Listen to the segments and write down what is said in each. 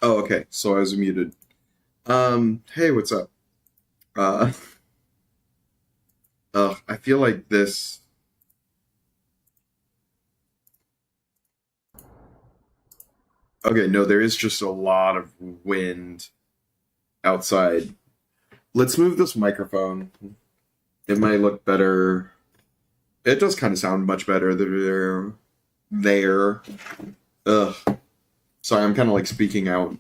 Oh, okay. So I was muted. Hey, what's up? Uh, I feel like this. Okay, no, there is just a lot of wind outside. Let's move this microphone. It might look better. It does kind of sound much better there. Ugh. Sorry, I'm kind of like speaking out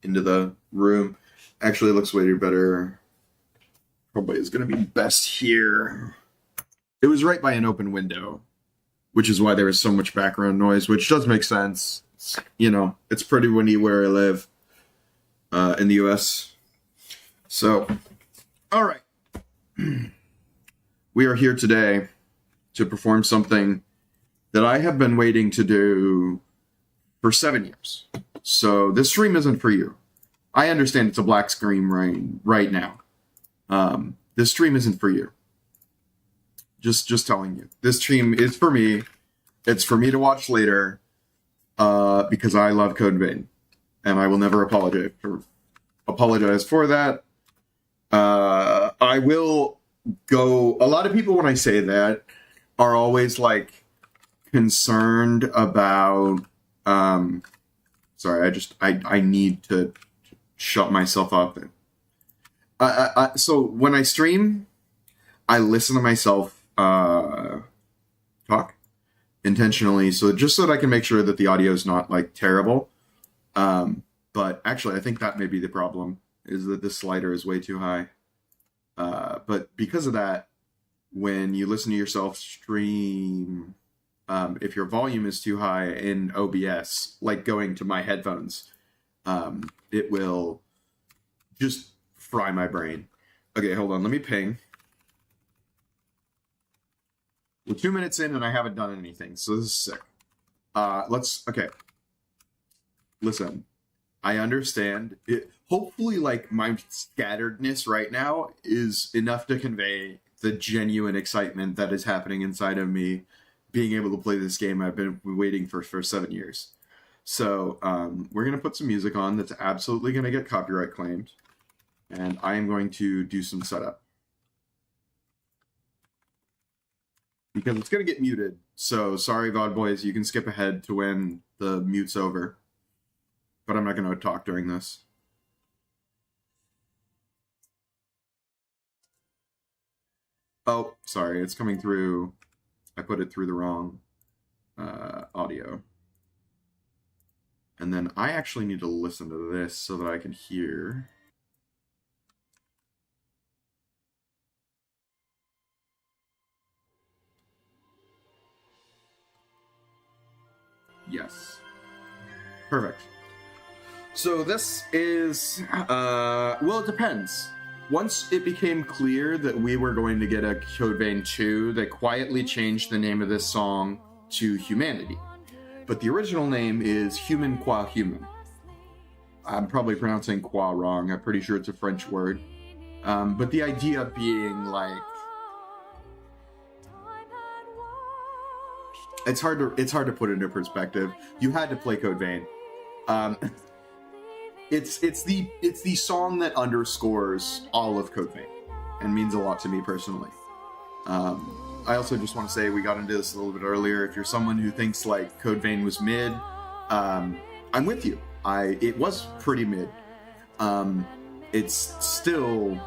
into the room. Actually, it looks way better. Probably is going to be best here. It was right by an open window, which is why there was so much background noise, which does make sense. It's pretty windy where I live in the US. So, all right. We are here today to perform something that I have been waiting to do for 7 years. So, this stream isn't for you. I understand it's a black screen right now. This stream isn't for you. Just telling you. This stream is for me. It's for me to watch later because I love Code Vein. And I will never apologize for that. I will go... A lot of people, when I say that, are always, like, concerned about... sorry, I need to shut myself up. So when I stream, I listen to myself talk intentionally, so just so that I can make sure that the audio is not like terrible. But actually, I think that may be the problem, is that this slider is way too high. But because of that, when you listen to yourself stream, if your volume is too high in OBS, like going to my headphones, it will just fry my brain. Okay, hold on, let me ping. We're 2 minutes in and I haven't done anything, so this is sick. Okay. Listen, I understand it. Hopefully, like, my scatteredness right now is enough to convey the genuine excitement that is happening inside of me, being able to play this game I've been waiting for 7 years. So, we're going to put some music on that's absolutely going to get copyright claimed, and I am going to do some setup. Because it's going to get muted. So, sorry, VOD boys, you can skip ahead to when the mute's over. But I'm not going to talk during this. Oh, sorry, it's coming through. I put it through the wrong audio. And then I actually need to listen to this so that I can hear. Yes. Perfect. So this is, well, it depends. Once it became clear that we were going to get a Code Vein 2, they quietly changed the name of this song to Humanity. But the original name is Human Qua Human. I'm probably pronouncing qua wrong. I'm pretty sure it's a French word. But the idea being, like, it's hard to put into perspective. You had to play Code Vein. It's the song that underscores all of Code Vein and means a lot to me personally. I also just want to say, we got into this a little bit earlier. If you're someone who thinks like Code Vein was mid, I'm with you. It was pretty mid. It's still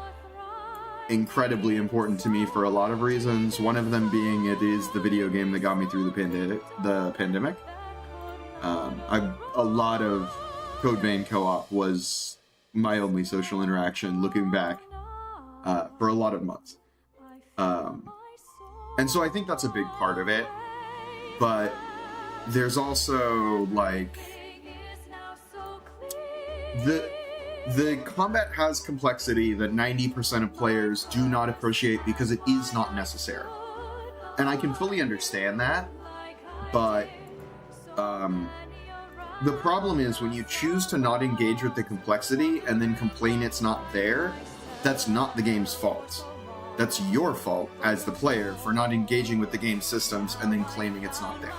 incredibly important to me for a lot of reasons. One of them being it is the video game that got me through the pandemic. A lot of Code Vein co-op was my only social interaction looking back for a lot of months. And so I think that's a big part of it. But there's also, like, the combat has complexity that 90% of players do not appreciate because it is not necessary. And I can fully understand that, but the problem is when you choose to not engage with the complexity and then complain it's not there, that's not the game's fault. That's your fault as the player for not engaging with the game's systems and then claiming it's not there.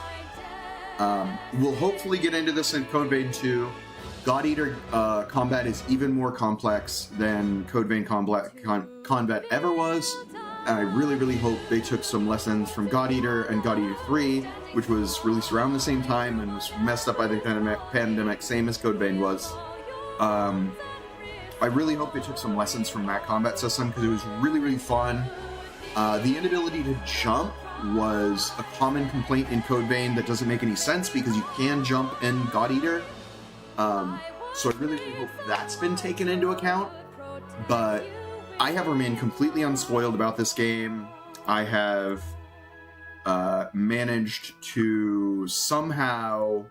We'll hopefully get into this in Code Vein 2. God Eater combat is even more complex than Code Vein combat ever was. And I really, really hope they took some lessons from God Eater and God Eater 3, which was released around the same time and was messed up by the pandemic, same as Code Vein was. I really hope they took some lessons from that combat system because it was really, really fun. The inability to jump was a common complaint in Code Vein that doesn't make any sense because you can jump in God Eater. So I really, really hope that's been taken into account. But I have remained completely unspoiled about this game. I have managed to somehow...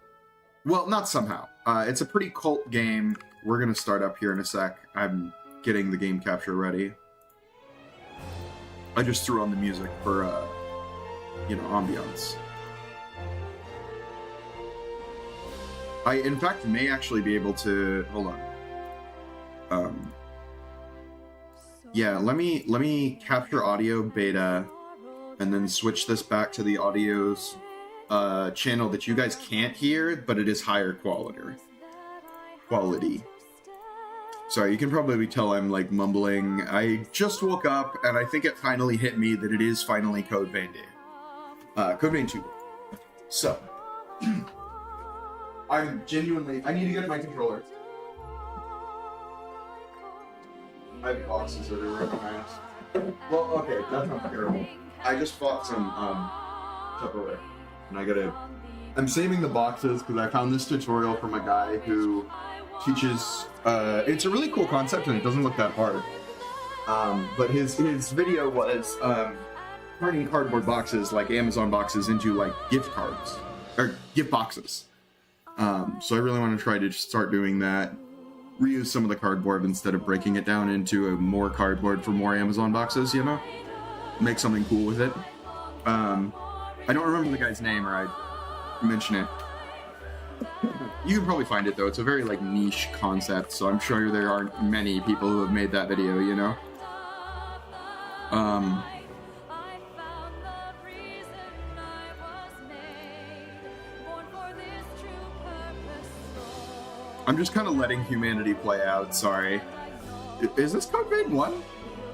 Well, not somehow. It's a pretty cult game. We're going to start up here in a sec. I'm getting the game capture ready. I just threw on the music for, ambiance. I, in fact, may actually be able to... Hold on. Yeah, let me capture audio beta and then switch this back to the audio's channel that you guys can't hear, but it is higher quality. Sorry, you can probably tell I'm like mumbling. I just woke up and I think it finally hit me that it is finally Code Vein Day. Code Vein 2. So, I need to get my controller. I have boxes everywhere in my house. Well, okay, that's not terrible. I just bought some Tupperware, and I'm saving the boxes because I found this tutorial from a guy who teaches. It's a really cool concept, and it doesn't look that hard. But his video was turning cardboard boxes, like Amazon boxes, into like gift cards or gift boxes. So I really want to try to start doing that. Reuse some of the cardboard instead of breaking it down into more cardboard for more Amazon boxes, you know? Make something cool with it. I don't remember the guy's name, or I'd mention it. You can probably find it, though. It's a very, like, niche concept, so I'm sure there aren't many people who have made that video, you know? I'm just kind of letting humanity play out, sorry. Is this Code Vein 1?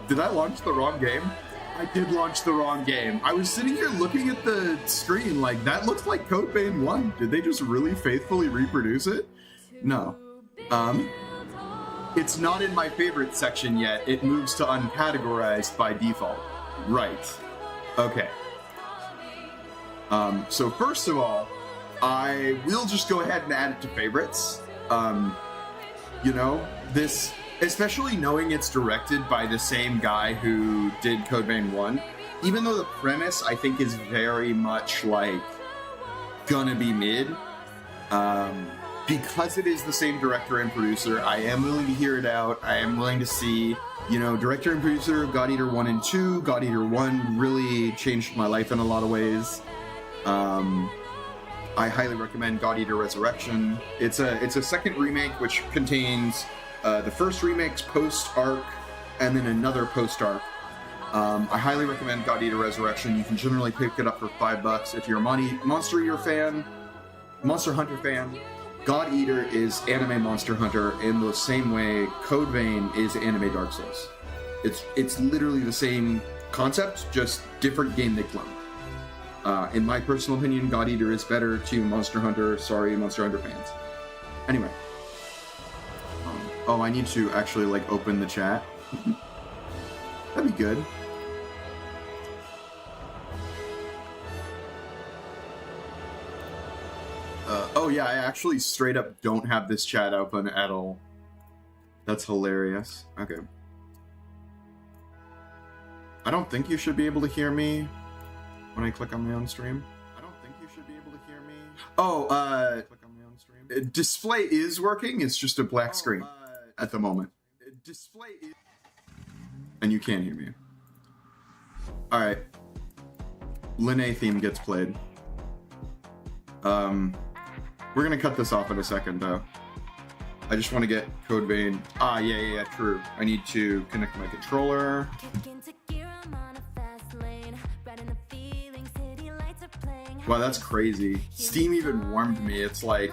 Did I launch the wrong game? I did launch the wrong game. I was sitting here looking at the screen like, that looks like Code Vein 1. Did they just really faithfully reproduce it? No. It's not in my favorite section yet. It moves to uncategorized by default. Right. Okay. So first of all, I will just go ahead and add it to favorites. This, especially knowing it's directed by the same guy who did Code Vein 1, even though the premise, I think, is very much, like, gonna be mid, because it is the same director and producer, I am willing to hear it out. I am willing to see, director and producer, God Eater 1 and 2. God Eater 1 really changed my life in a lot of ways. I highly recommend God Eater Resurrection. It's a second remake which contains the first remake's post-arc and then another post-arc. I highly recommend God Eater Resurrection. You can generally pick it up for $5 if you're a Monster Hunter fan. God Eater is anime Monster Hunter in the same way Code Vein is anime Dark Souls. It's literally the same concept, just different game they clone. In my personal opinion, God Eater is better to Monster Hunter. Sorry, Monster Hunter fans. Anyway. I need to actually, like, open the chat. That'd be good. Yeah, I actually straight up don't have this chat open at all. That's hilarious. Okay. I don't think you should be able to hear me when I click on my own stream. Click on my own stream. Display is working, it's just a black screen at the moment. And you can't hear me. Alright. Linné theme gets played. We're gonna cut this off in a second, though. I just want to get Code Vein. Yeah, true. I need to connect my controller. Wow, that's crazy. Steam even warmed me. It's like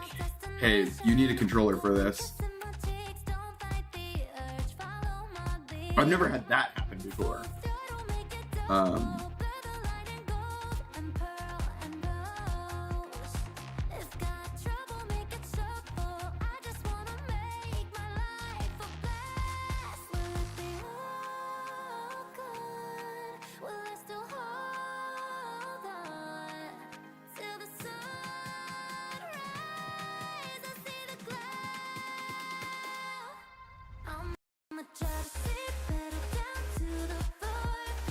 hey, you need a controller for this. I've never had that happen before.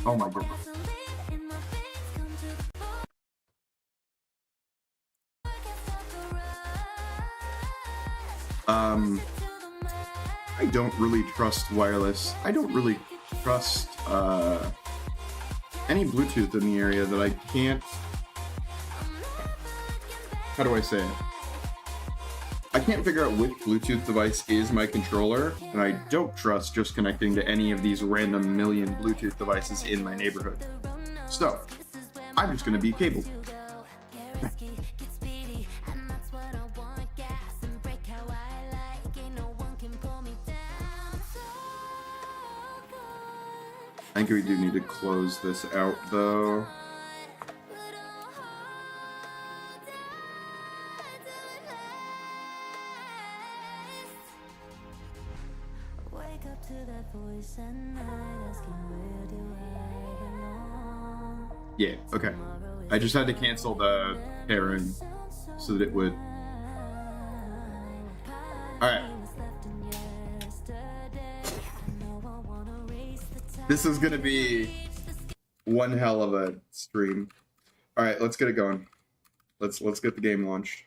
Oh my goodness. I don't really trust wireless. I don't really trust any Bluetooth in the area that I can't. How do I say it? I can't figure out which Bluetooth device is my controller, and I don't trust just connecting to any of these random million Bluetooth devices in my neighborhood. So, I'm just gonna be cable. I think we do need to close this out, though. Yeah, okay. I just had to cancel the pairing so that it would... Alright. This is gonna be one hell of a stream. Alright, let's get it going. Let's get the game launched.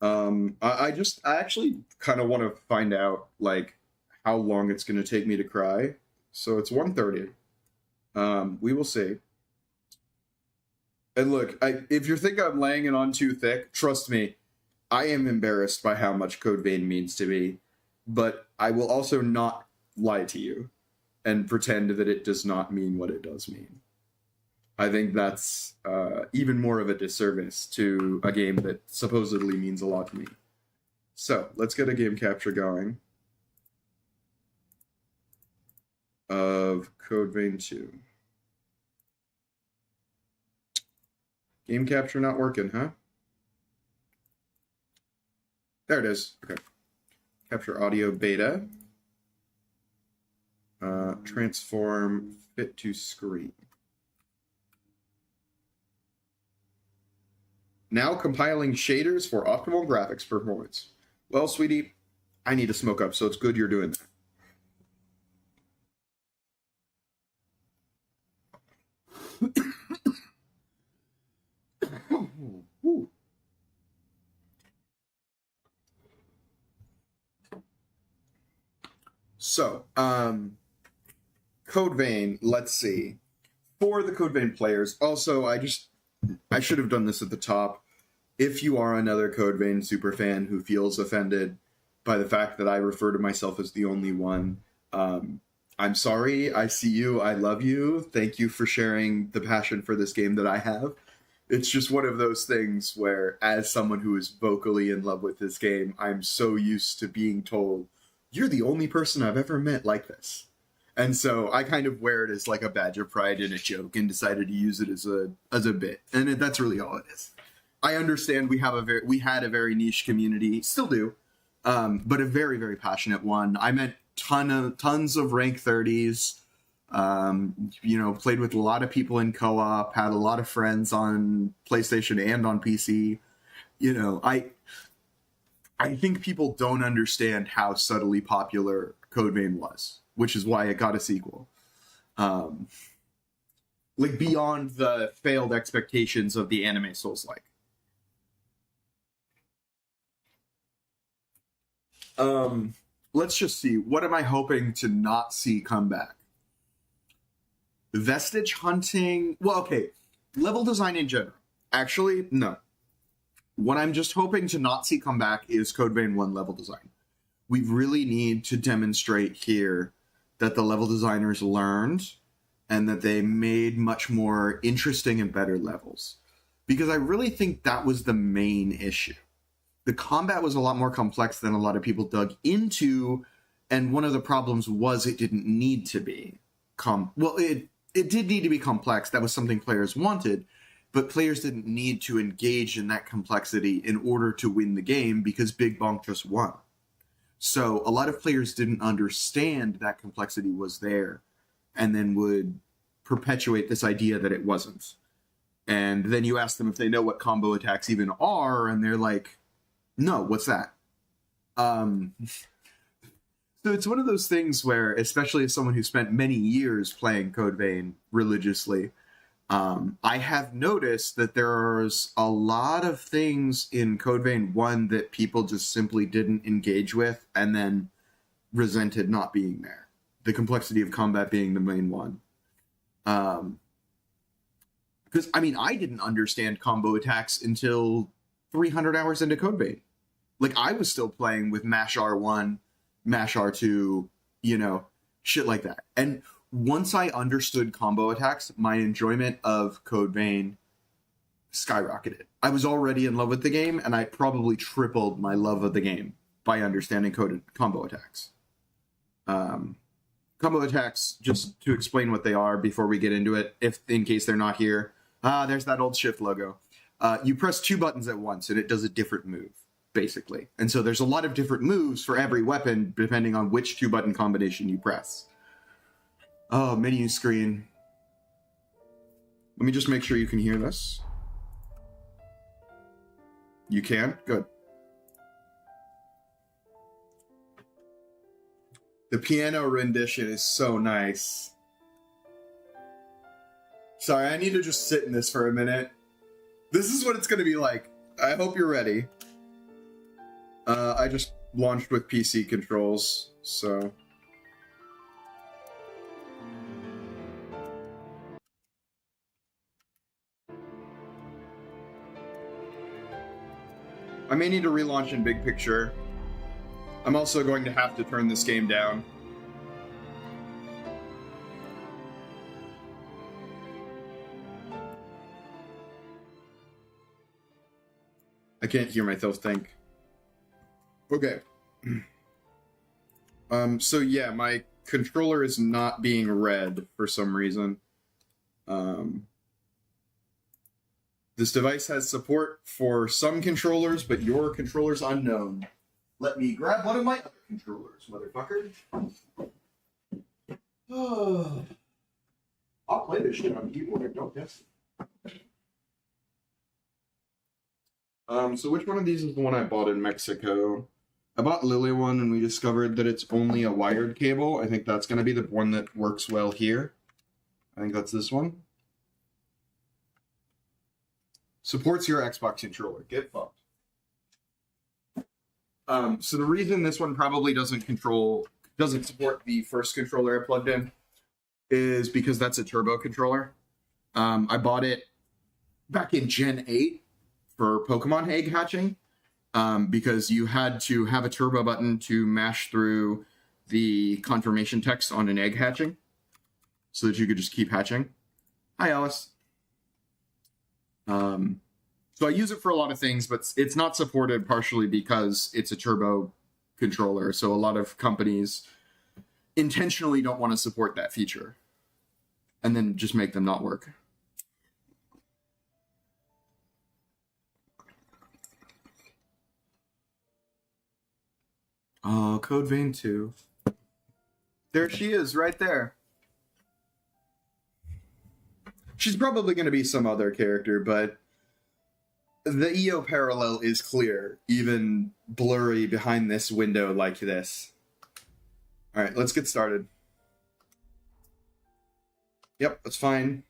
I actually kind of want to find out, like, how long it's gonna take me to cry. So it's 1:30. We will see. And look, if you think I'm laying it on too thick, trust me, I am embarrassed by how much Code Vein means to me, but I will also not lie to you and pretend that it does not mean what it does mean. I think that's even more of a disservice to a game that supposedly means a lot to me. So, let's get a game capture going of Code Vein 2. Game capture not working, huh? There it is. Okay. Capture audio beta. Transform fit to screen. Now compiling shaders for optimal graphics performance. Well, sweetie, I need to smoke up, so it's good you're doing that. So, Code Vein, let's see. For the Code Vein players, also, I should have done this at the top. If you are another Code Vein superfan who feels offended by the fact that I refer to myself as the only one, I'm sorry. I see you. I love you. Thank you for sharing the passion for this game that I have. It's just one of those things where, as someone who is vocally in love with this game, I'm so used to being told, you're the only person I've ever met like this. And so I kind of wear it as like a badge of pride and a joke and decided to use it as a bit. And that's really all it is. I understand we had a very niche community, still do, but a very, very passionate one. I met tons of rank 30s, played with a lot of people in co-op, had a lot of friends on PlayStation and on PC. I think people don't understand how subtly popular Code Vein was, which is why it got a sequel. Like beyond the failed expectations of the anime Souls-like. Let's just see. What am I hoping to not see come back? Vestige hunting. Well, okay. Level design in general. Actually, no. What I'm just hoping to not see come back is Code Vein 1 level design. We really need to demonstrate here that the level designers learned and that they made much more interesting and better levels. Because I really think that was the main issue. the combat was a lot more complex than a lot of people dug into, and one of the problems was it didn't need to be. It did need to be complex. That was something players wanted, but players didn't need to engage in that complexity in order to win the game because Big Bonk just won. So a lot of players didn't understand that complexity was there and then would perpetuate this idea that it wasn't. And then you ask them if they know what combo attacks even are, and they're like, no, what's that? So it's one of those things where, especially as someone who spent many years playing Code Vein religiously, I have noticed that there's a lot of things in Code Vein 1 that people just simply didn't engage with and then resented not being there. The complexity of combat being the main one. Because, I mean, I didn't understand combo attacks until 300 hours into Code Vein. Like, I was still playing with Mash R1, Mash R2, you know, shit like that. And once I understood combo attacks, my enjoyment of Code Vein skyrocketed. I was already in love with the game, and I probably tripled my love of the game by understanding combo attacks. Combo attacks, just to explain what they are before we get into it, if in case they're not here. There's that old shift logo. You press 2 buttons at once, and it does a different move, basically. And so there's a lot of different moves for every weapon, depending on which 2-button combination you press. Oh, menu screen. Let me just make sure you can hear this. You can? Good. The piano rendition is so nice. Sorry, I need to just sit in this for a minute. This is what it's going to be like. I hope you're ready. I just launched with PC controls, so... I may need to relaunch in big picture. I'm also going to have to turn this game down. I can't hear myself think. Okay. So yeah, my controller is not being read for some reason. This device has support for some controllers, but your controller's unknown. Let me grab one of my other controllers, motherfucker. I'll play this shit on keyboard, don't guess. So which one of these is the one I bought in Mexico? I bought Lily one and we discovered that it's only a wired cable. I think that's going to be the one that works well here. I think that's this one. Supports your Xbox controller. Get fucked. So the reason this one probably doesn't support the first controller I plugged in is because that's a turbo controller. I bought it back in Gen 8 for Pokemon egg hatching because you had to have a turbo button to mash through the confirmation text on an egg hatching so that you could just keep hatching. Hi, Alice. So I use it for a lot of things, but it's not supported partially because it's a turbo controller. So a lot of companies intentionally don't want to support that feature and then just make them not work. Oh, Code Vein 2. There she is, right there. She's probably going to be some other character, but the EO parallel is clear, even blurry behind this window like this. All right, let's get started. Yep, that's fine.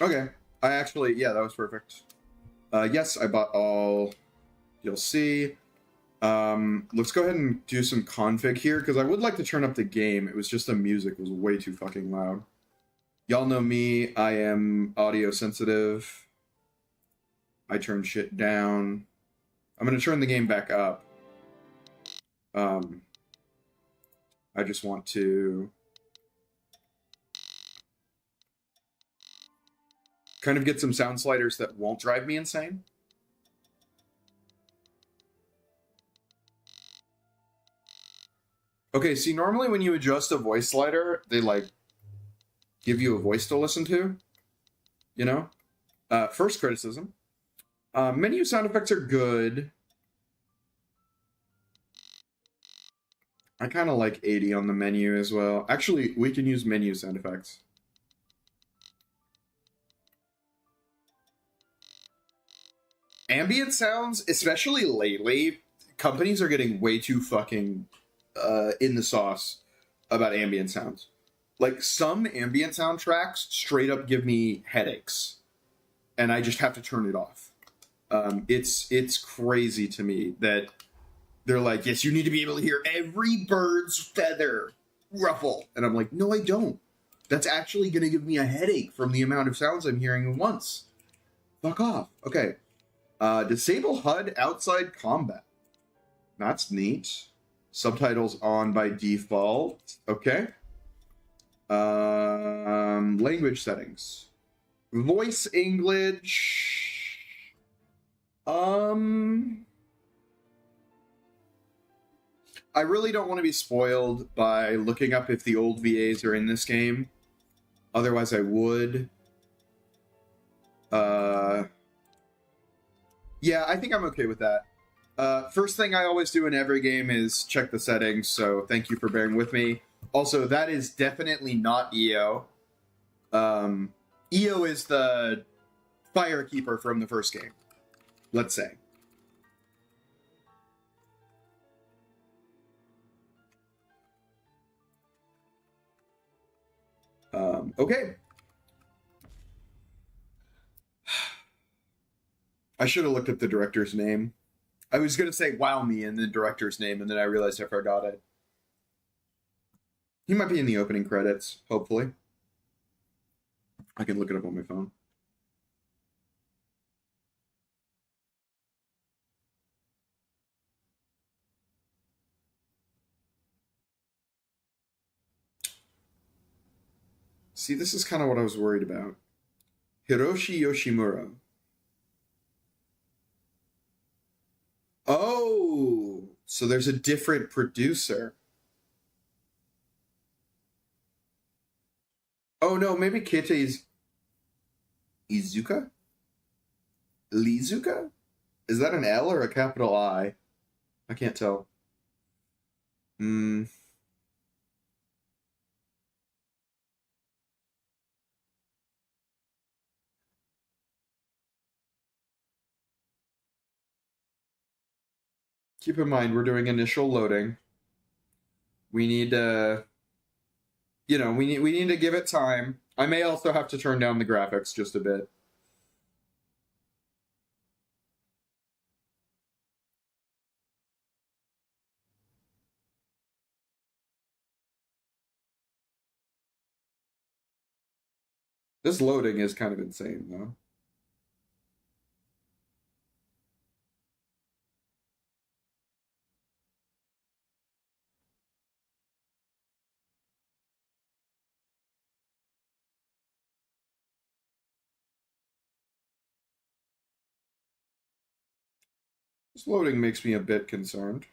Okay, yeah, that was perfect. Yes, I bought all DLC. Let's go ahead and do some config here, because I would like to turn up the game. It was just the music was way too fucking loud. Y'all know me, I am audio sensitive. I turn shit down. I'm gonna turn the game back up. I just want to kind of get some sound sliders that won't drive me insane. Okay, see, normally when you adjust a voice slider, they like give you a voice to listen to, you know? First criticism. Menu sound effects are good. I kind of like 80 on the menu as well. Actually, we can use menu sound effects. Ambient sounds, especially lately, companies are getting way too fucking in the sauce about ambient sounds. Like, some ambient soundtracks straight up give me headaches, and I just have to turn it off. It's crazy to me that they're like, yes, you need to be able to hear every bird's feather ruffle. And I'm like, no, I don't. That's actually going to give me a headache from the amount of sounds I'm hearing at once. Fuck off. Okay. Disable HUD outside combat. That's neat. Subtitles on by default. Okay. Language settings. Voice English. I really don't want to be spoiled by looking up if the old VAs are in this game. Otherwise, I would. Yeah, I think I'm okay with that. First thing I always do in every game is check the settings, so thank you for bearing with me. Also, that is definitely not EO. EO is the firekeeper from the first game, let's say. Okay. I should have looked up the director's name. I was going to say wow me in the director's name, and then I realized I forgot it. He might be in the opening credits, hopefully. I can look it up on my phone. See, this is kind of what I was worried about. Hiroshi Yoshimura. Oh, so there's a different producer. Oh no, maybe Keitei's Izuka? Lizuka? Is that an L or a capital I? I can't tell. Hmm. Keep in mind, we're doing initial loading. We need to, we need to give it time. I may also have to turn down the graphics just a bit. This loading is kind of insane, though. This loading makes me a bit concerned.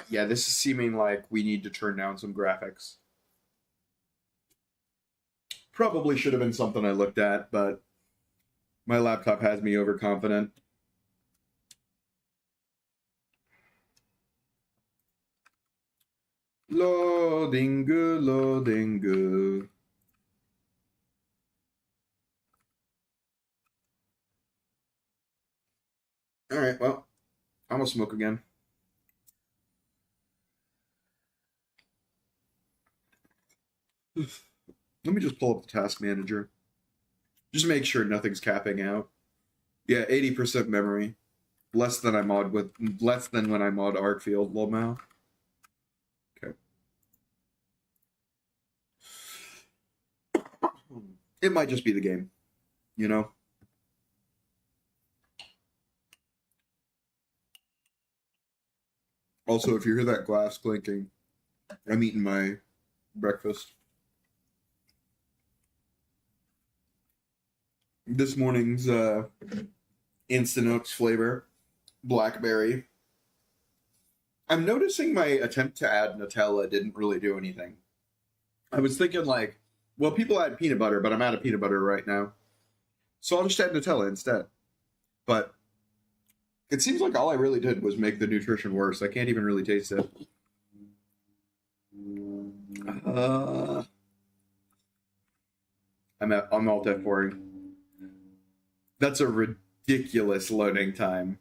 Yeah, this is seeming like we need to turn down some graphics. Probably should have been something I looked at, but my laptop has me overconfident. Loading, loading. All right, well, I'm gonna smoke again. Let me just pull up the task manager. Just make sure nothing's capping out. Yeah, 80% memory. Less than when I mod Arcfield, Lomao. Okay. It might just be the game, you know? Also, if you hear that glass clinking, I'm eating my breakfast. This morning's Instant Oats flavor, blackberry. I'm noticing my attempt to add Nutella didn't really do anything. I was thinking like, well, people add peanut butter, but I'm out of peanut butter right now. So I'll just add Nutella instead. But it seems like all I really did was make the nutrition worse. I can't even really taste it. I'm alt F4ing. That's a ridiculous loading time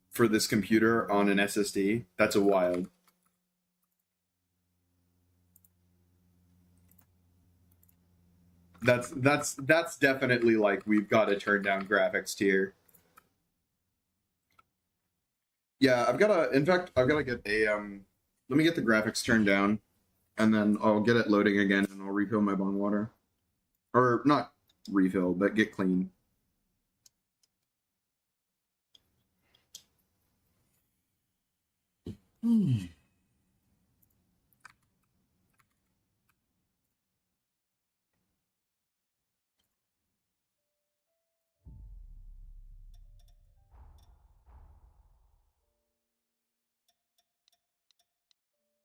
for this computer on an SSD. That's a wild. That's definitely like we've got to turn down graphics tier. Yeah, I've got to get a let me get the graphics turned down and then I'll get it loading again and I'll refill my bong water. Or not refill, but get clean.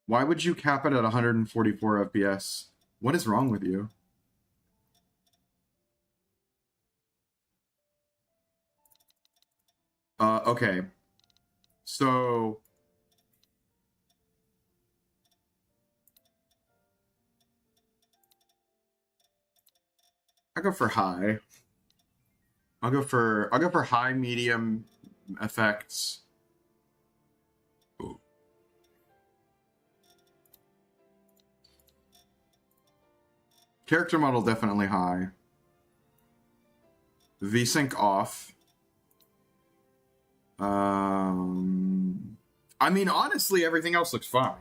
Why would you cap it at 144 FPS? What is wrong with you? Okay. So I go for high. I'll go for high medium effects. Ooh. Character model definitely high. VSync off. I mean, honestly, everything else looks fine.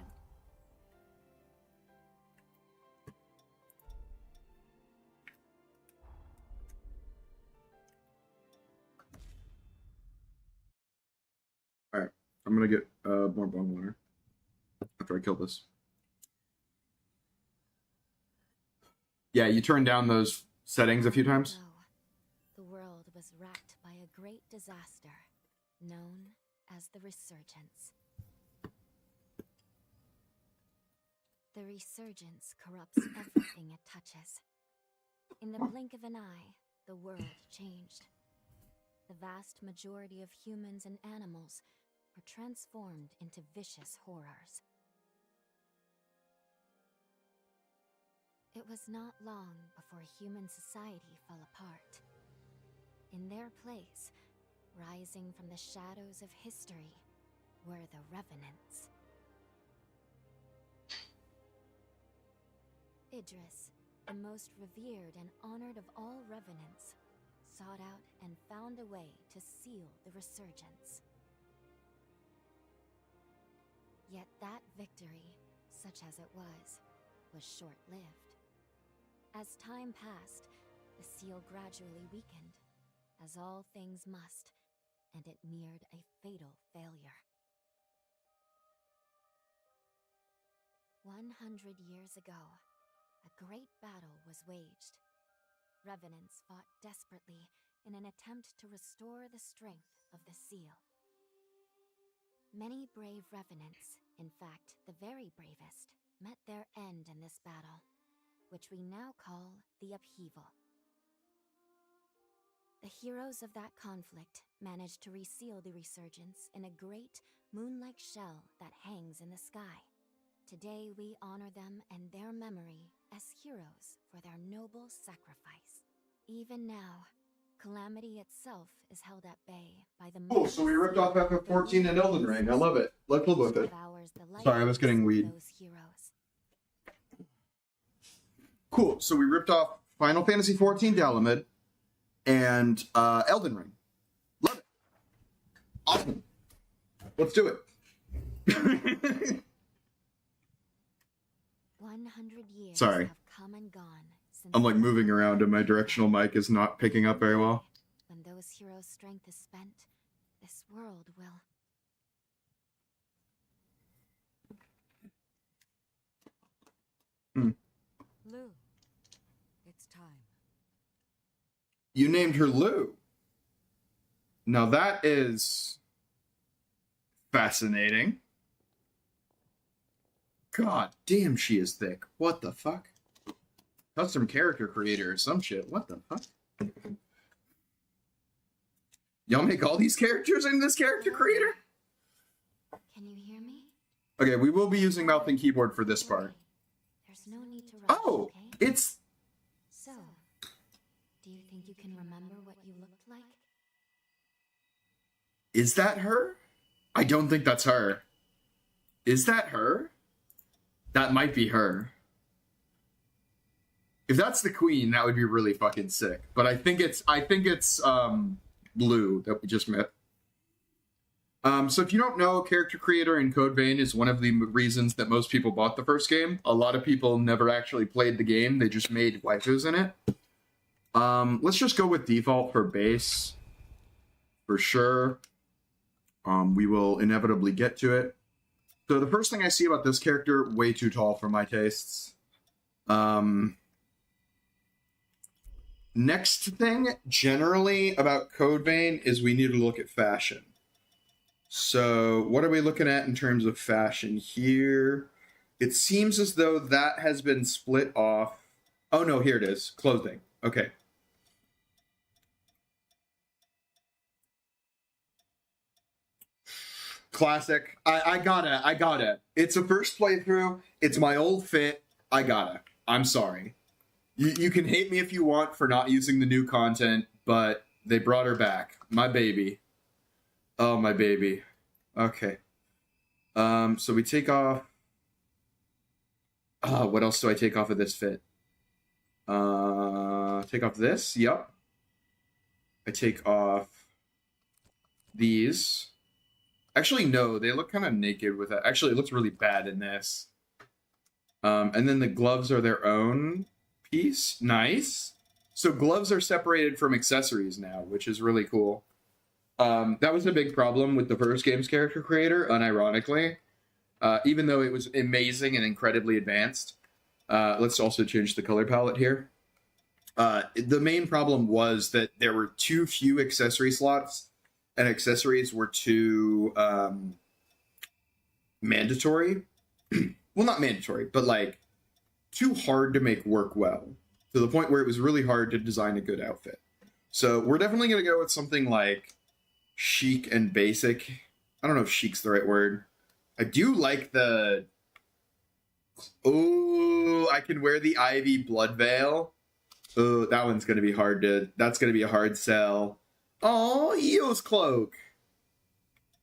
All right, I'm gonna get more bone water after I kill this. Yeah, you turn down those settings a few times. The world was racked by a great disaster, known as the Resurgence. The Resurgence corrupts everything it touches. In the blink of an eye, the world changed. The vast majority of humans and animals were transformed into vicious horrors. It was not long before human society fell apart. In their place, rising from the shadows of history, were the Revenants. Idris, the most revered and honored of all Revenants, sought out and found a way to seal the Resurgence. Yet that victory, such as it was short-lived. As time passed, the seal gradually weakened, as all things must, and it neared a fatal failure. 100 years ago, a great battle was waged. Revenants fought desperately in an attempt to restore the strength of the seal. Many brave Revenants, in fact the very bravest, met their end in this battle, which we now call the Upheaval. The heroes of that conflict managed to reseal the Resurgence in a great, moon-like shell that hangs in the sky. Today we honor them and their memory as heroes for their noble sacrifice. Even now, Calamity itself is held at bay by the... Cool, so we ripped off FF14 and Elden Ring. I love it. Let's live with it. Sorry, I was getting weed. Cool, so we ripped off Final Fantasy XIV Dalamid and Elden Ring. Love it. Awesome. Let's do it. 100 years Sorry. have come and gone I'm like moving around and my directional mic is not picking up very well. When those heroes' strength is spent, this world will... Lou, it's time. You named her Lou. Now that is fascinating. God damn, she is thick. What the fuck? Custom character creator or some shit. What the fuck? Y'all make all these characters in this character creator? Can you hear me? Okay, we will be using mouse and keyboard for this part. There's no need to rush, Oh, okay? it's... So, do you think you can remember what you looked like? Is that her? I don't think that's her. Is that her? That might be her. If that's the queen, that would be really fucking sick. But I think it's Blue that we just met. So if you don't know, character creator in Code Vein is one of the reasons that most people bought the first game. A lot of people never actually played the game. They just made waifus in it. Let's just go with default for base. For sure. We will inevitably get to it. So the first thing I see about this character, way too tall for my tastes. Next thing, generally, about Code Vein is we need to look at fashion. So what are we looking at in terms of fashion here? It seems as though that has been split off. Oh no, here it is. Clothing. Okay. Classic. I gotta. It's a first playthrough. It's my old fit. I gotta. I'm sorry. You can hate me if you want for not using the new content, but they brought her back. My baby. Oh, my baby. Okay. So we take off... what else do I take off of this fit? Take off this. Yep. I take off these. Actually, no. They look kind of naked with it. Actually, it looks really bad in this. And then the gloves are their own piece. Nice. So gloves are separated from accessories now, which is really cool. That was a big problem with the first game's character creator, unironically. Even though it was amazing and incredibly advanced. Let's also change the color palette here. The main problem was that there were too few accessory slots, and accessories were too mandatory. Well, not mandatory, but like too hard to make work well, to the point where it was really hard to design a good outfit. So we're definitely going to go with something like chic and basic. I don't know if chic's the right word. I do like the... Oh, I can wear the Ivy blood veil. Oh, that one's going to be hard to... That's going to be a hard sell. Oh, Eo's cloak.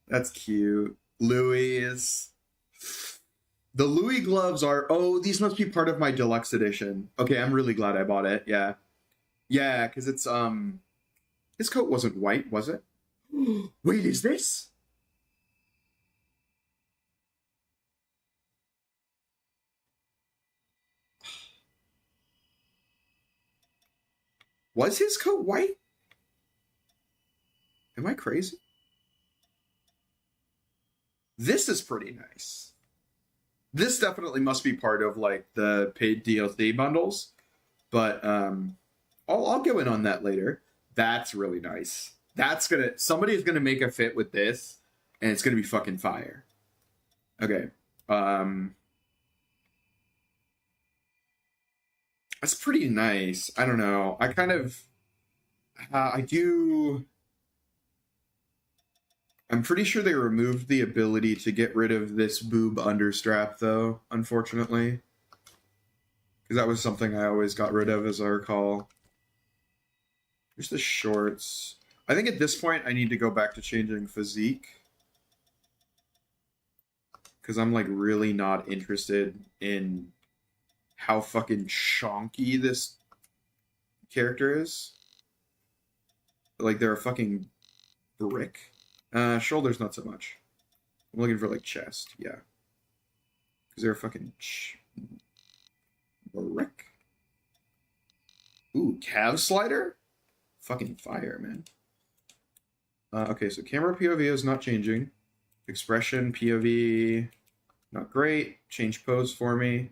That's cute. Louis. The Louis gloves are... Oh, these must be part of my deluxe edition. Okay, I'm really glad I bought it. Yeah. Yeah, because it's... His coat wasn't white, was it? Wait, is this? Was his coat white? Am I crazy? This is pretty nice. This definitely must be part of like the paid DLC bundles, but I'll go in on that later. That's really nice. Somebody's gonna make a fit with this, and it's gonna be fucking fire. Okay. That's pretty nice. I don't know. I kind of I'm pretty sure they removed the ability to get rid of this boob understrap, though, unfortunately. Because that was something I always got rid of, as I recall. Here's the shorts. I think at this point I need to go back to changing physique. Because I'm, like, really not interested in how fucking chonky this character is. Like, they're a fucking brick. Shoulders, not so much. I'm looking for, like, chest. Yeah. Because they're a fucking brick. Ooh, calf slider? Fucking fire, man. Okay, so camera POV is not changing. Expression POV, not great. Change pose for me.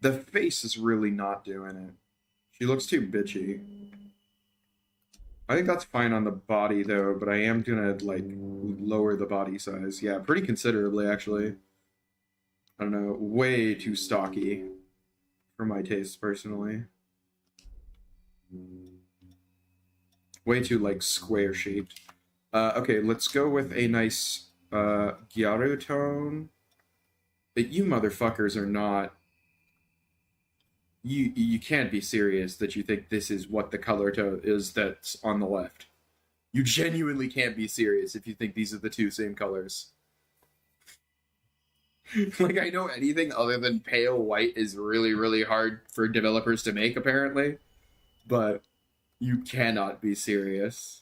The face is really not doing it. She looks too bitchy. I think that's fine on the body though, but I am gonna like lower the body size. Yeah, pretty considerably actually. I don't know, way too stocky for my taste personally. Way too like square shaped. Okay, let's go with a nice Gyaru tone. But you motherfuckers are not. You can't be serious that you think this is what the color tone is that's on the left. You genuinely can't be serious if you think these are the two same colors. Like, I know anything other than pale white is really, really hard for developers to make, apparently. But you cannot be serious.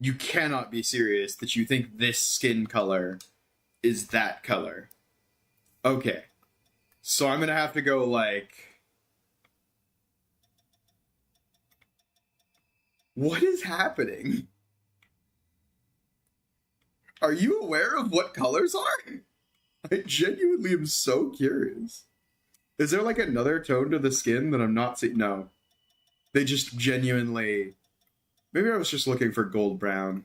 You cannot be serious that you think this skin color is that color. Okay. So I'm gonna have to go like... What is happening? Are you aware of what colors are? I genuinely am so curious. Is there like another tone to the skin that I'm not seeing? No. They just genuinely... Maybe I was just looking for gold brown.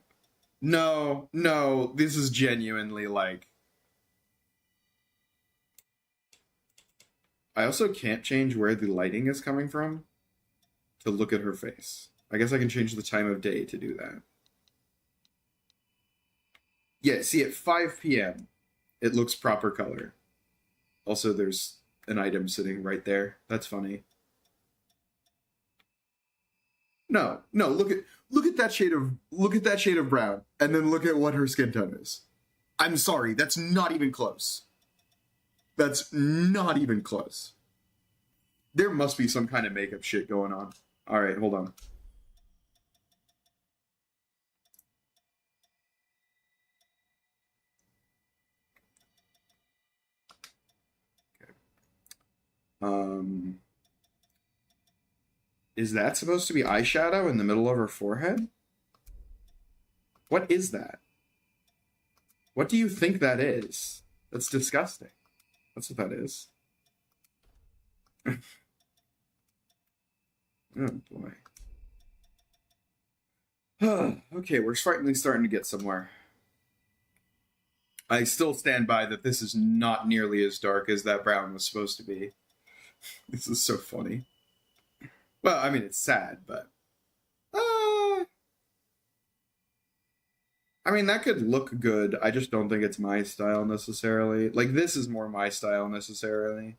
No, no, this is genuinely like... I also can't change where the lighting is coming from to look at her face. I guess I can change the time of day to do that. Yeah, see, at 5 p.m., it looks proper color. Also, there's an item sitting right there. That's funny. No, no, look at that shade of brown, and then look at what her skin tone is. I'm sorry, that's not even close. That's not even close. There must be some kind of makeup shit going on. All right, hold on. Okay. Is that supposed to be eyeshadow in the middle of her forehead? What is that? What do you think that is? That's disgusting. That's what that is. Oh boy. Okay, we're finally starting to get somewhere. I still stand by that this is not nearly as dark as that brown was supposed to be. This is so funny. Well, I mean, it's sad, but... I mean, that could look good. I just don't think it's my style necessarily. Like, this is more my style necessarily.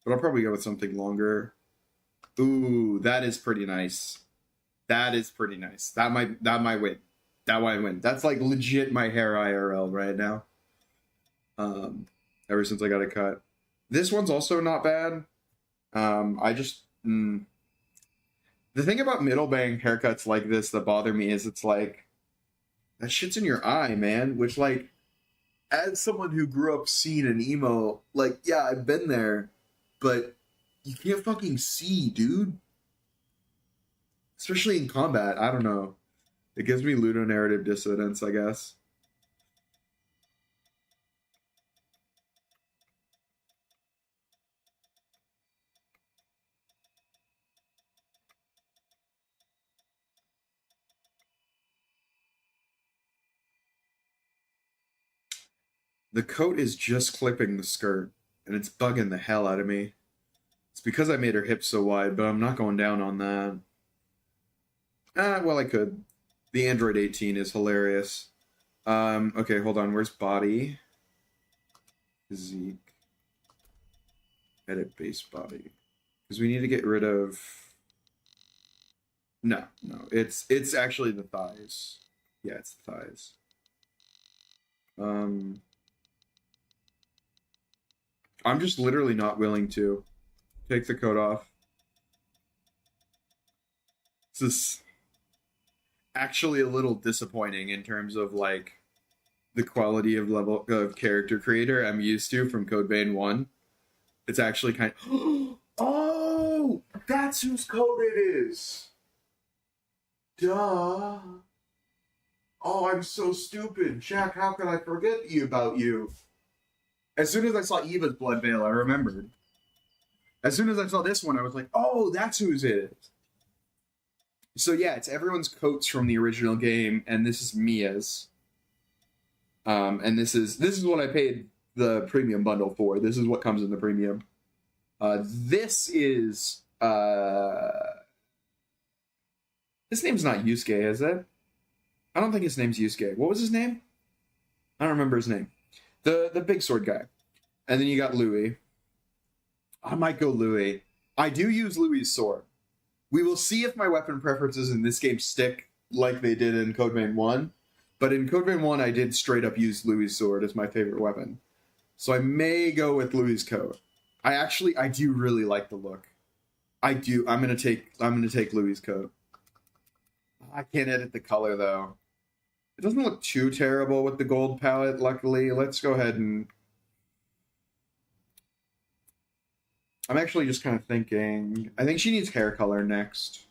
But I'll probably go with something longer. Ooh, that is pretty nice. That is pretty nice. That might win. That might win. That's like legit my hair IRL right now. Ever since I got a cut. This one's also not bad. I just... The thing about middle bang haircuts like this that bother me is it's like... That shit's in your eye, man. Which, like, as someone who grew up seeing an emo, like, yeah, I've been there, but you can't fucking see, dude. Especially in combat, I don't know. It gives me ludonarrative dissonance, I guess. The coat is just clipping the skirt, and it's bugging the hell out of me. It's because I made her hips so wide, but I'm not going down on that. Well, I could. The Android 18 is hilarious. Okay, hold on. Where's body? Physique. Edit base body. Because we need to get rid of... No. It's actually the thighs. Yeah, it's the thighs. I'm just literally not willing to. Take the coat off. This is actually a little disappointing in terms of like the quality of level of character creator I'm used to from Code Vein 1. It's actually kind of oh, that's whose code it is. Duh. Oh, I'm so stupid. Jack, how could I forget about you? As soon as I saw Eva's Blood Veil, I remembered. As soon as I saw this one, I was like, oh, that's whose it is. So yeah, it's everyone's coats from the original game, and this is Mia's. And this is what I paid the premium bundle for. This is what comes in the premium. This is his name's not Yusuke, is it? I don't think his name's Yusuke. What was his name? I don't remember his name. The big sword guy. And then you got Louis. I might go Louis. I do use Louis' sword. We will see if my weapon preferences in this game stick like they did in Code Vein 1. But in Code Vein 1, I did straight up use Louis' sword as my favorite weapon. So I may go with Louis' coat. I do really like the look. I do. I'm gonna take Louis' coat. I can't edit the color though. It doesn't look too terrible with the gold palette, luckily. Let's go ahead and... I'm actually just kind of thinking... I think she needs hair color next.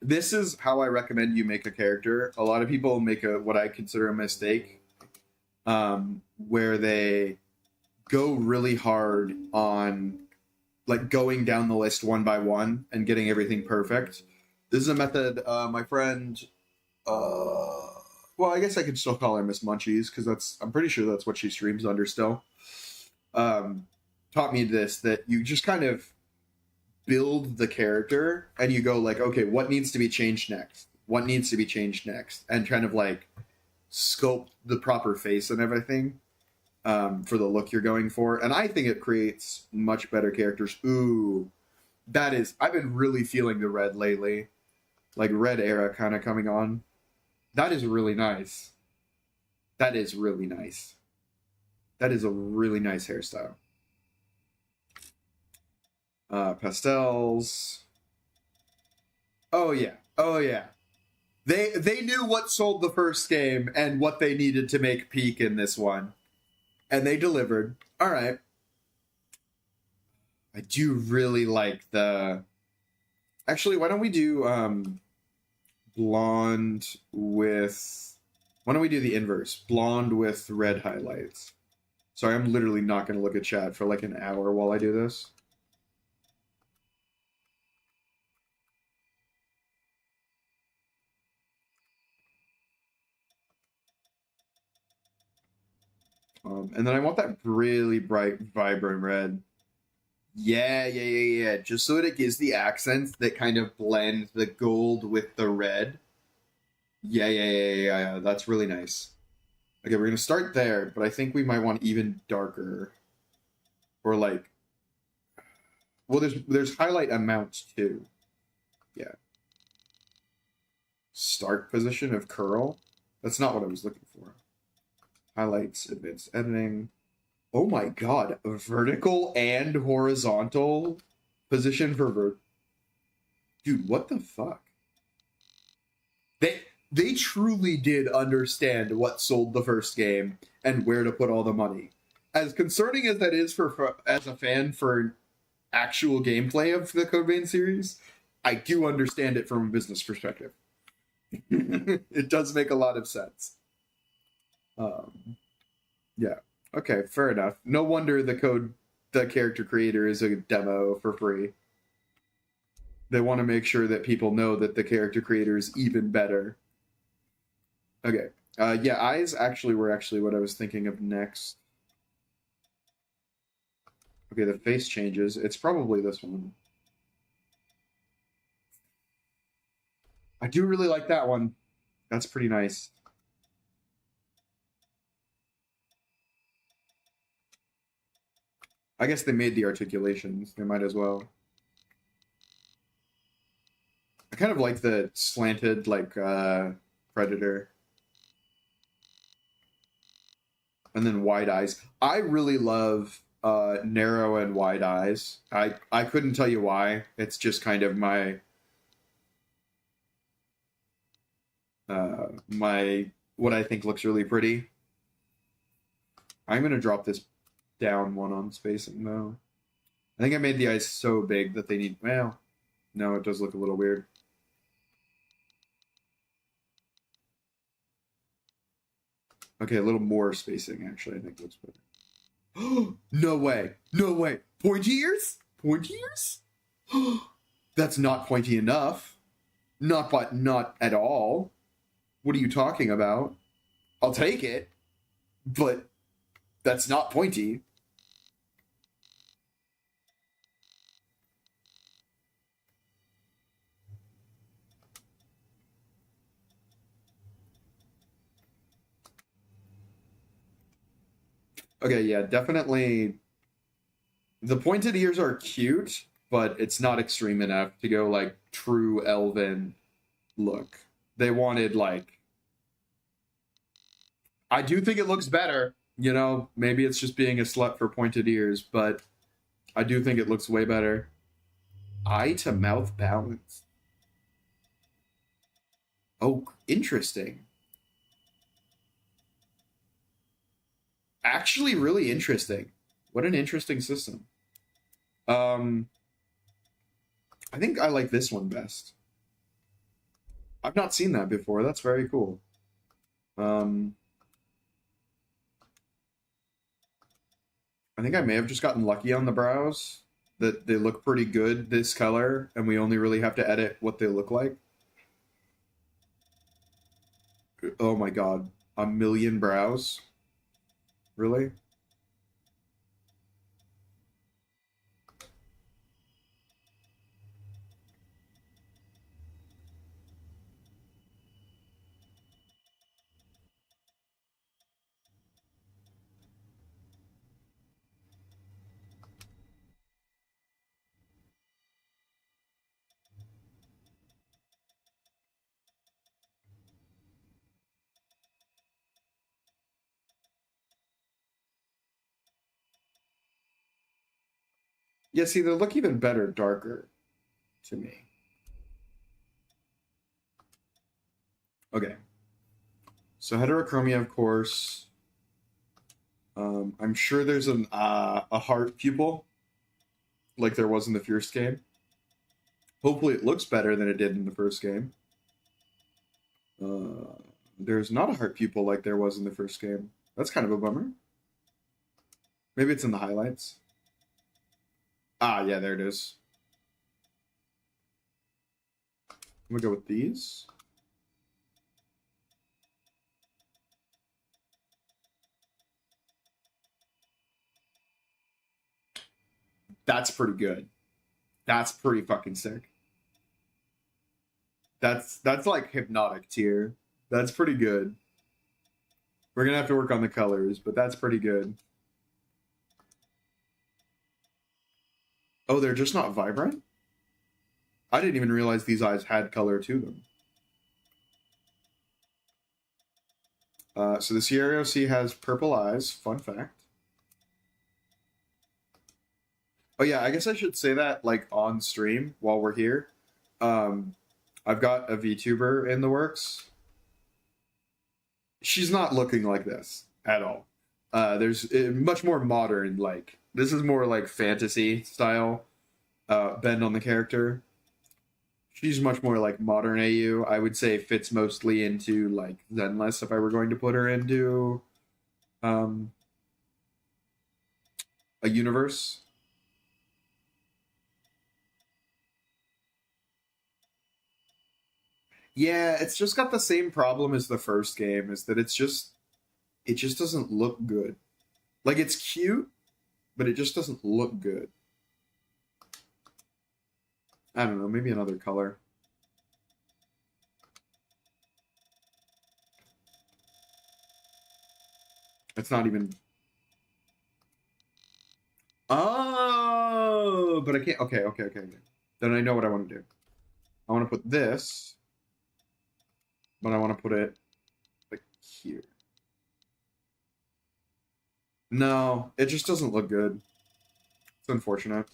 This is how I recommend you make a character. A lot of people make what I consider a mistake, where they go really hard on like going down the list one by one and getting everything perfect. This is a method my friend... well, I guess I could still call her Miss Munchies, because I'm pretty sure that's what she streams under still. Taught me this, that you just kind of build the character and you go like, okay, what needs to be changed next? What needs to be changed next? And kind of like sculpt the proper face and everything for the look you're going for. And I think it creates much better characters. Ooh, I've been really feeling the red lately. Like red era kind of coming on. That is really nice. That is really nice. That is a really nice hairstyle. Pastels. Oh yeah. Oh yeah. They knew what sold the first game and what they needed to make peak in this one. And they delivered. All right. I do really like the... Actually, why don't we do blonde with... Why don't we do the inverse? Blonde with red highlights. Sorry, I'm literally not going to look at chat for like an hour while I do this. And then I want that really bright, vibrant red. Yeah. Just so that it gives the accents that kind of blend the gold with the red. Yeah. That's really nice. Okay, we're going to start there, but I think we might want even darker. Or like... Well, there's highlight amounts too. Yeah. Start position of curl? That's not what I was looking for. Highlights, advanced editing. Oh my god, vertical and horizontal position for Dude, what the fuck? They truly did understand what sold the first game and where to put all the money. As concerning as that is for as a fan for actual gameplay of the Code Vein series, I do understand it from a business perspective. It does make a lot of sense. Yeah. Okay, fair enough. No wonder the character creator is a demo for free. They want to make sure that people know that the character creator is even better. Okay. Yeah, eyes were actually what I was thinking of next. Okay, the face changes. It's probably this one. I do really like that one. That's pretty nice. I guess they made the articulations. They might as well. I kind of like the slanted, like, Predator. And then wide eyes. I really love narrow and wide eyes. I couldn't tell you why. It's just kind of my my what I think looks really pretty. I'm gonna drop this down one on spacing though. I think I made the eyes so big that they need. Well, no, it does look a little weird. Okay, a little more spacing actually. I think looks better. No way! No way! Pointy ears? Pointy ears? That's not pointy enough. Not at all. What are you talking about? I'll take it, but that's not pointy. Okay, yeah, definitely. The pointed ears are cute, but it's not extreme enough to go like true elven look. They wanted like. I do think it looks better. You know, maybe it's just being a slut for pointed ears, but I do think it looks way better. Eye to mouth balance. Oh, interesting. Actually, really interesting. What an interesting system. I think I like this one best. I've not seen that before. That's very cool. I think I may have just gotten lucky on the brows. That they look pretty good this color, and we only really have to edit what they look like. Oh my god. A million brows? Really? Yeah, see, they look even better darker to me. Okay. So heterochromia, of course. I'm sure there's a heart pupil, like there was in the first game. Hopefully it looks better than it did in the first game. There's not a heart pupil like there was in the first game. That's kind of a bummer. Maybe it's in the highlights. Ah, yeah, there it is. I'm gonna go with these. That's pretty good. That's pretty fucking sick. That's like hypnotic tier. That's pretty good. We're gonna have to work on the colors, but that's pretty good. Oh, they're just not vibrant? I didn't even realize these eyes had color to them. So the Sierra OC has purple eyes. Fun fact. Oh yeah, I guess I should say that like on stream while we're here. I've got a VTuber in the works. She's not looking like this at all. There's much more modern, like this is more like fantasy style bend on the character. She's much more like modern AU. I would say fits mostly into like Zenless if I were going to put her into a universe. Yeah, it's just got the same problem as the first game, is that it just doesn't look good. Like it's cute, but it just doesn't look good. I don't know, maybe another color. It's not even. Oh, but I can't. Okay. Then I know what I want to do. I want to put this, but I want to put it like here. No, it just doesn't look good. It's unfortunate.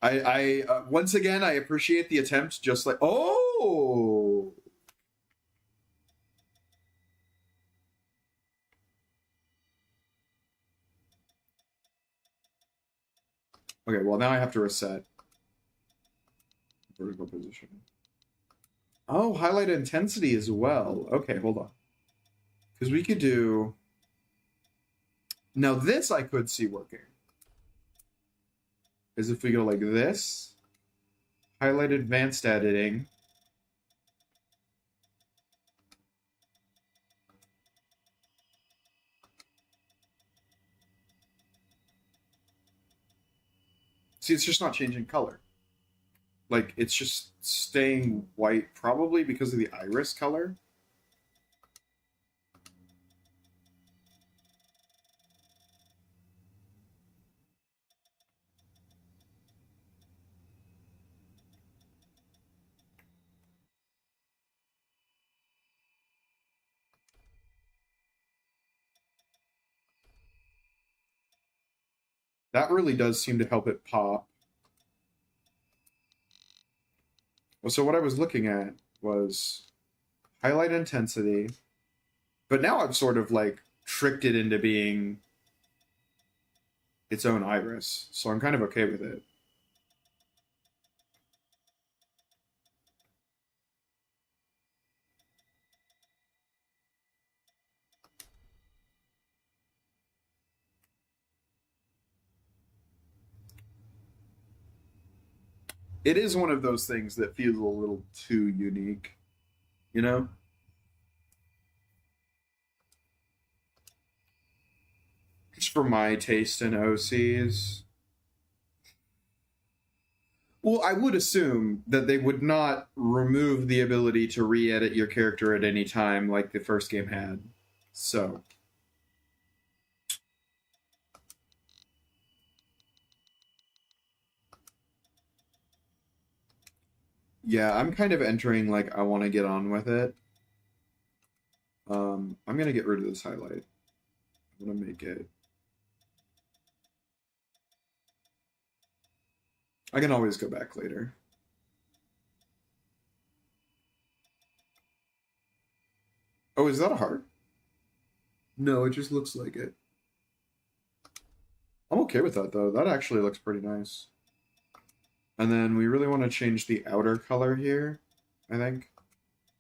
I once again, I appreciate the attempt, just like, oh! Okay, well now I have to reset vertical position. Oh, highlight intensity as well. Okay, hold on. Because we could do... Now this I could see working. Is if we go like this, highlight advanced editing. See, it's just not changing color. Like, it's just staying white, probably because of the iris color. That really does seem to help it pop. Well, so what I was looking at was highlight intensity, but now I've sort of like tricked it into being its own iris, so I'm kind of okay with it. It is one of those things that feels a little too unique, you know? Just for my taste in OCs. Well, I would assume that they would not remove the ability to re-edit your character at any time like the first game had. So, yeah, I'm kind of entering like I want to get on with it. I'm gonna get rid of this highlight. I'm gonna make it. I can always go back later. Oh, is that a heart? No, it just looks like it. I'm okay with that though. That actually looks pretty nice. And then we really want to change the outer color here, I think.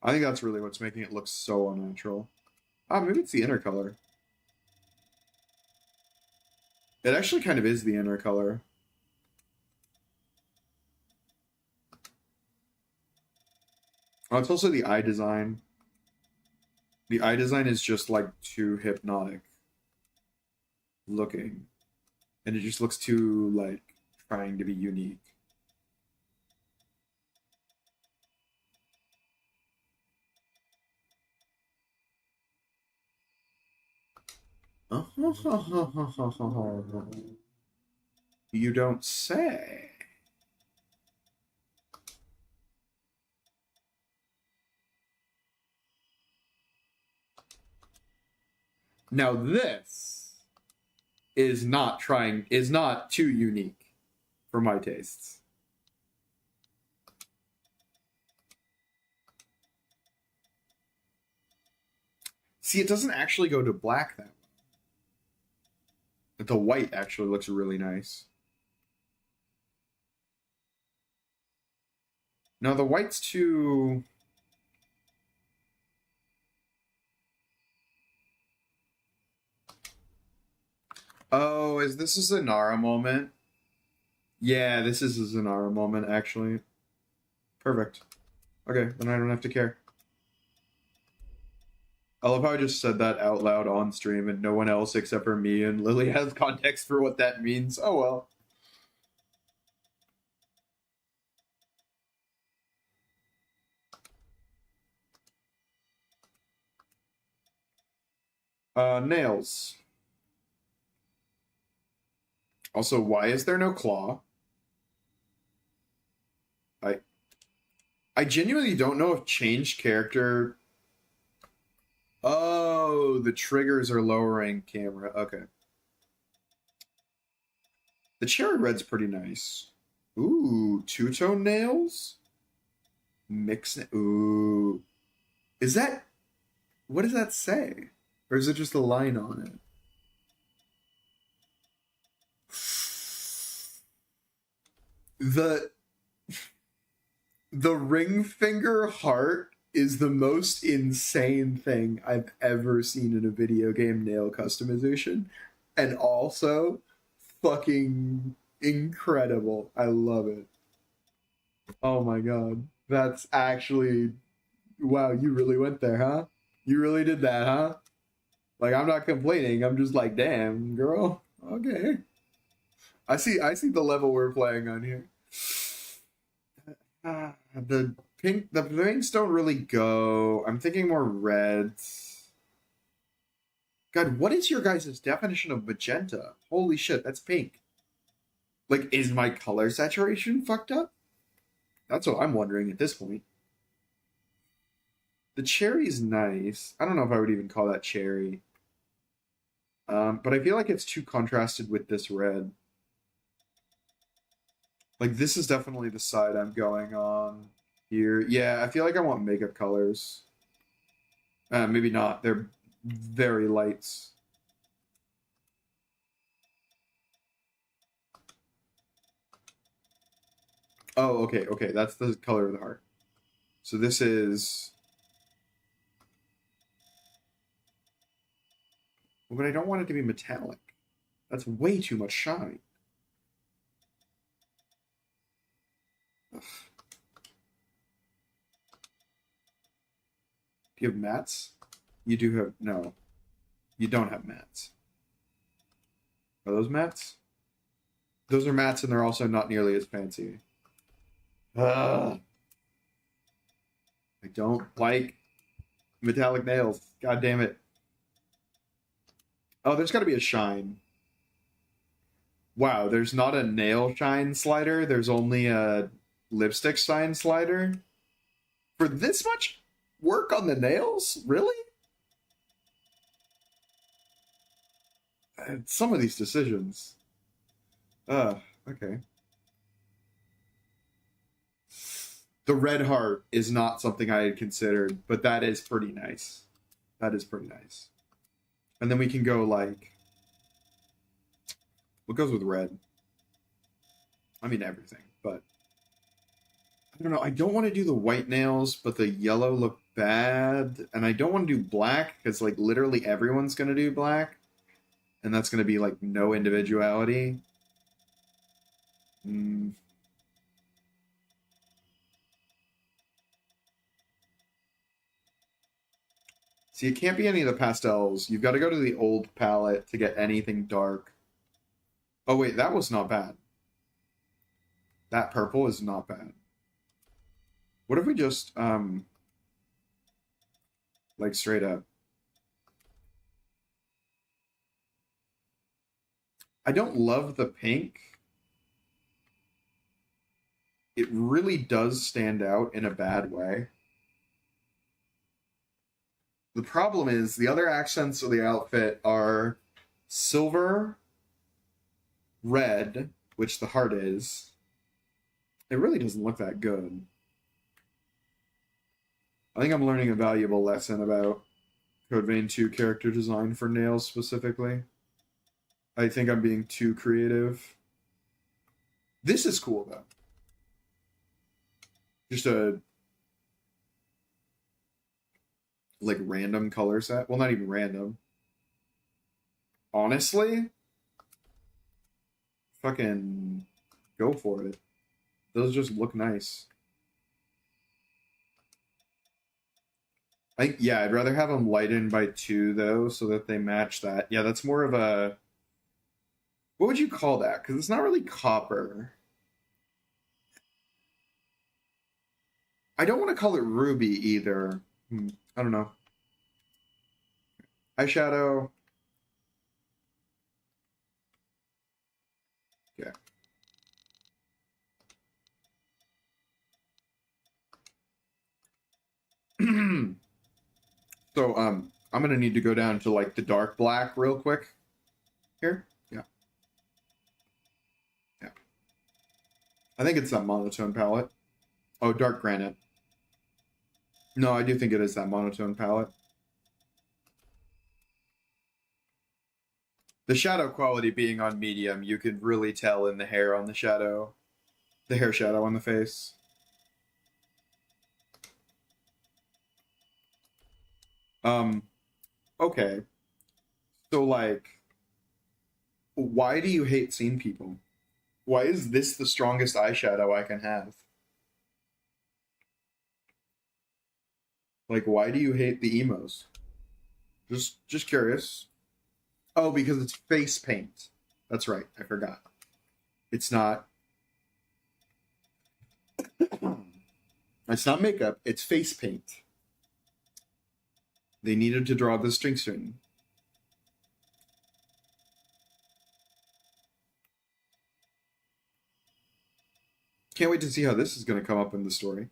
I think that's really what's making it look so unnatural. Ah, maybe it's the inner color. It actually kind of is the inner color. Oh, it's also the eye design. The eye design is just like too hypnotic looking. And it just looks too like trying to be unique. You don't say. Now this is not too unique for my tastes. See, it doesn't actually go to black that way. But the white actually looks really nice. No, the white's too... Oh, is this a Zanara moment? Yeah, this is a Zanara moment, actually. Perfect. Okay, then I don't have to care. I love how I just said that out loud on stream and no one else except for me and Lily has context for what that means. Oh well. Nails. Also, why is there no claw? I genuinely don't know if changed character... Oh, Oh, the triggers are lowering camera. Okay. The cherry red's pretty nice. Ooh, two-tone nails? Ooh. Is that... What does that say? Or is it just a line on it? The ring finger heart is the most insane thing I've ever seen in a video game nail customization. And also fucking incredible. I love it. Oh my god. That's actually wow, you really went there, huh? You really did that, huh? Like I'm not complaining. I'm just like, damn, girl. Okay. I see the level we're playing on here. The pinks don't really go. I'm thinking more reds. God, what is your guys' definition of magenta? Holy shit, that's pink. Like, is my color saturation fucked up? That's what I'm wondering at this point. The cherry's nice. I don't know if I would even call that cherry. But I feel like it's too contrasted with this red. Like, this is definitely the side I'm going on here. Yeah, I feel like I want makeup colors. Maybe not. They're very lights. Oh, okay. That's the color of the heart. So this is... But I don't want it to be metallic. That's way too much shine. Ugh. Do you have mattes? You do have... No. You don't have mattes. Are those mattes? Those are mattes and they're also not nearly as fancy. Ugh. I don't like metallic nails. God damn it. Oh, there's got to be a shine. Wow, there's not a nail shine slider. There's only a lipstick shine slider. For this much work on the nails? Really? Some of these decisions. Okay. The red heart is not something I had considered, but that is pretty nice. That is pretty nice. And then we can go like... What goes with red? I mean everything, but... I don't know, I don't want to do the white nails, but the yellow look bad. And I don't want to do black, because like literally everyone's going to do black. And that's going to be like no individuality. See, it can't be any of the pastels. You've got to go to the old palette to get anything dark. Oh, wait, that was not bad. That purple is not bad. What if we just, like, straight up? I don't love the pink. It really does stand out in a bad way. The problem is the other accents of the outfit are silver, red, which the heart is. It really doesn't look that good. I think I'm learning a valuable lesson about Code Vein 2 character design for nails specifically. I think I'm being too creative. This is cool though. Just a like random color set. Well, not even random. Honestly, fucking go for it. Those just look nice. Yeah, I'd rather have them lightened by 2 though, so that they match that. Yeah, that's more of a... What would you call that? Because it's not really copper. I don't want to call it ruby either. I don't know. Eyeshadow. Yeah. So, I'm gonna need to go down to like the dark black real quick. Here? Yeah. Yeah. I think it's that monotone palette. Oh, dark granite. No, I do think it is that monotone palette. The shadow quality being on medium, you could really tell in the hair on the shadow. The hair shadow on the face. Okay. So, like, why do you hate scene people? Why is this the strongest eyeshadow I can have? Like, why do you hate the emos? Just curious. Oh, because it's face paint. That's right. I forgot. It's not. It's not makeup. It's face paint. They needed to draw the string. Can't wait to see how this is going to come up in the story.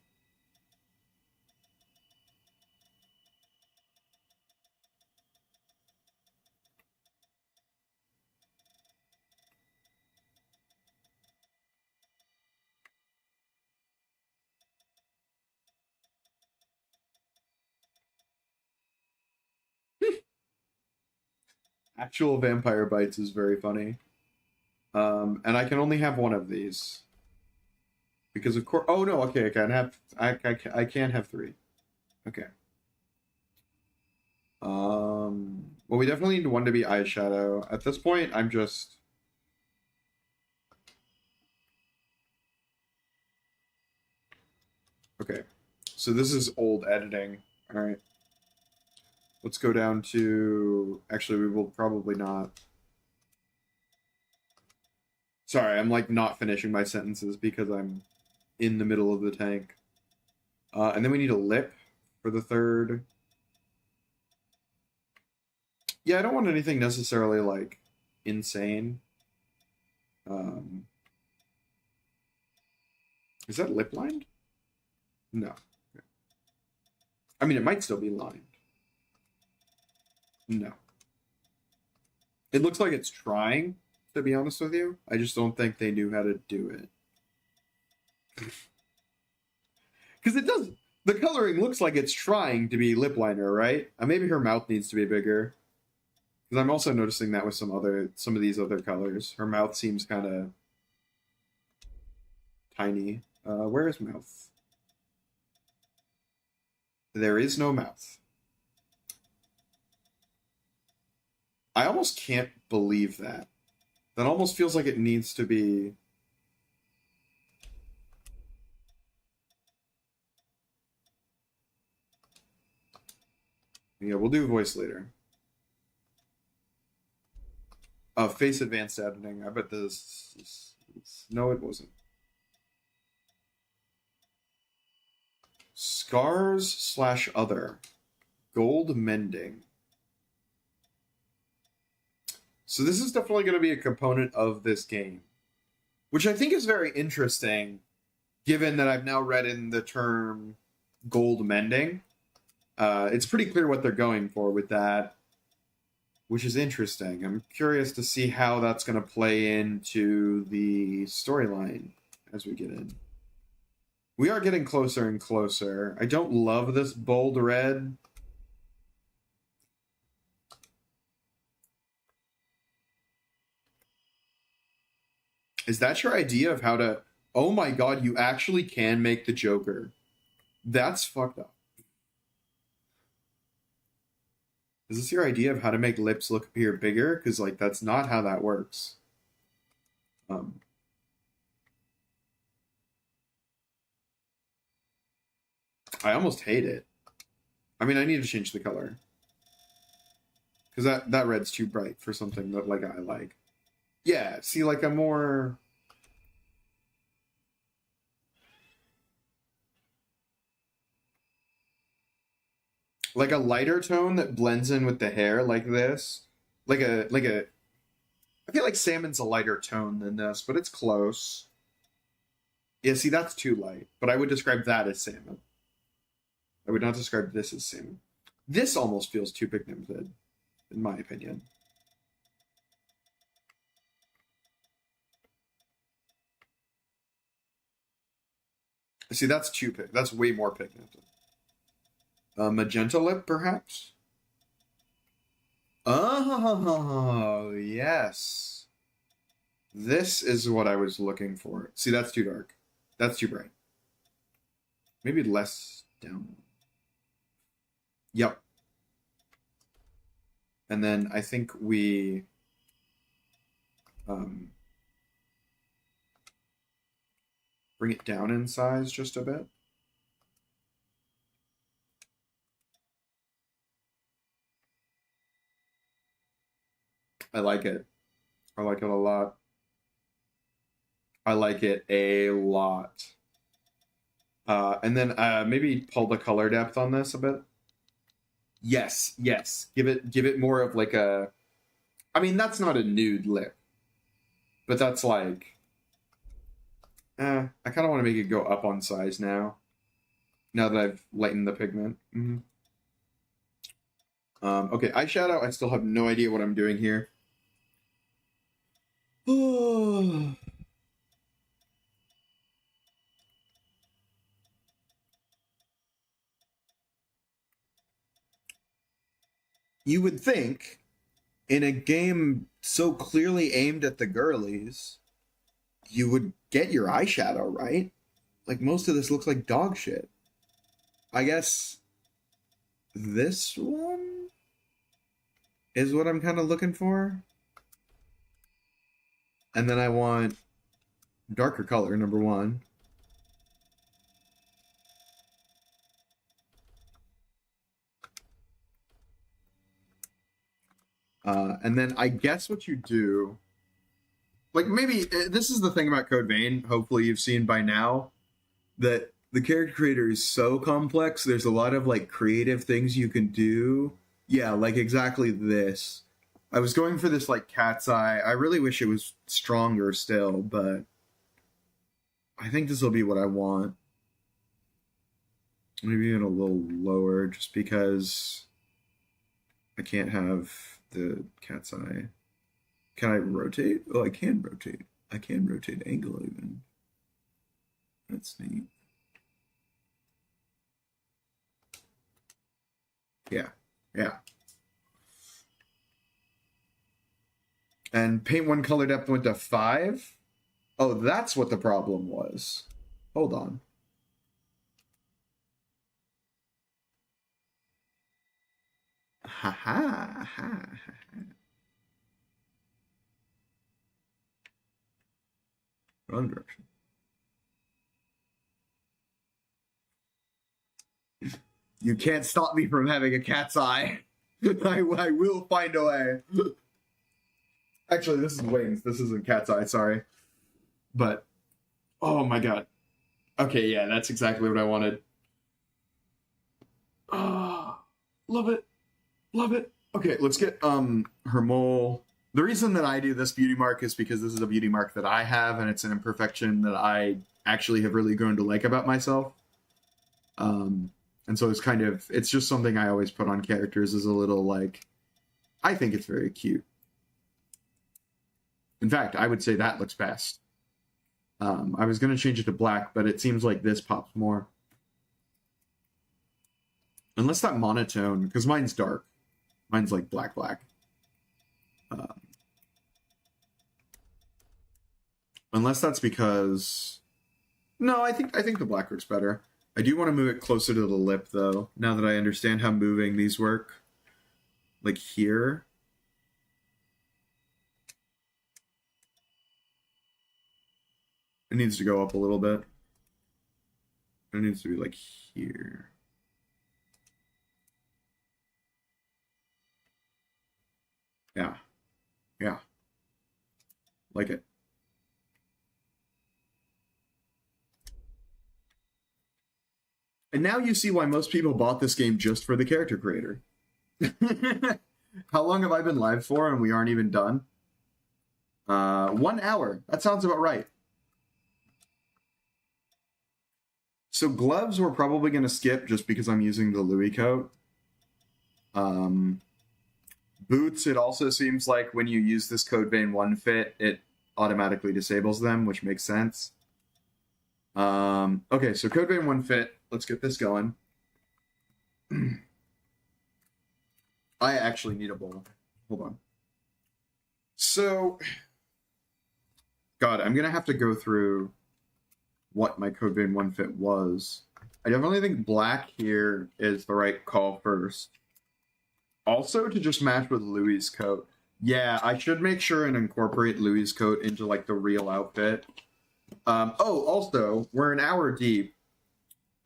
Actual vampire bites is very funny. And I can only have one of these. Because of course... Oh, no, okay, I can have... I can't have three. Okay. Well, we definitely need one to be eyeshadow. At this point, I'm just... Okay. So this is old editing. All right. Let's go down to... Actually, we will probably not. Sorry, I'm like not finishing my sentences because I'm in the middle of the tank. And then we need a lip for the third. Yeah, I don't want anything necessarily like insane. Is that lip lined? No. I mean, it might still be lined. No. It looks like it's trying, to be honest with you. I just don't think they knew how to do it. Because it does. The coloring looks like it's trying to be lip liner, right? Maybe her mouth needs to be bigger. Because I'm also noticing that with some of these other colors. Her mouth seems kind of tiny. Where is mouth? There is no mouth. I almost can't believe that. That almost feels like it needs to be... Yeah, we'll do voice later. Face advanced editing. I bet this... No, it wasn't. Scars/other. Gold mending. So this is definitely going to be a component of this game, which I think is very interesting, given that I've now read in the term gold mending. It's pretty clear what they're going for with that, which is interesting. I'm curious to see how that's going to play into the storyline as we get in. We are getting closer and closer. I don't love this bold red. Is that your idea of how to... Oh my god, you actually can make the Joker. That's fucked up. Is this your idea of how to make lips appear bigger? Because, like, that's not how that works. I almost hate it. I mean, I need to change the color. Because that red's too bright for something that, like, I like. Yeah, see, like, a more... Like a lighter tone that blends in with the hair, like this. Like a... I feel like salmon's a lighter tone than this, but it's close. Yeah, see, that's too light. But I would describe that as salmon. I would not describe this as salmon. This almost feels too pigmented, in my opinion. See, that's that's way more pigmented. Magenta lip, perhaps? Oh, yes. This is what I was looking for. See, that's too dark. That's too bright. Maybe less down. Yep. And then I think we bring it down in size just a bit. I like it. I like it a lot. I like it a lot. And then maybe pull the color depth on this a bit. Yes, yes. Give it more of like a. I mean, that's not a nude lip, but that's like. I kind of want to make it go up on size now. Now that I've lightened the pigment. Mm-hmm. Okay, eyeshadow. I still have no idea what I'm doing here. You would think, in a game so clearly aimed at the girlies, you would get your eyeshadow right. Like, most of this looks like dog shit. I guess this one is what I'm kind of looking for. And then I want darker color, number one. And then I guess what you do, like maybe this is the thing about Code Vein, hopefully you've seen by now, that the character creator is so complex. There's a lot of like creative things you can do. Yeah, like exactly this. I was going for this like cat's eye. I really wish it was stronger still, but I think this will be what I want. Maybe even a little lower just because I can't have the cat's eye. Can I rotate? Oh, I can rotate. I can rotate angle even. That's neat. Yeah, yeah. And paint one color depth went to 5. Oh, that's what the problem was. Hold on. Ha ha ha. Wrong direction. You can't stop me from having a cat's eye. I will find a way. Actually, this is wings. This isn't cat's eye, sorry. But, oh my god. Okay, yeah, that's exactly what I wanted. Oh, love it. Love it. Okay, let's get her mole. The reason that I do this beauty mark is because this is a beauty mark that I have, and it's an imperfection that I actually have really grown to like about myself. And so it's just something I always put on characters as a little, like, I think it's very cute. In fact, I would say that looks best. I was going to change it to black, but it seems like this pops more. Unless that monotone, because mine's dark. Mine's like black. Unless that's because... No, I think the black works better. I do want to move it closer to the lip, though, now that I understand how moving these work. Like here. It needs to go up a little bit. It needs to be like here. Yeah. Yeah. Like it. And now you see why most people bought this game just for the character creator. How long have I been live for and we aren't even done? 1 hour. That sounds about right. So gloves we're probably going to skip just because I'm using the Louis coat. Boots, it also seems like when you use this Code Vein 1 fit, it automatically disables them, which makes sense. Okay, so Code Vein 1 fit. Let's get this going. I actually need a bowl. Hold on. So, God, I'm going to have to go through what my Code Vein 1 fit was. I definitely think black here is the right call first. Also, to just match with Louis' coat. Yeah, I should make sure and incorporate Louis' coat into, like, the real outfit. Also, we're an hour deep.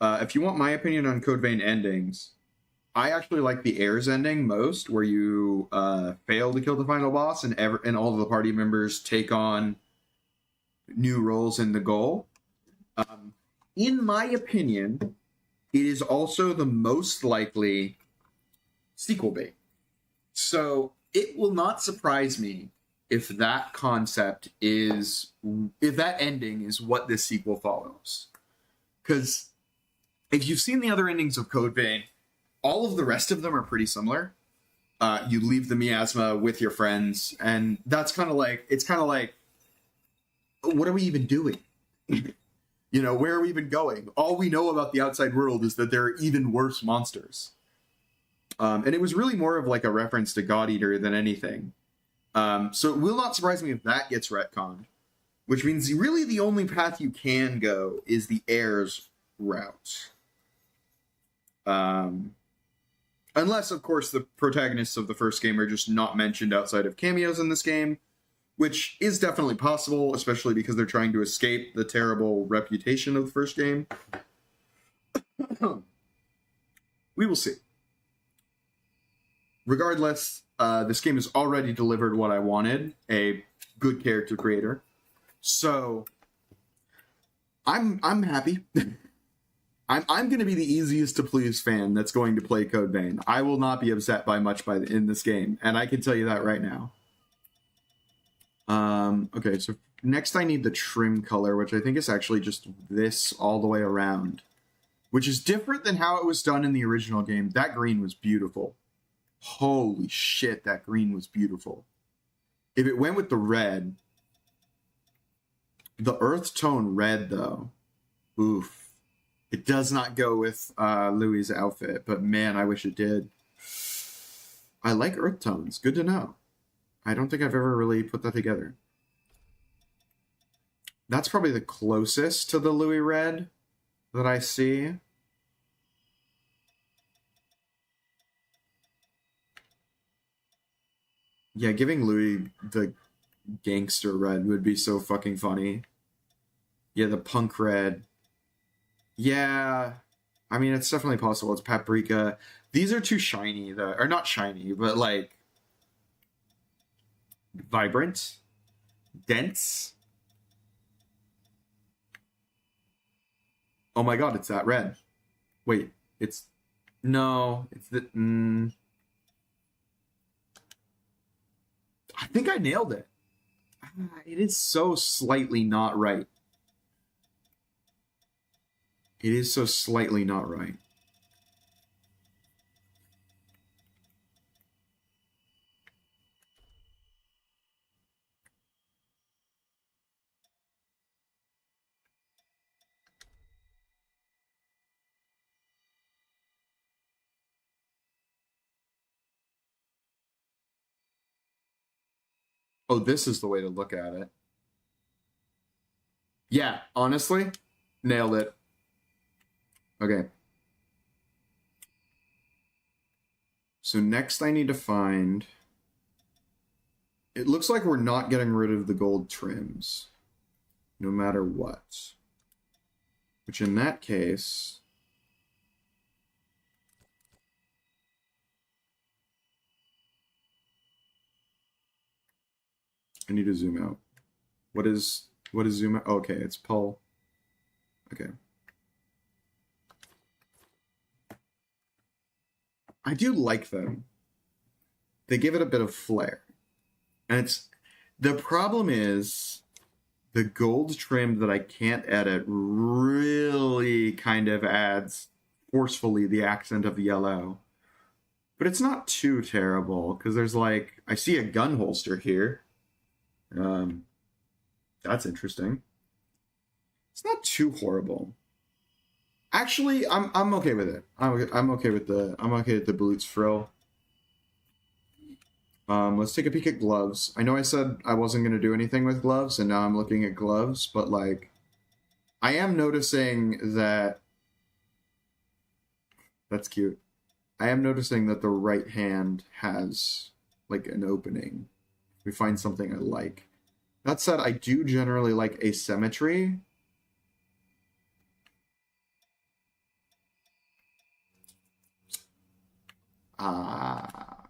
If you want my opinion on Code Vein endings, I actually like the Heirs ending most, where you fail to kill the final boss and all of the party members take on new roles in the goal. In my opinion, it is also the most likely sequel bait. So it will not surprise me if that ending is what this sequel follows. Because if you've seen the other endings of Code Vein, all of the rest of them are pretty similar. You leave the miasma with your friends, and that's kind of like, what are we even doing? Where are we even going? All we know about the outside world is that there are even worse monsters. And it was really more of like a reference to God Eater than anything. So it will not surprise me if that gets retconned, which means really the only path you can go is the Heirs route. Unless, of course, the protagonists of the first game are just not mentioned outside of cameos in this game, which is definitely possible, especially because they're trying to escape the terrible reputation of the first game. We will see. Regardless, this game has already delivered what I wanted, a good character creator. So, I'm happy. I'm going to be the easiest to please fan that's going to play Code Vein. I will not be upset by much in this game, and I can tell you that right now. Okay, so next I need the trim color, which I think is actually just this all the way around, which is different than how it was done in the original game. That green was beautiful. Holy shit, that green was beautiful. If it went with the red, the earth tone red, though, oof. It does not go with Louis' outfit, but man, I wish it did. I like earth tones. Good to know. I don't think I've ever really put that together. That's probably the closest to the Louis red that I see. Yeah, giving Louis the gangster red would be so fucking funny. Yeah, the punk red. Yeah, I mean, it's definitely possible. It's paprika. These are too shiny, though. Or not shiny, but, like, vibrant, dense. Oh my god, it's that red. Wait, it's... No, it's the... I think I nailed it. It is so slightly not right. It is so slightly not right. Oh, this is the way to look at it. Yeah, honestly, nailed it. Okay. So next I need to find... It looks like we're not getting rid of the gold trims, no matter what. Which in that case... I need to zoom out. What is zoom out? Oh, okay, it's pull. Okay. I do like them. They give it a bit of flair. And it's... The problem is the gold trim that I can't edit really kind of adds forcefully the accent of the yellow. But it's not too terrible, because there's like, I see a gun holster here. That's interesting. It's not too horrible. Actually, I'm okay with it. I'm okay with the Boots frill. Let's take a peek at gloves. I know I said I wasn't gonna do anything with gloves, and now I'm looking at gloves, but like, I am noticing that. That's cute. I am noticing that the right hand has like an opening. We find something I like. That said, I do generally like asymmetry. I'm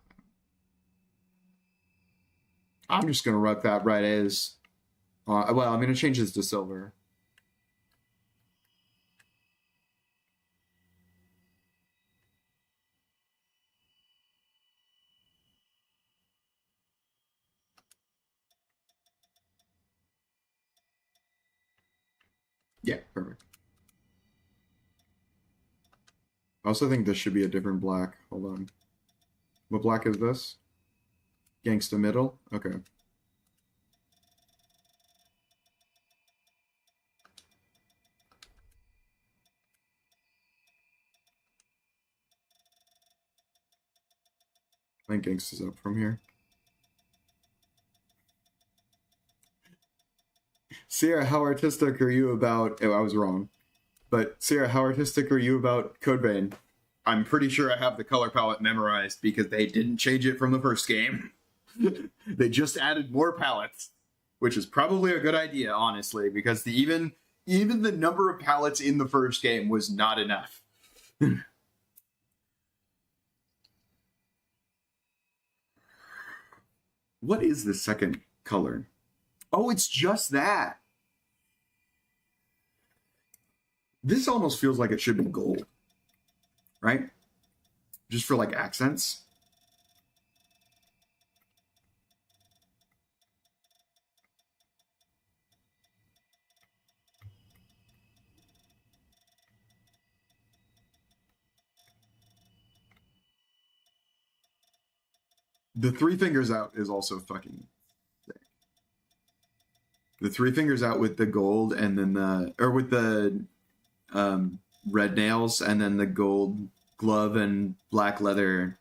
just gonna rock that right as. Well, I'm gonna change this to silver. Yeah, perfect. I also think this should be a different black. Hold on. What black is this? Gangsta middle? Okay. I think Gangsta's up from here. Sierra, how artistic are you about... Oh, I was wrong. But Sierra, how artistic are you about Code Vein? I'm pretty sure I have the color palette memorized because they didn't change it from the first game. They just added more palettes, which is probably a good idea, honestly, because even the number of palettes in the first game was not enough. What is the second color? Oh, it's just that. This almost feels like it should be gold, right? Just for like accents. The three fingers out is also fucking sick. The three fingers out with the gold and then with the red nails and then the gold glove and black leather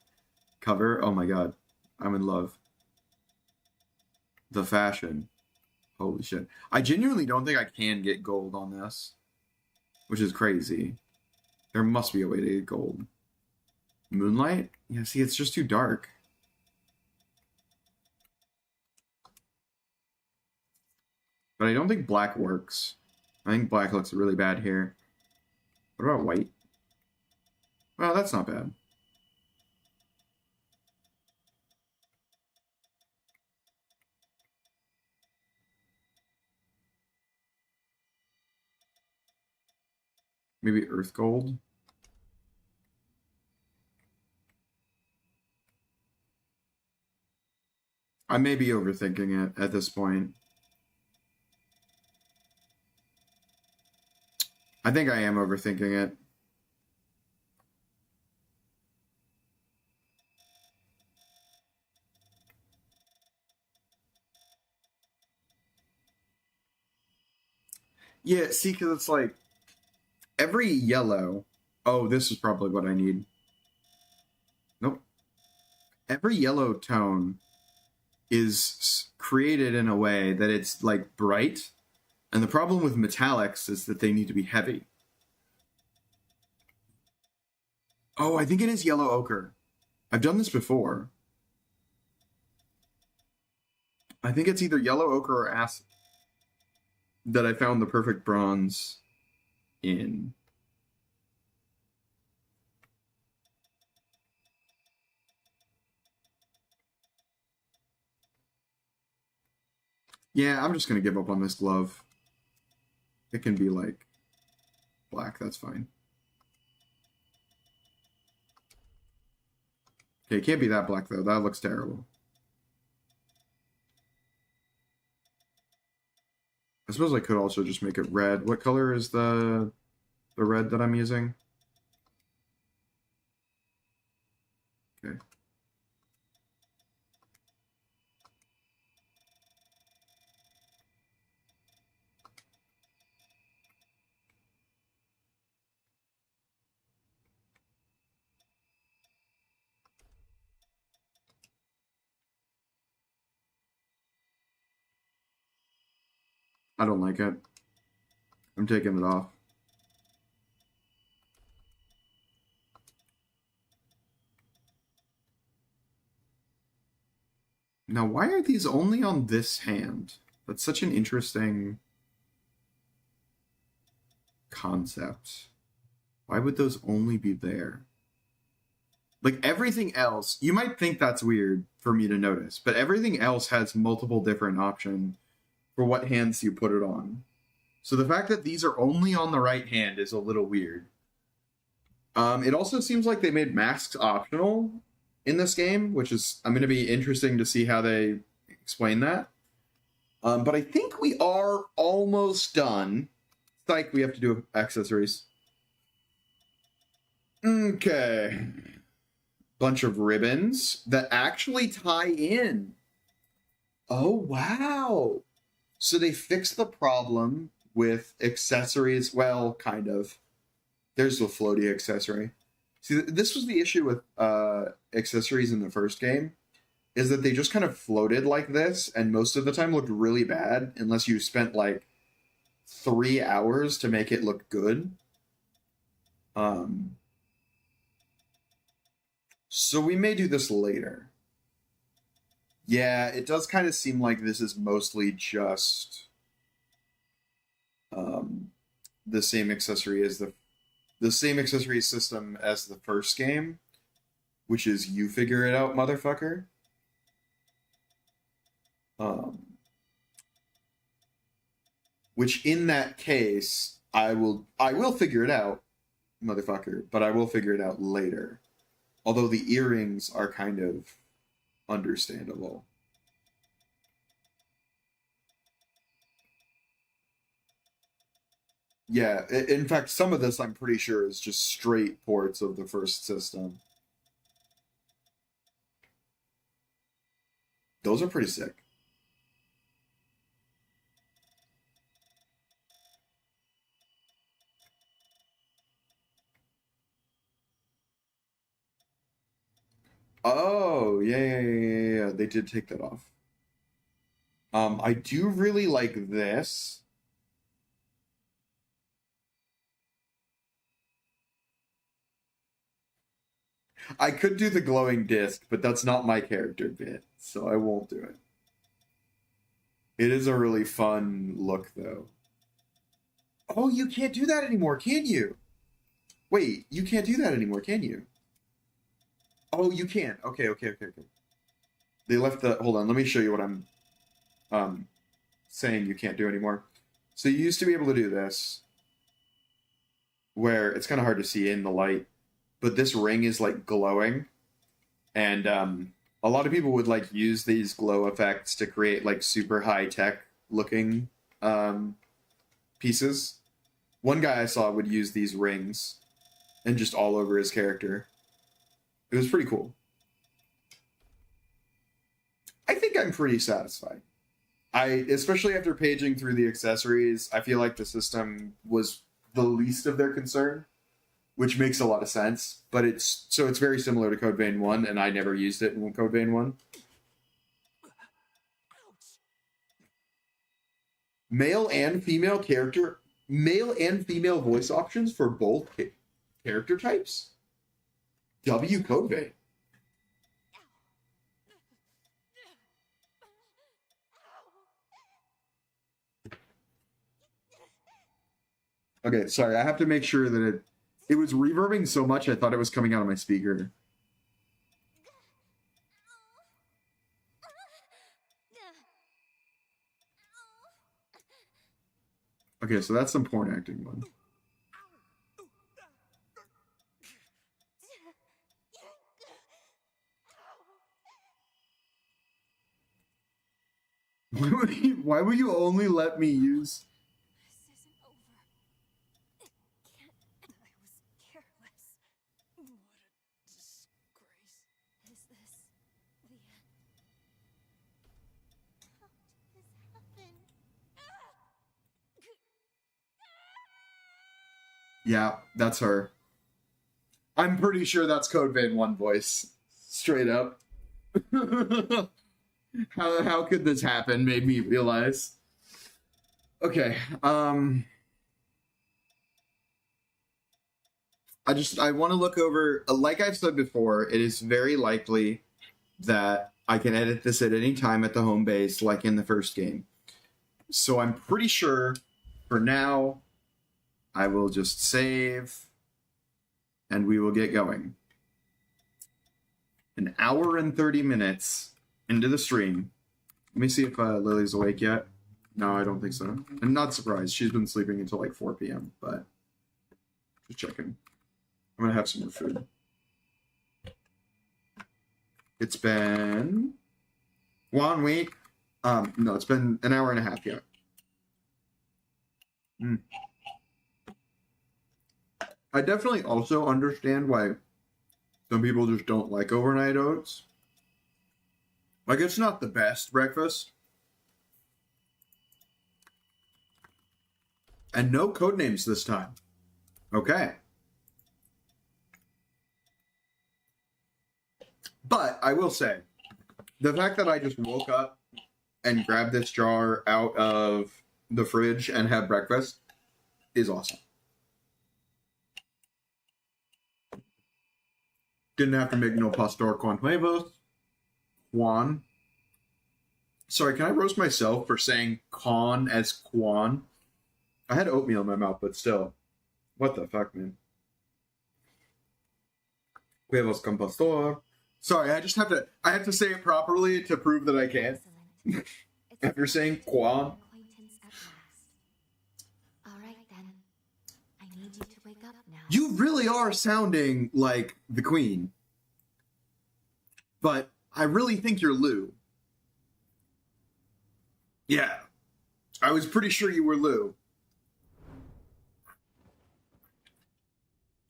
cover. Oh my god, I'm in love. The fashion. Holy shit. I genuinely don't think I can get gold on this, which is crazy. There must be a way to get gold. Moonlight? Yeah, see, it's just too dark. But I don't think black works. I think black looks really bad here. What about white? Well, that's not bad. Maybe earth gold? I may be overthinking it at this point. I think I am overthinking it. Yeah, see, because it's like every yellow. Oh, this is probably what I need. Nope. Every yellow tone is created in a way that it's like bright. And the problem with metallics is that they need to be heavy. Oh, I think it is yellow ochre. I've done this before. I think it's either yellow ochre or acid that I found the perfect bronze in. Yeah, I'm just going to give up on this glove. It can be like black, that's fine. Okay, it can't be that black though. That looks terrible. I suppose I could also just make it red. What color is the red that I'm using? Okay. I don't like it. I'm taking it off. Now, why are these only on this hand? That's such an interesting concept. Why would those only be there? Like, everything else, you might think that's weird for me to notice, but everything else has multiple different options for what hands you put it on. So the fact that these are only on the right hand is a little weird. It also seems like they made masks optional in this game, which is, I'm going to be interesting to see how they explain that. But I think we are almost done. Like, we have to do accessories. Okay. Bunch of ribbons that actually tie in. Oh, wow. So they fixed the problem with accessories. Well, kind of. There's the floaty accessory. See, this was the issue with accessories in the first game, is that they just kind of floated like this, and most of the time looked really bad, unless you spent like 3 hours to make it look good. So we may do this later. Yeah, it does kind of seem like this is mostly just the same accessory as the same accessory system as the first game, which is you figure it out, motherfucker. Which in that case, I will figure it out, motherfucker, but I will figure it out later. Although the earrings are kind of understandable. Yeah, in fact, some of this I'm pretty sure is just straight ports of the first system. Those are pretty sick. Oh, yeah. They did take that off. I do really like this. I could do the glowing disc, but that's not my character bit, so I won't do it. It is a really fun look, though. Oh, you can't do that anymore, can you? Wait, you can't do that anymore, can you? Oh, you can. Okay. They left the... Hold on, let me show you what I'm saying you can't do anymore. So you used to be able to do this, where it's kind of hard to see in the light, but this ring is like glowing, and a lot of people would like use these glow effects to create like super high tech looking pieces. One guy I saw would use these rings and just all over his character. It was pretty cool. I think I'm pretty satisfied. Especially after paging through the accessories, I feel like the system was the least of their concern, which makes a lot of sense. But it's very similar to Code Vein 1, and I never used it in Code Vein 1. Male and female voice options for both character types? W Code Vein. Okay, sorry, I have to make sure that it was reverbing so much I thought it was coming out of my speaker. Okay, so that's some porn acting one. Why would you only let me use... This isn't over. It can't. I was careless. What a disgrace. Is this the end? How did this happen? Yeah, that's her. I'm pretty sure that's Code Vein 1 voice. Straight up. How could this happen? Made me realize. Okay. I want to look over, like I've said before, it is very likely that I can edit this at any time at the home base, like in the first game. So I'm pretty sure for now, I will just save and we will get going. An hour and 30 minutes into the stream. Let me see if Lily's awake yet. No, I don't think so. I'm not surprised. She's been sleeping until like 4 p.m., but just checking. I'm going to have some more food. It's been 1 week. No, it's been an hour and a half yet. I definitely also understand why some people just don't like overnight oats. Like, it's not the best breakfast. And no code names this time. Okay. But I will say, the fact that I just woke up and grabbed this jar out of the fridge and had breakfast is awesome. Didn't have to make no pastor con huevos. Juan. Sorry, can I roast myself for saying con as Quan? I had oatmeal in my mouth, but still. What the fuck, man? Huevos con pastor. Sorry, I have to say it properly to prove that I can. After saying Quan. Alright then. I need you to wake up now. You really are sounding like the Queen. But I really think you're Lou. Yeah. I was pretty sure you were Lou.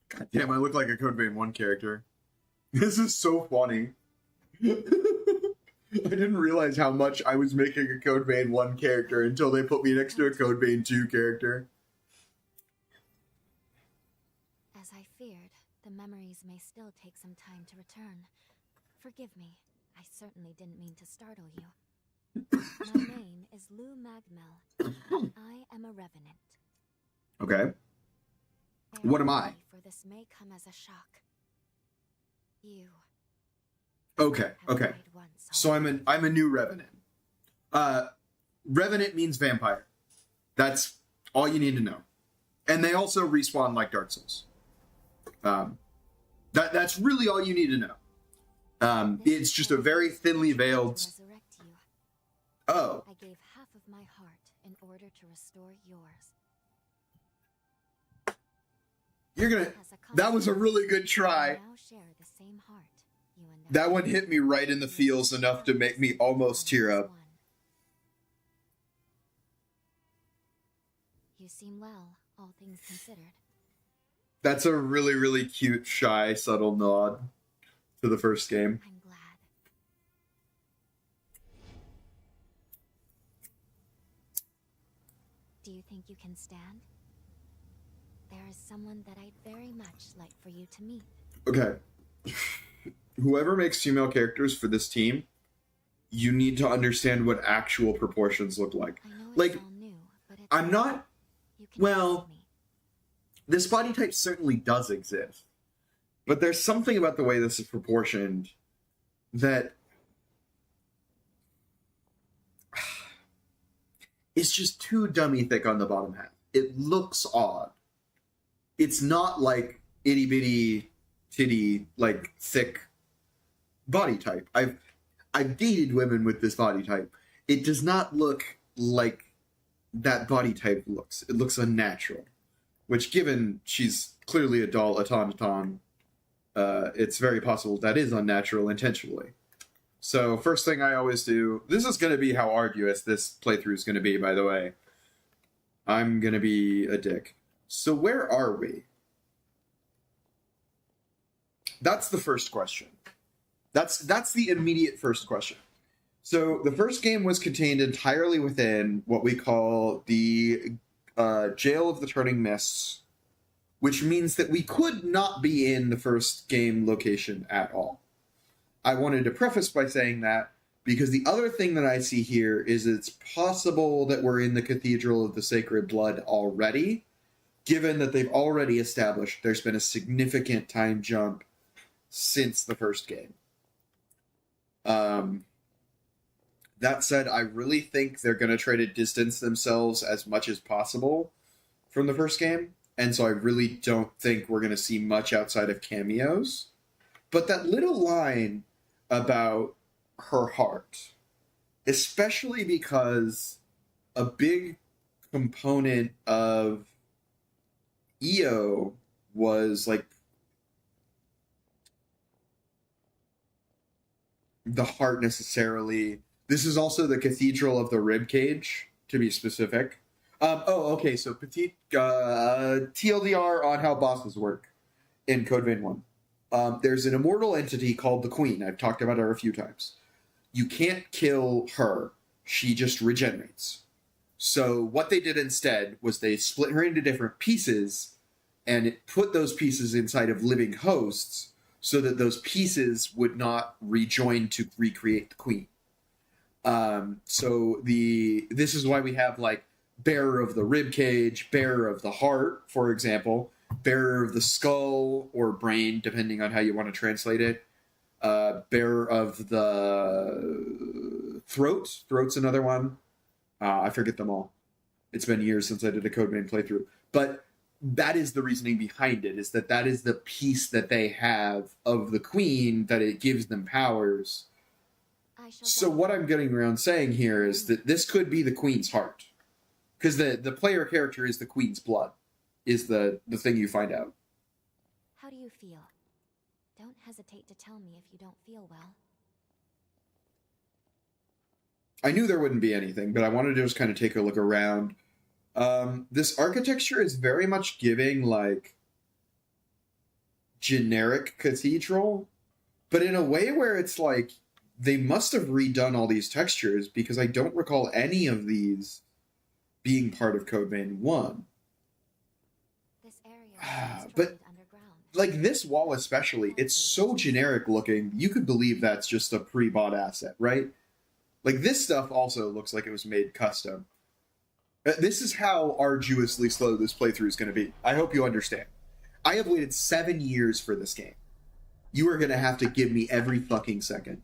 God damn, I look like a Code Vein 1 character. This is so funny. I didn't realize how much I was making a Code Vein 1 character until they put me next to a Code Vein 2 character. As I feared, the memories may still take some time to return. Forgive me, I certainly didn't mean to startle you. My name is Lou Magmel, and I am a revenant. Okay. Bear What am with I? me, for this may come as a shock. You. Okay, have okay. died once So already. I'm a new Revenant. Revenant means vampire. That's all you need to know. And they also respawn like Dark Souls. That's really all you need to know. This It's is just how a very I thinly tried to veiled. resurrect you. Oh, I gave half of my heart in order to restore yours. you're gonna. As a That was a consequence, really good we try. now share the same heart, you and I. That one hit me right in the feels enough to make me almost tear up. You seem well, all things considered. That's a really, really cute, shy, subtle nod to the first game. I'm glad. Do you think you can stand? There is someone that I'd very much like for you to meet. Okay. Whoever makes female characters for this team, you need to understand what actual proportions look like. I know it's Like, all new, but it's I'm not. you can well- trust me. This body type certainly does exist. But there's something about the way this is proportioned that it's just too dummy thick on the bottom half. It looks odd. It's not like itty bitty titty, like thick body type. I've dated women with this body type. It does not look like that body type looks. It looks unnatural. Which, given she's clearly a doll automaton, it's very possible that is unnatural intentionally. So, first thing I always do... This is going to be how arduous this playthrough is going to be, by the way. I'm going to be a dick. So, where are we? That's the first question. That's the immediate first question. So, the first game was contained entirely within what we call the Jail of the Turning Mists, which means that we could not be in the first game location at all. I wanted to preface by saying that Because the other thing that I see here is it's possible that we're in the Cathedral of the Sacred Blood already, given that they've already established there's been a significant time jump since the first game. That said, I really think they're going to try to distance themselves as much as possible from the first game, and so I really don't think we're going to see much outside of cameos. But that little line about her heart, especially because a big component of EO was like the heart necessarily. This is also the Cathedral of the Ribcage, to be specific. Okay, so petite TLDR on how bosses work in Code Vein 1. There's an immortal entity called the Queen. I've talked about her a few times. You can't kill her. She just regenerates. So what they did instead was they split her into different pieces and it put those pieces inside of living hosts so that those pieces would not rejoin to recreate the Queen. This is why we have like bearer of the rib cage, bearer of the heart, for example, bearer of the skull or brain, depending on how you want to translate it. Bearer of the throat. Throat's another one. I forget them all. It's been years since I did a Code Vein playthrough, but that is the reasoning behind it. Is that is the piece that they have of the Queen that it gives them powers. So what I'm getting around saying here is that this could be the Queen's heart. Because the player character is the Queen's blood, is the thing you find out. How do you feel? Don't hesitate to tell me if you don't feel well. I knew there wouldn't be anything, but I wanted to just kind of take a look around. This architecture is very much giving, like, generic cathedral, but in a way where it's like, they must have redone all these textures because I don't recall any of these being part of Code Vein 1. This area is but underground. Like this wall especially, it's so generic looking, you could believe that's just a pre-bought asset, right? Like this stuff also looks like it was made custom. This is how arduously slow this playthrough is going to be. I hope you understand. I have waited 7 years for this game. You are going to have to give me every fucking second.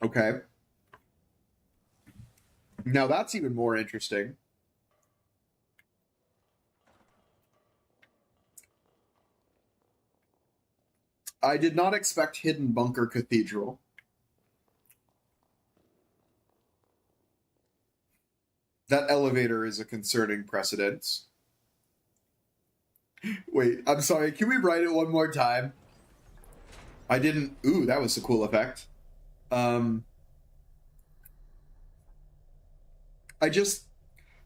Okay. Now that's even more interesting. I did not expect Hidden Bunker Cathedral. That elevator is a concerning precedence. Wait, I'm sorry, can we write it one more time? I didn't... Ooh, that was a cool effect.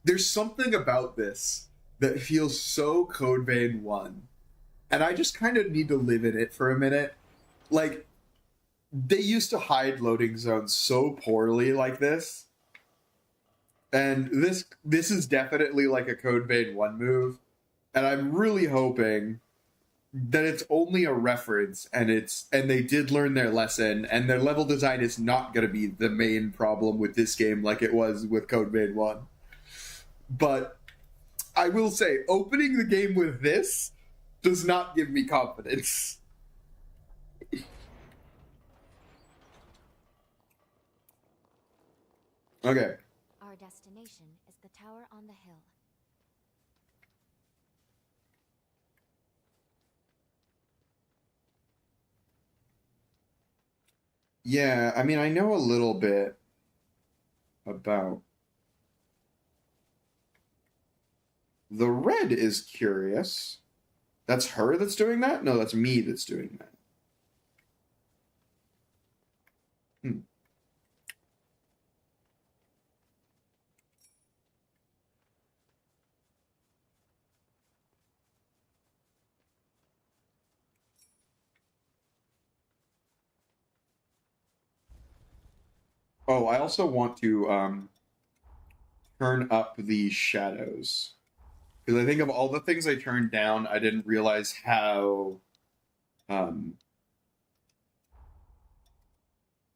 There's something about this that feels so Code Vein 1. And I just kind of need to live in it for a minute. Like, they used to hide loading zones so poorly like this. And this is definitely like a Code Vein 1 move. And I'm really hoping that it's only a reference and they did learn their lesson and their level design is not going to be the main problem with this game like it was with Code Vein 1. But I will say, opening the game with this does not give me confidence. Okay. Our destination is the tower on the hill. Yeah, I mean, I know a little bit about... The red is curious. That's her that's doing that? No, that's me that's doing that. Oh, I also want to turn up the shadows. Because I think of all the things I turned down, I didn't realize how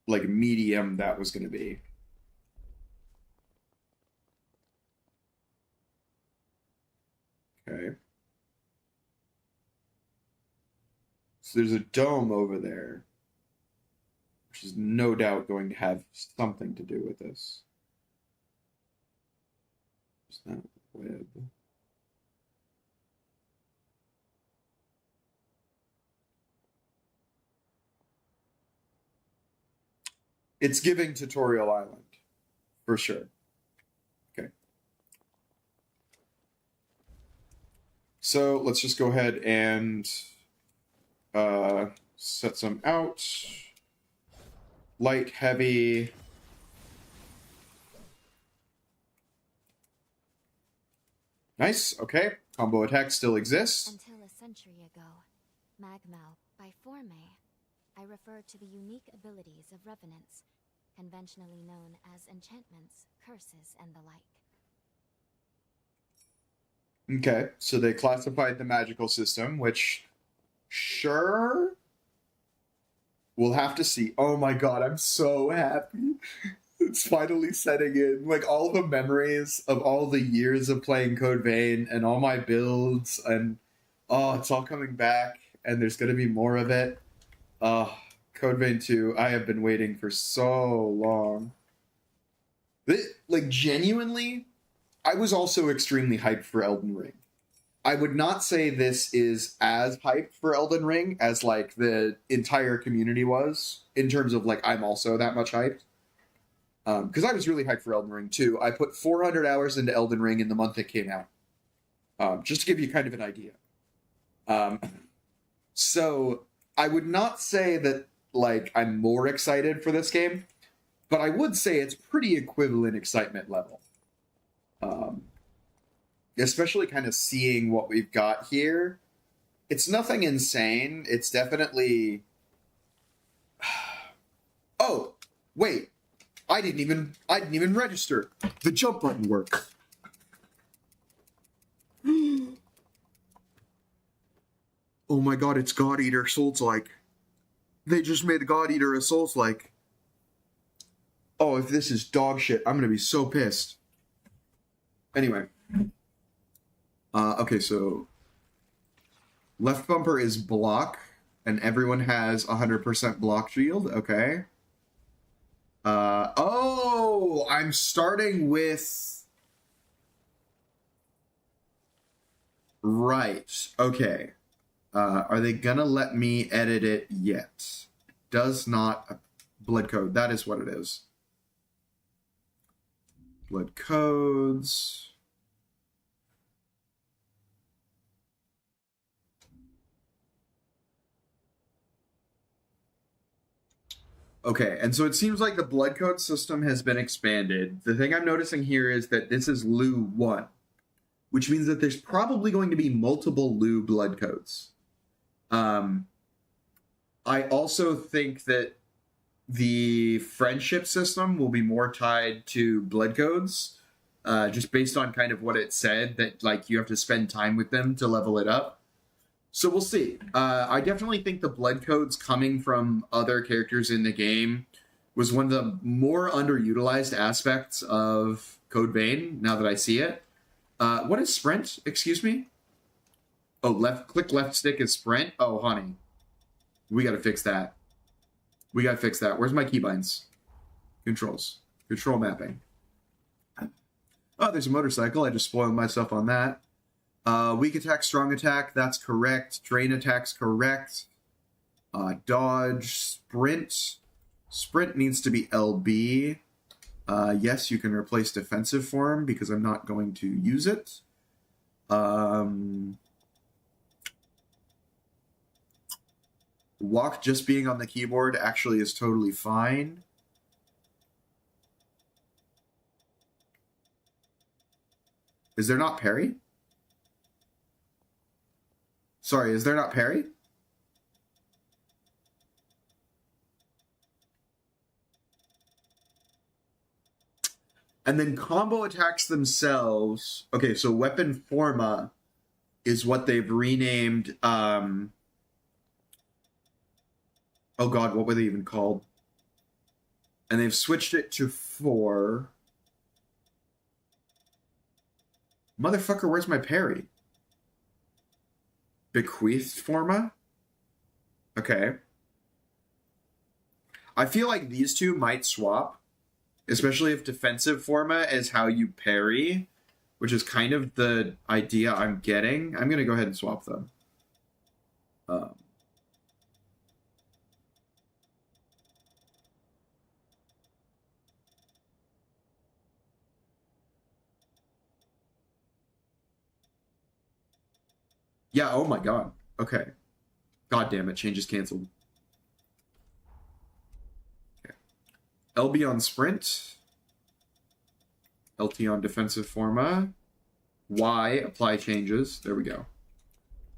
like medium that was going to be. Okay. So there's a dome over there, which is no doubt going to have something to do with this. Is that web? It's giving Tutorial Island, for sure. Okay. So let's just go ahead and set some out. Light, heavy. Nice, okay. Combo attack still exists. Until a century ago, Magmau, by Forme, I refer to the unique abilities of revenants, conventionally known as enchantments, curses, and the like. Okay, so they classified the magical system, which, sure, we'll have to see. Oh my god, I'm so happy. It's finally setting in. Like, all the memories of all the years of playing Code Vein and all my builds, and oh, it's all coming back, and there's going to be more of it. Code Vein 2, I have been waiting for so long. Like, genuinely, I was also extremely hyped for Elden Ring. I would not say this is as hyped for Elden Ring as, like, the entire community was, in terms of, like, I'm also that much hyped. Because I was really hyped for Elden Ring, too. I put 400 hours into Elden Ring in the month it came out. Just to give you kind of an idea. So, I would not say that, like, I'm more excited for this game, but I would say it's pretty equivalent excitement level. Especially kind of seeing what we've got here. It's nothing insane. It's definitely... Oh, wait. I didn't even register. The jump button worked. Oh my god, it's God Eater Souls-like. They just made God Eater a Souls-like. Oh, if this is dog shit, I'm gonna be so pissed. Anyway. Okay, so... Left bumper is block, and everyone has 100% block shield, okay. Oh, I'm starting with... Right, okay. Are they gonna let me edit it yet? Does not... Blood code, that is what it is. Blood codes... Okay, and so it seems like the blood code system has been expanded. The thing I'm noticing here is that this is Lu 1, which means that there's probably going to be multiple Lu blood codes. I also think that the friendship system will be more tied to blood codes, just based on kind of what it said, that like you have to spend time with them to level it up. So we'll see. I definitely think the blood codes coming from other characters in the game was one of the more underutilized aspects of Code Vein, now that I see it. What is sprint? Excuse me? Oh, click left stick is sprint? Oh, honey. We gotta fix that. We gotta fix that. Where's my keybinds? Controls. Control mapping. Oh, there's a motorcycle. I just spoiled myself on that. Weak attack, strong attack, that's correct. Drain attack's correct. Dodge, sprint. Sprint needs to be LB. Yes, you can replace defensive form because I'm not going to use it. Walk just being on the keyboard actually is totally fine. Is there not parry? Sorry, is there not parry? And then combo attacks themselves. Okay, so weapon forma is what they've renamed. Oh god, what were they even called? And they've switched it to 4. Motherfucker, where's my parry? Bequeathed forma? Okay. I feel like these two might swap, especially if defensive forma is how you parry, which is kind of the idea I'm getting. I'm going to go ahead and swap them. Yeah, oh my god. Okay. God damn it, change is canceled. Okay. LB on sprint. LT on defensive forma. Y, apply changes. There we go.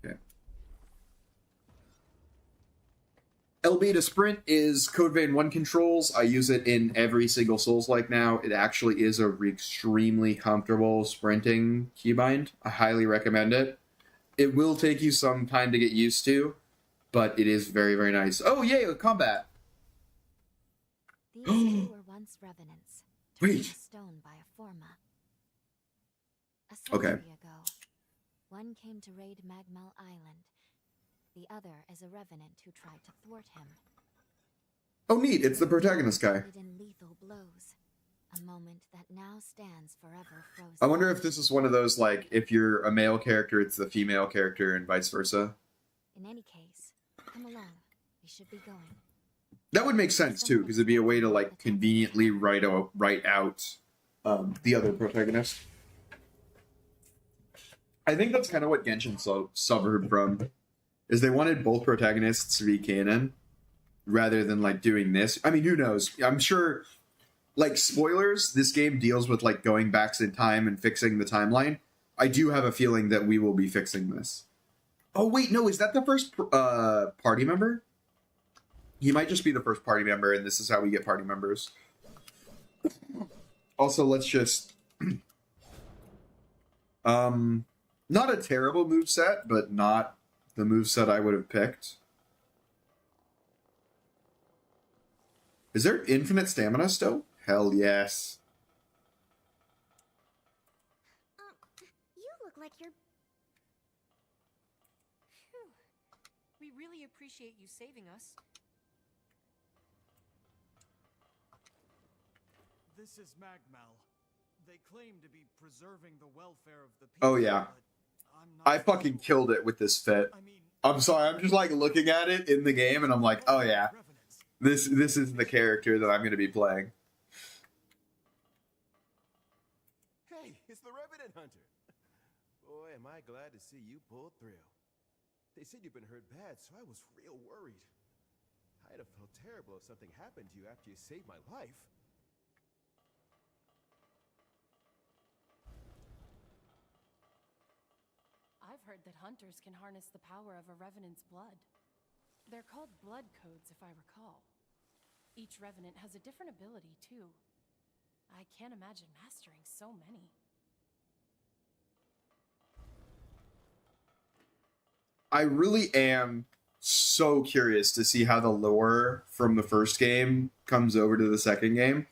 Okay. LB to sprint is Code Vein 1 controls. I use it in every single Souls-like now. It actually is a extremely comfortable sprinting keybind. I highly recommend it. It will take you some time to get used to, but it is very, very nice. Oh, yay, combat! These two were once revenants, turned Wait. to stone by a forma. A Okay. century ago, one came to raid Magmel Island. The other is a revenant who tried to thwart him. Oh, neat, it's the protagonist guy. Ended in lethal blows. A moment that now stands forever frozen. I wonder if this is one of those, like, if you're a male character, it's the female character and vice versa. In any case, come along. We should be going. That would make sense, too, because it'd be a way to, like, conveniently write out the other protagonist. I think that's kind of what Genshin suffered from, is they wanted both protagonists to be canon, rather than, like, doing this. I mean, who knows? I'm sure, like, spoilers, this game deals with, like, going backs in time and fixing the timeline. I do have a feeling that we will be fixing this. Oh, wait, no, is that the first party member? He might just be the first party member, and this is how we get party members. Also, let's just... not a terrible moveset, but not the moveset I would have picked. Is there infinite stamina still? Hell yes. You look like you're... Phew. We really appreciate you saving us. This is Magmal. They claim to be preserving the welfare of the people. Oh, yeah. But I'm not I fucking killed it with this fit. I mean, I'm sorry, I'm just, like, looking at it in the game, and I'm like, oh, yeah. revenants. This is the character that I'm going to be playing. Hey, it's the Revenant Hunter. Boy, am I glad to see you pulled through. They said you've been hurt bad, so I was real worried. I'd have felt terrible if something happened to you after you saved my life. I've heard that hunters can harness the power of a revenant's blood. They're called blood codes, if I recall. Each revenant has a different ability, too. I can't imagine mastering so many. I really am so curious to see how the lore from the first game comes over to the second game.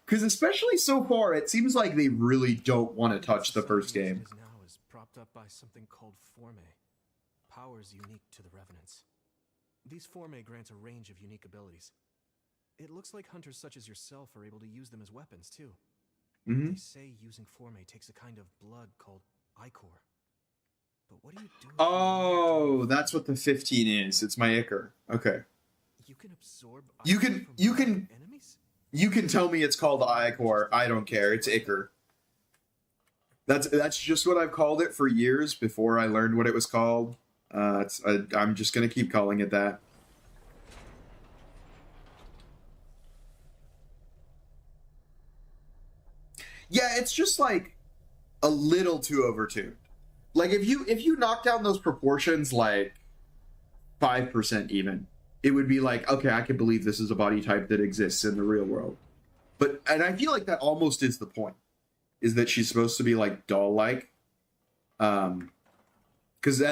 Because especially so far, it seems like they really don't want to touch the first game. Now is propped up by something called Forme, powers unique to the Revenants. These Forme grant a range of unique abilities. It looks like hunters such as yourself are able to use them as weapons, too. Mm-hmm. They say using Forme takes a kind of blood called Ichor. But what do you do? Oh, that's what the 15 is. It's my Ichor. Okay. You can absorb. You Ichor can- from you other can- enemies? You can tell me it's called Ichor. I don't care. It's Ichor. That's just what I've called it for years before I learned what it was called. I'm just gonna keep calling it that. Yeah, it's just like a little too overtuned. Like if you knock down those proportions like 5% even, it would be like, okay, I can believe this is a body type that exists in the real world. and I feel like that almost is the point, is that she's supposed to be like doll-like, because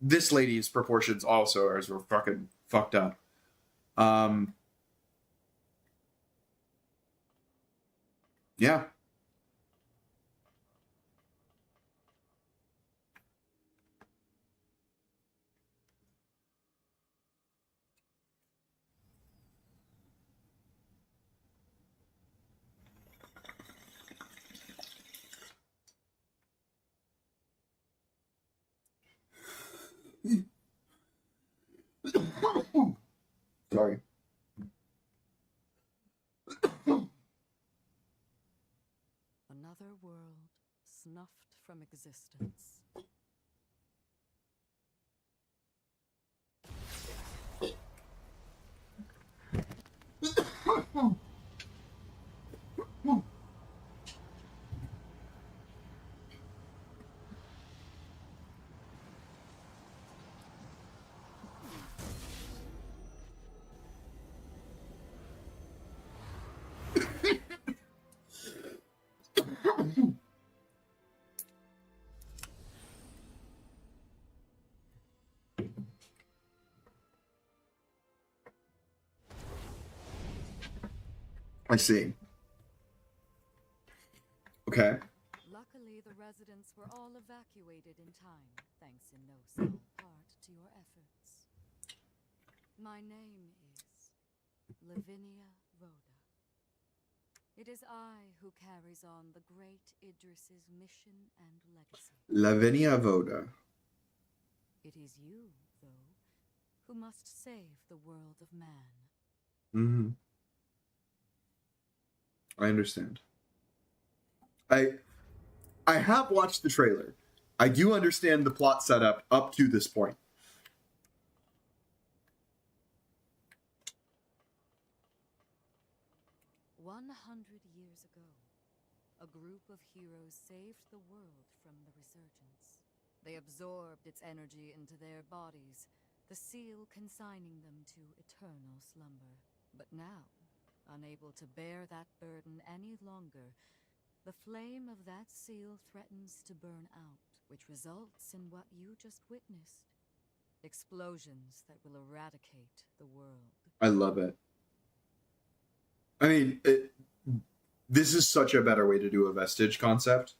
this lady's proportions also are fucking fucked up. Yeah. Sorry. Another world snuffed from existence. I see. Okay. Luckily, the residents were all evacuated in time, thanks in no small part to your efforts. My name is Lavinia Voda. It is I who carries on the great Idris's mission and legacy. Lavinia Voda. It is you, though, who must save the world of man. Mm-hmm. I understand. I have watched the trailer. I do understand the plot setup up to this point. 100 years ago, a group of heroes saved the world from the resurgence. They absorbed its energy into their bodies, the seal consigning them to eternal slumber. But now, unable to bear that burden any longer, the flame of that seal threatens to burn out, which results in what you just witnessed. Explosions that will eradicate the world. I love it. I mean, this is such a better way to do a vestige concept.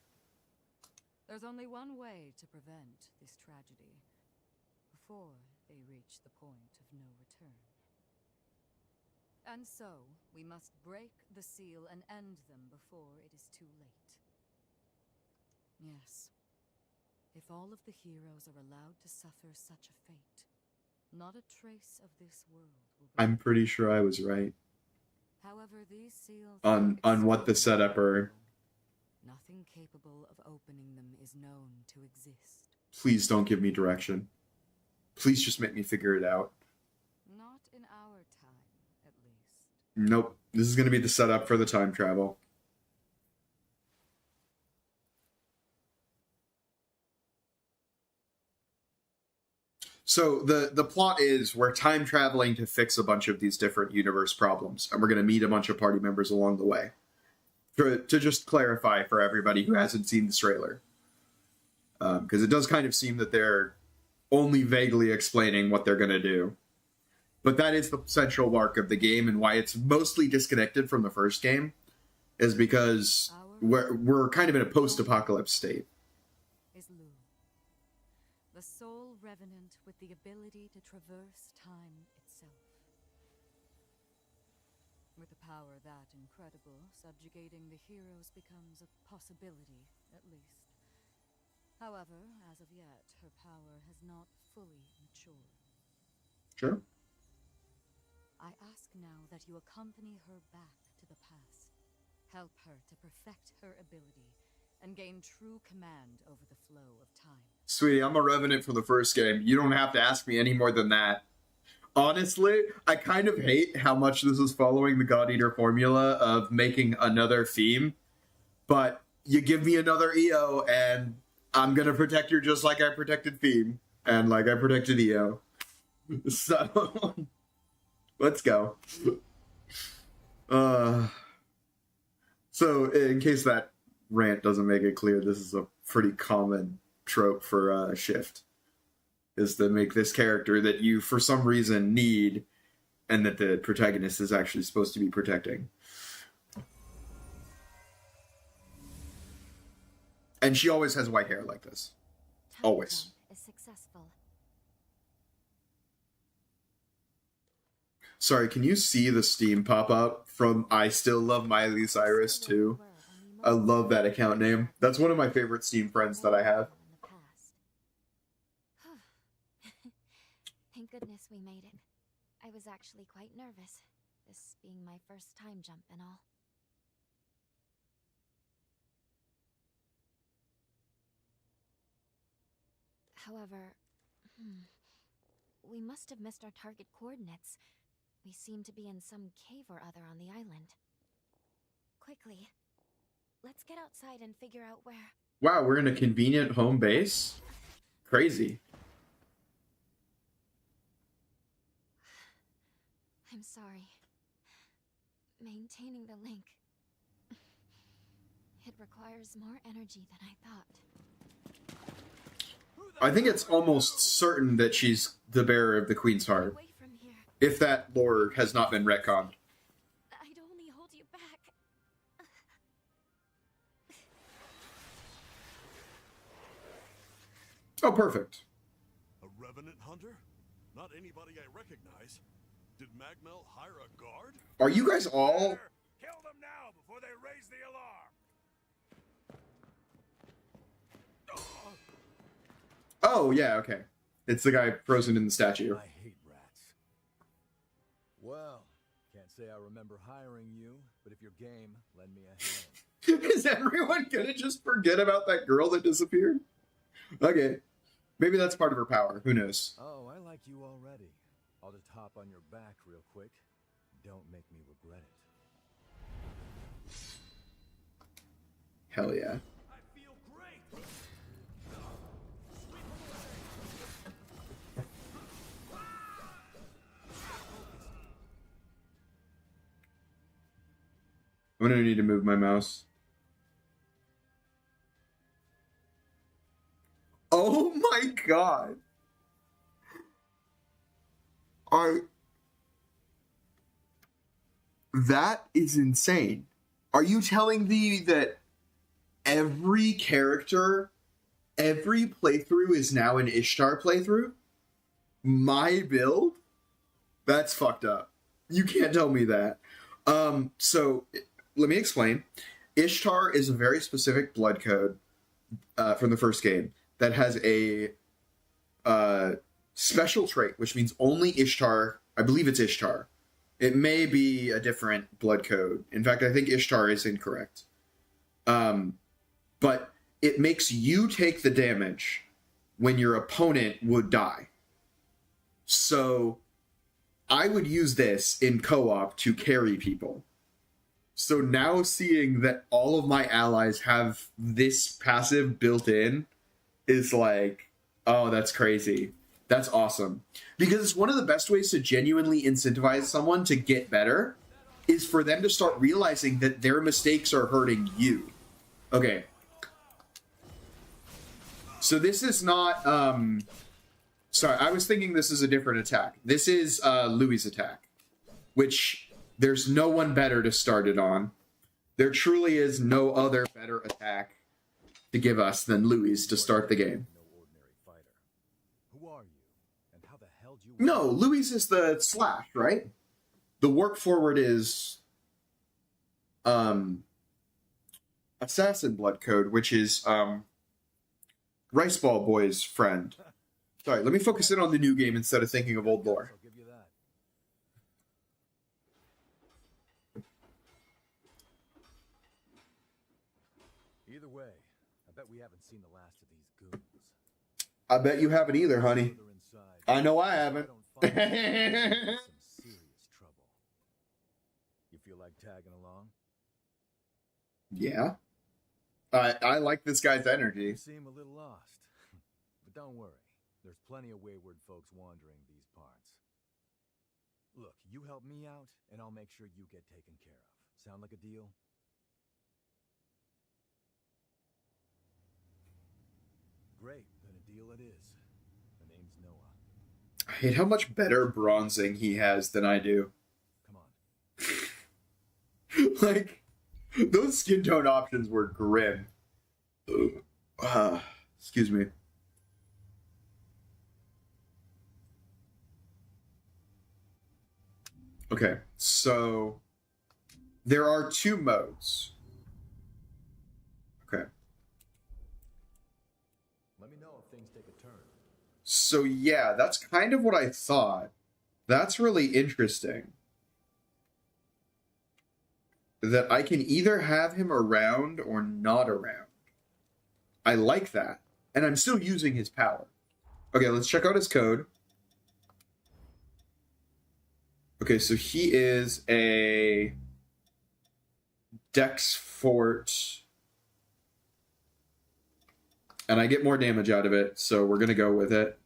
There's only one way to prevent this tragedy, before they reach the point of no return. And so, we must break the seal and end them before it is too late. Yes. If all of the heroes are allowed to suffer such a fate, not a trace of this world will be. I'm pretty sure I was right. However, these seals On what the setup are. Nothing capable of opening them is known to exist. Please don't give me direction. Please just make me figure it out. Not in our time, at least. Nope. This is going to be the setup for the time travel. So the plot is we're time traveling to fix a bunch of these different universe problems, and we're going to meet a bunch of party members along the way. To just clarify for everybody who hasn't seen the trailer. Because it does kind of seem that they're only vaguely explaining what they're going to do. But that is the central arc of the game, and why it's mostly disconnected from the first game is because we're kind of in a post-apocalypse state. Is Lu, the sole revenant with the ability to traverse time itself. With a power that incredible, subjugating the heroes becomes a possibility, at least. However, as of yet, her power has not fully matured. Sure. I ask now that you accompany her back to the past. Help her to perfect her ability and gain true command over the flow of time. Sweetie, I'm a revenant from the first game. You don't have to ask me any more than that. Honestly, I kind of hate how much this is following the God Eater formula of making another theme, but you give me another EO and I'm gonna protect her just like I protected Theme and like I protected EO. So let's go. So, in case that rant doesn't make it clear, this is a pretty common trope for Shift, is to make this character that you, for some reason, need, and that the protagonist is actually supposed to be protecting. And she always has white hair like this. Always. Is successful. Sorry, can you see the Steam pop up from I Still Love Miley Cyrus too? I love that account name. That's one of my favorite Steam friends that I have. Thank goodness we made it. I was actually quite nervous, this being my first time jump and all. However, we must have missed our target coordinates. We seem to be in some cave or other on the island. Quickly, let's get outside and figure out where... Wow, we're in a convenient home base? Crazy. I'm sorry. Maintaining the link. It requires more energy than I thought. I think it's almost certain that she's the bearer of the Queen's Heart. Away from here. If that lore has not been retconned. I'd only hold you back. Oh, perfect. A revenant hunter? Not anybody I recognize. Did Magmel hire a guard? Are you guys all... Kill them now before they raise the alarm! Oh, yeah, okay. It's the guy frozen in the statue. I hate rats. Well, can't say I remember hiring you, but if you're game, lend me a hand. Is everyone gonna just forget about that girl that disappeared? Okay. Maybe that's part of her power. Who knows? Oh, I like you already. I'll just hop on your back real quick. Don't make me regret it. Hell yeah. I feel great. I'm gonna need to move my mouse. Oh my god! That is insane. Are you telling me that every character, every playthrough is now an Ishtar playthrough? My build? That's fucked up. You can't tell me that. So let me explain. Ishtar is a very specific blood code from the first game that has a special trait, which means only Ishtar, I believe it's Ishtar. It may be a different blood code. In fact, I think Ishtar is incorrect. But it makes you take the damage when your opponent would die. So I would use this in co-op to carry people. So now seeing that all of my allies have this passive built in is like, oh, that's crazy. That's awesome. Because it's one of the best ways to genuinely incentivize someone to get better is for them to start realizing that their mistakes are hurting you. Okay. So this is not, sorry, I was thinking this is a different attack. This is Louis' attack, which there's no one better to start it on. There truly is no other better attack to give us than Louis to start the game. No ordinary fighter. Who are you? And how the hell do you... No, Louis is the slash, right? The work forward is Assassin Blood Code, which is Rice Ball Boy's friend. Sorry, let me focus in on the new game instead of thinking of old lore. I'll give you that. Either way, I bet we haven't seen the last of these goons. I bet you haven't either, honey. Further inside, I know I haven't. don't find some serious trouble. You feel like tagging along? Yeah. I like this guy's energy. You seem a little lost. But don't worry. There's plenty of wayward folks wandering these parts. Look, you help me out, and I'll make sure you get taken care of. Sound like a deal? Great, then a deal it is. My name's Noah. I hate how much better bronzing he has than I do. Come on. Like, those skin tone options were grim. Excuse me. Okay, so there are 2 modes. Okay. Let me know if things take a turn. So yeah, that's kind of what I thought. That's really interesting. That I can either have him around or not around. I like that. And I'm still using his power. Okay, let's check out his code. Okay, so he is a Dex Fort. And I get more damage out of it, so we're going to go with it.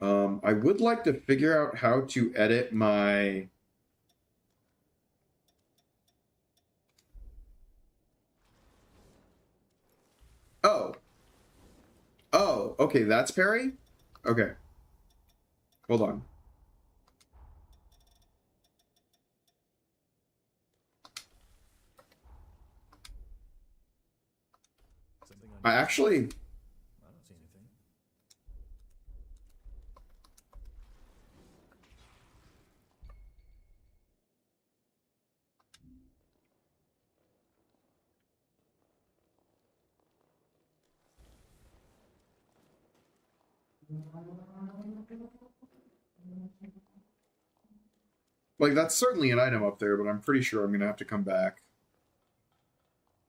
I would like to figure out how to edit my... Oh. Oh, okay, that's parry? Okay. Hold on. Something on I actually... I don't see anything. Like, that's certainly an item up there, but I'm pretty sure I'm going to have to come back.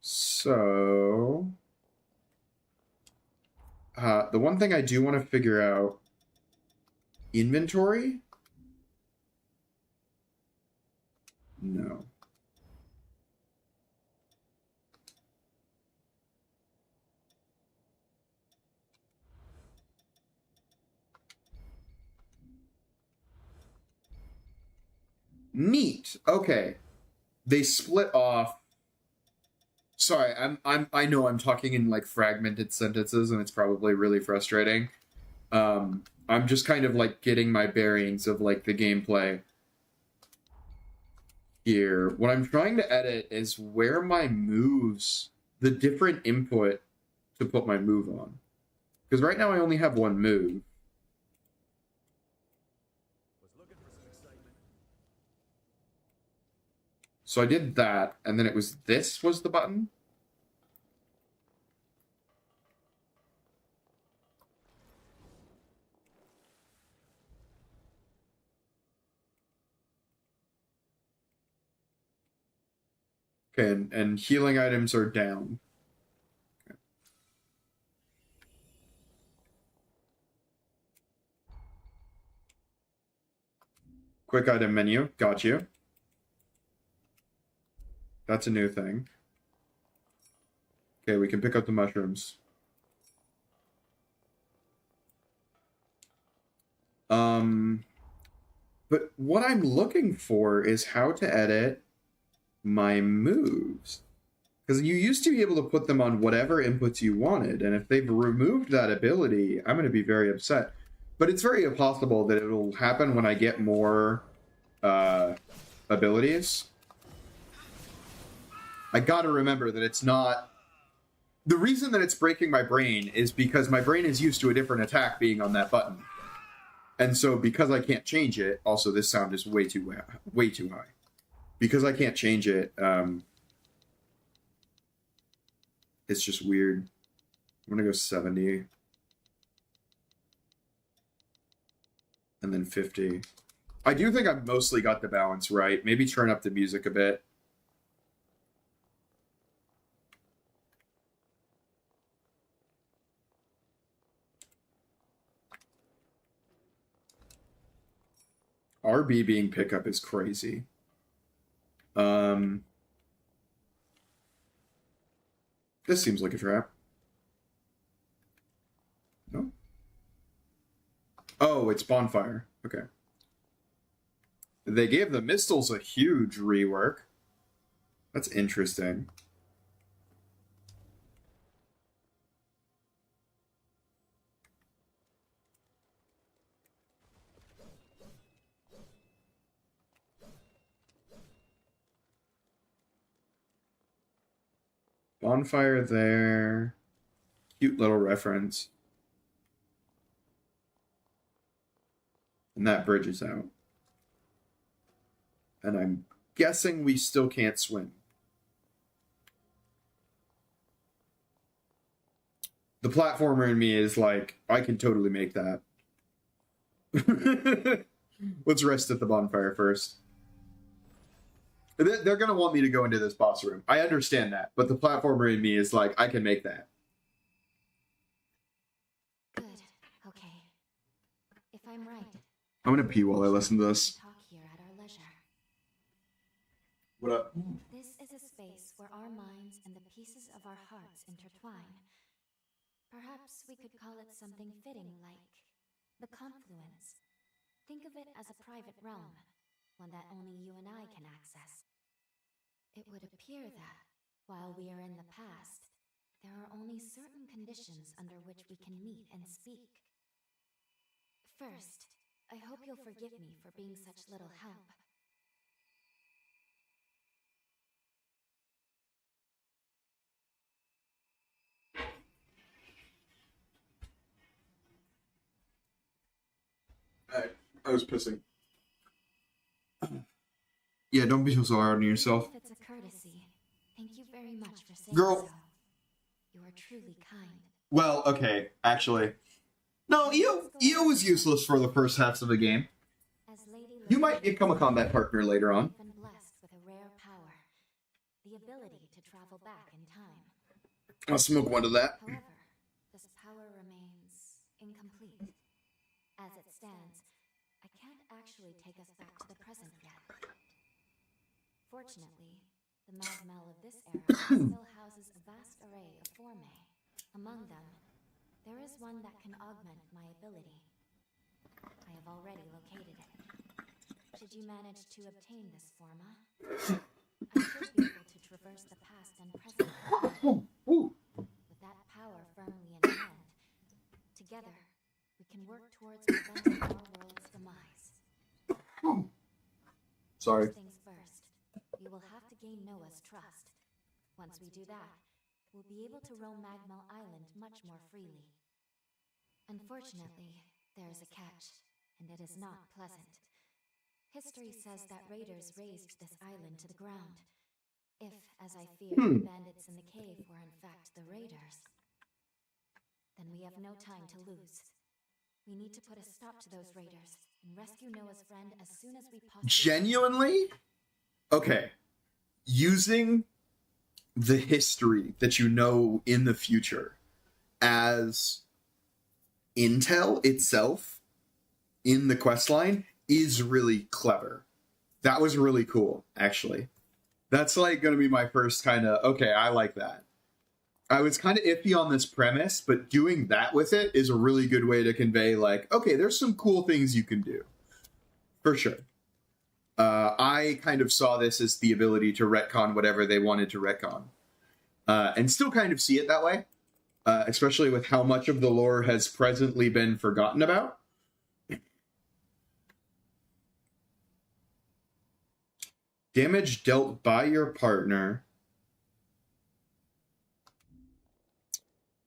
So... the one thing I do want to figure out... Inventory? No. Neat. Okay. They split off. Sorry, I know I'm talking in like fragmented sentences and it's probably really frustrating. I'm just kind of like getting my bearings of like the gameplay here. What I'm trying to edit is where my moves, the different input to put my move on. Because right now I only have one move. So I did that, and then it was this was the button? Okay, and healing items are down. Okay. Quick item menu, got you. That's a new thing. Okay, we can pick up the mushrooms. But what I'm looking for is how to edit my moves. Because you used to be able to put them on whatever inputs you wanted, and if they've removed that ability, I'm going to be very upset. But it's very possible that it'll happen when I get more abilities. I gotta remember that it's not... The reason that it's breaking my brain is because my brain is used to a different attack being on that button. And so because I can't change it... Also, this sound is way too high. Because I can't change it, it's just weird. I'm gonna go 70. And then 50. I do think I've mostly got the balance right. Maybe turn up the music a bit. RB being pickup is crazy. This seems like a trap. No? Oh, it's bonfire. Okay. They gave the Mistles a huge rework. That's interesting. Bonfire there. Cute little reference. And that bridge is out. And I'm guessing we still can't swim. The platformer in me is like, I can totally make that. Let's rest at the bonfire first. They're going to want me to go into this boss room. I understand that. But the platformer in me is like, I can make that. Good. Okay. If I'm right, I'm going to pee while I listen to this. talk here at our leisure. What up? This is a space where our minds and the pieces of our hearts intertwine. Perhaps we could call it something fitting like the confluence. Think of it as a private realm, one that only you and I can access. It would appear that, while we are in the past, there are only certain conditions under which we can meet and speak. First, I hope you'll forgive me for being such little help. I was pissing. Yeah, don't be so hard on yourself. If it's a courtesy, thank you very much for saying Girl. so. You are truly kind. Well, okay, actually. No, EO was useless for the first halves of the game. As Lady You might become a combat partner later on. been blessed with a rare power, the ability to travel back in time. I'll smoke one of that. However, this power remains incomplete. As it stands, I can't actually take us back to the present yet. Fortunately, the magmel of this era still houses a vast array of formae. Among them, there is one that can augment my ability. I have already located it. Should you manage to obtain this forma, I should be able to traverse the past and present. With that power firmly in hand, together, we can work towards preventing our world's demise. Sorry. First things first, we will have to gain Noah's trust. Once we do that, we'll be able to roam Magmel Island much more freely. Unfortunately, there is a catch, and it is not pleasant. History says that raiders razed this island to the ground. If, as I fear, the bandits in the cave were in fact the raiders, then we have no time to lose. We need to put a stop to those raiders and rescue Noah's friend as soon as we possibly can. Genuinely? Okay. Using the history that you know in the future as intel itself in the questline is really clever. That was really cool, actually. That's like going to be my first kind of, okay, I like that. I was kind of iffy on this premise, but doing that with it is a really good way to convey, like, okay, there's some cool things you can do. For sure. I kind of saw this as the ability to retcon whatever they wanted to retcon. And still kind of see it that way. Especially with how much of the lore has presently been forgotten about. Damage dealt by your partner.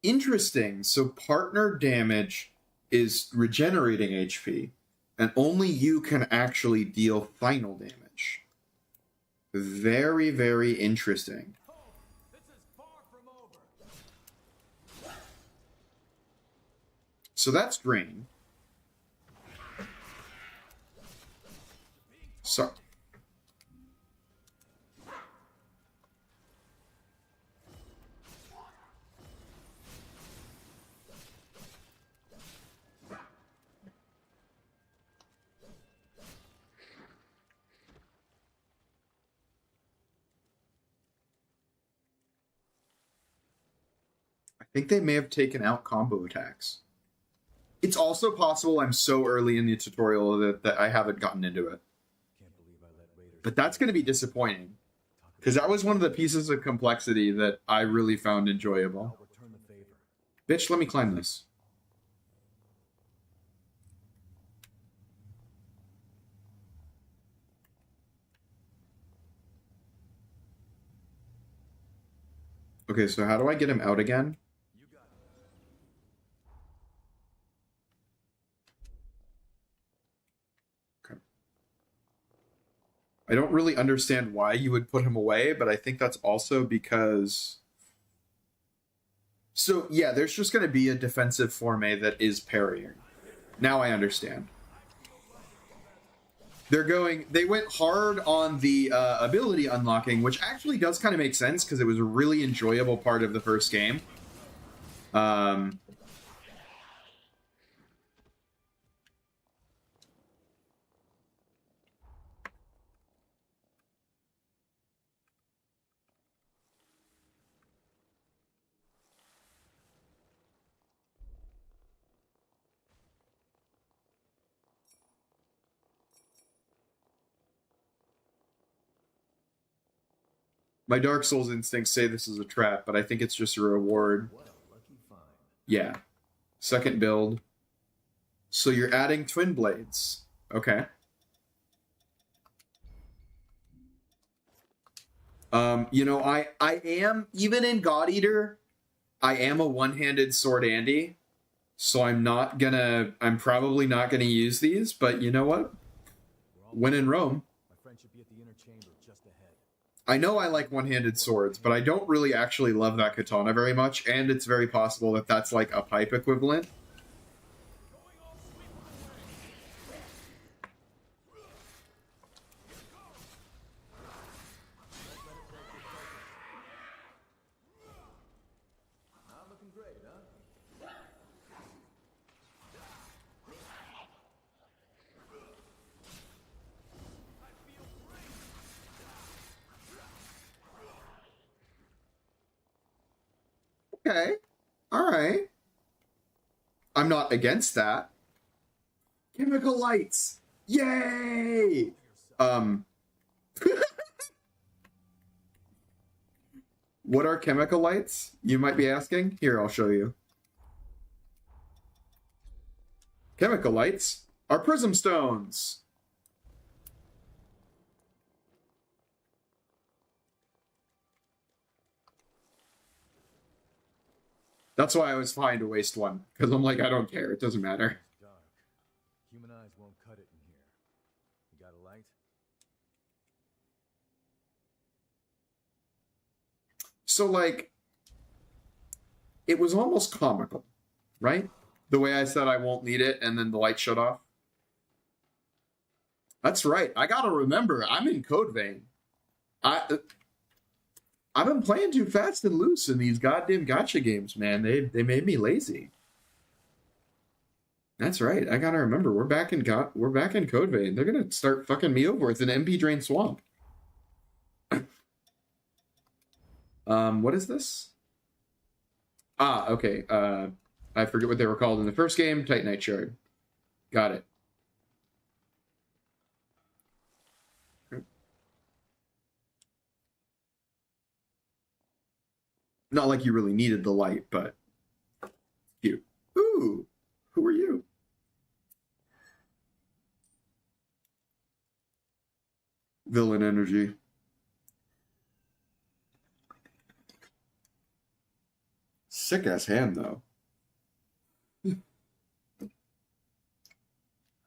Interesting. So partner damage is regenerating HP, and only you can actually deal final damage. Very, very interesting. So that's drain. So I think they may have taken out combo attacks. It's also possible I'm so early in the tutorial that I haven't gotten into it. But that's going to be disappointing. Because that was one of the pieces of complexity that I really found enjoyable. Bitch, let me climb this. Okay, so how do I get him out again? You got it. Okay. I don't really understand why you would put him away, but I think that's also because... So, yeah, there's just going to be a defensive Forme that is parrying. Now I understand. They went hard on the ability unlocking, which actually does kind of make sense because it was a really enjoyable part of the first game. My Dark Souls instincts say this is a trap, but I think it's just a reward. What a lucky find. Yeah. Second build. So you're adding twin blades. Okay. You know, I am, even in God Eater, I am a one-handed sword Andy. So I'm probably not gonna use these, but you know what? When in Rome. My friend should be at the inner chamber just ahead. I know I like one-handed swords, but I don't really actually love that katana very much, and it's very possible that that's like a pipe equivalent. Not looking great, huh? Okay. All right. I'm not against that. Chemical lights. Yay! What are chemical lights? You might be asking. Here, I'll show you. Chemical lights are prism stones. That's why I was fine to waste one, because I'm like, I don't care. It doesn't matter. It's dark. Human eyes won't cut it in here. You got a light? So, like, it was almost comical, right? The way I said I won't need it, and then the light shut off. That's right. I gotta remember, I'm in Code Vein. I've been playing too fast and loose in these goddamn gacha games, man. They made me lazy. That's right. I gotta remember, we're back in Code Vein. They're gonna start fucking me over. It's an MP drain swamp. What is this? Ah, okay. I forget what they were called in the first game. Titanite Shard. Got it. Not like you really needed the light, but cute. Ooh, who are you? Villain energy. Sick ass hand though.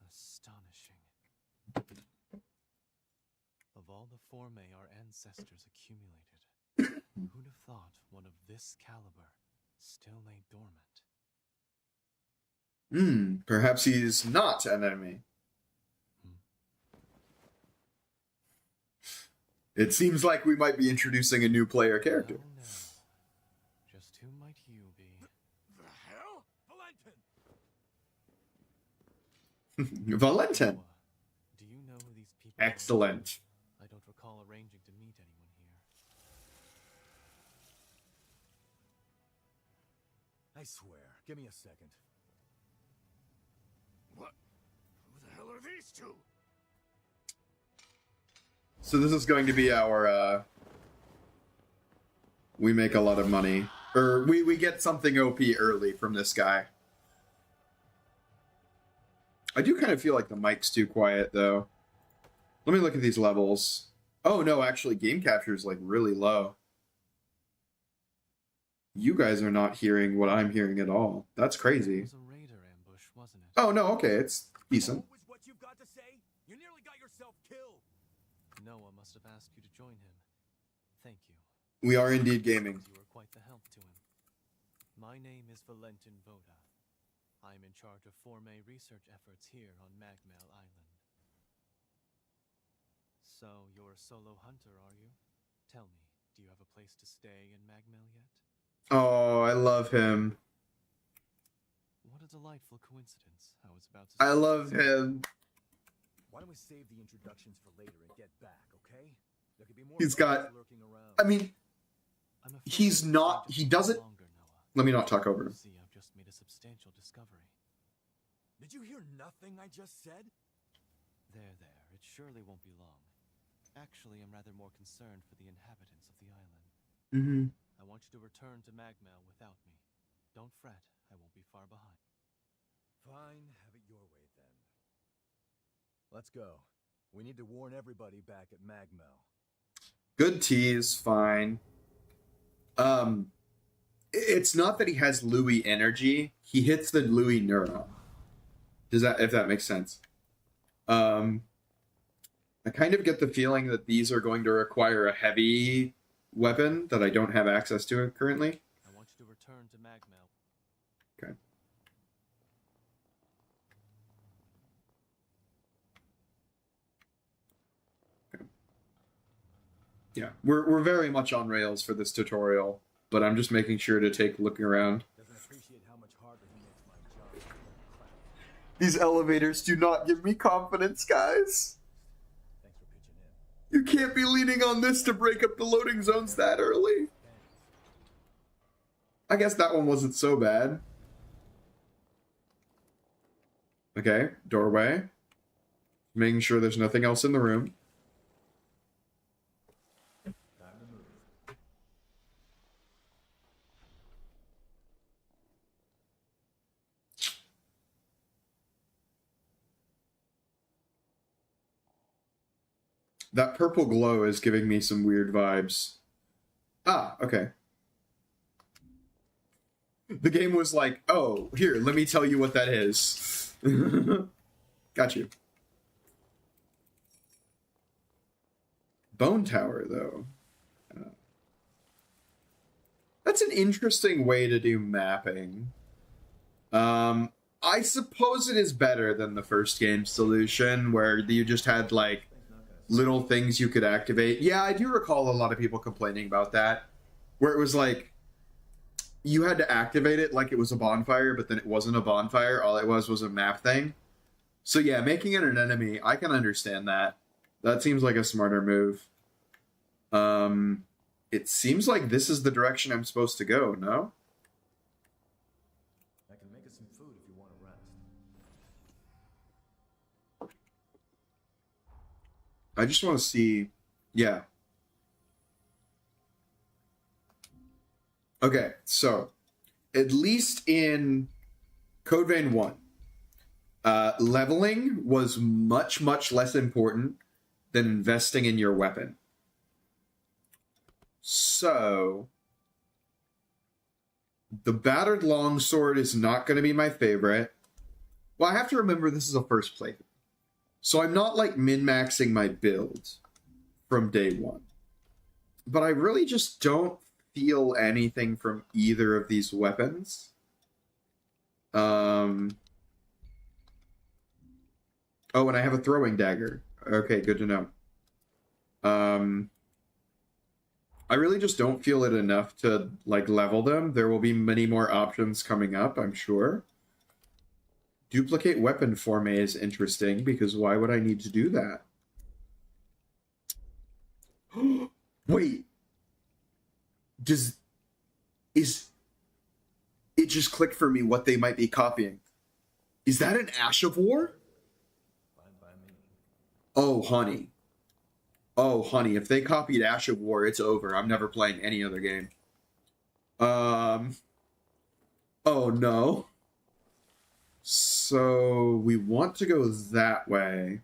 Astonishing. Of all the forme our ancestors accumulated, who'd have thought one of this caliber still lay dormant? Perhaps he's not an enemy. It seems like we might be introducing a new player character. Oh, no. Just who might you be? The hell? Valentin! Valentin. Do you know who these people Excellent. are? I don't recall arranging to meet anyone here. I swear. Give me a second. What? Who the hell are these two? So this is going to be our, we make a lot of money. Or we get something OP early from this guy. I do kind of feel like the mic's too quiet, though. Let me look at these levels. Oh, no, actually, game capture is, like, really low. You guys are not hearing what I'm hearing at all. That's It crazy. was a raider ambush, wasn't it? Oh, no, okay, it's decent. Always what you've got to say? You nearly got yourself killed. Noah must have asked you to join him. Thank you. We are indeed gaming. You were quite the help to him. My name is Valentin Voda. I am in charge of Forme research efforts here on Magmel Island. So, you're a solo hunter, are you? Tell me, do you have a place to stay in Magmel yet? Oh, I love him. What a delightful coincidence. I was about to I say- love him. Why don't we save the introductions for later and get back, okay? There could be more He's bugs got- lurking around. I mean, I'm afraid he's I'm not- afraid to he take doesn't- longer, Noah. Let me not talk over him. See, I've just made a substantial discovery. Did you hear nothing I just said? There. It surely won't be long. Actually, I'm rather more concerned for the inhabitants of the island. Mm-hmm. I want you to return to Magmel without me. Don't fret, I won't be far behind. Fine, have it your way then. Let's go. We need to warn everybody back at Magmel. Good tease, fine. It's not that he has Louis energy. He hits the Louis neuron. If that makes sense. I kind of get the feeling that these are going to require a heavy weapon that I don't have access to currently. I want you to return to Magmel. Okay. Yeah, we're very much on rails for this tutorial, but I'm just making sure to take a look around. Doesn't appreciate how much harder he makes my job. These elevators do not give me confidence, guys. Thanks for pitching in. You can't be leaning on this to break up the loading zones that early. I guess that one wasn't so bad. Okay, doorway. Making sure there's nothing else in the room. That purple glow is giving me some weird vibes. Ah, okay. The game was like, oh, here, let me tell you what that is. Got you. Bone Tower, though. That's an interesting way to do mapping. I suppose it is better than the first game solution, where you just had, like, little things you could activate. Yeah, I do recall a lot of people complaining about that, where it was like, you had to activate it like it was a bonfire, but then it wasn't a bonfire. All it was a map thing. So yeah, making it an enemy, I can understand that. That seems like a smarter move. It seems like this is the direction I'm supposed to go, no? I can make us some food if you want to rest. I just want to see... Yeah. Okay, so, at least in Code Vein 1, leveling was much, much less important than investing in your weapon. So, the Battered Longsword is not going to be my favorite. Well, I have to remember this is a first playthrough. So I'm not, like, min-maxing my build from day one. But I really just don't feel anything from either of these weapons. Oh, and I have a throwing dagger. Okay, good to know. I really just don't feel it enough to, like, level them. There will be many more options coming up, I'm sure. Duplicate weapon forme is interesting, because why would I need to do that? Wait. It just clicked for me what they might be copying. Is that an Ash of War? Fine by me. Oh, honey. Oh, honey, if they copied Ash of War, it's over. I'm never playing any other game. Oh, no. So, we want to go that way.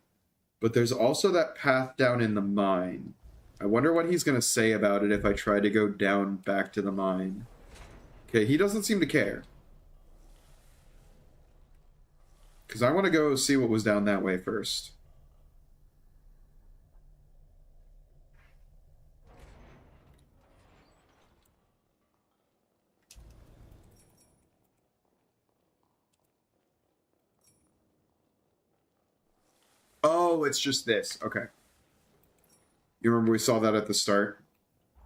But there's also that path down in the mine. I wonder what he's going to say about it if I try to go down back to the mine. Okay, he doesn't seem to care. Because I want to go see what was down that way first. Oh, it's just this. Okay. You remember we saw that at the start?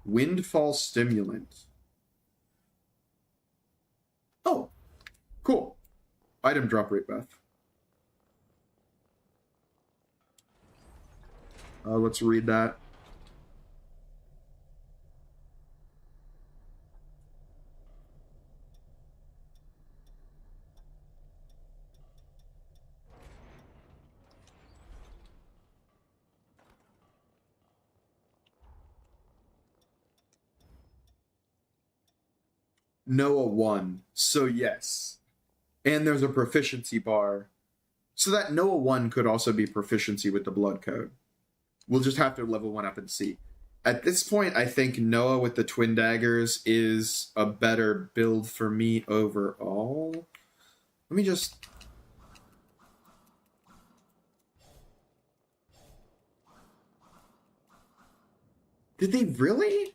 Windfall stimulant. Oh, cool. Item drop rate, Beth. Let's read that. Noah 1. So yes. And there's a proficiency bar. So that Noah 1 could also be proficiency with the blood code. We'll just have to level 1 up and see. At this point, I think Noah with the twin daggers is a better build for me overall. Let me just... Did they really?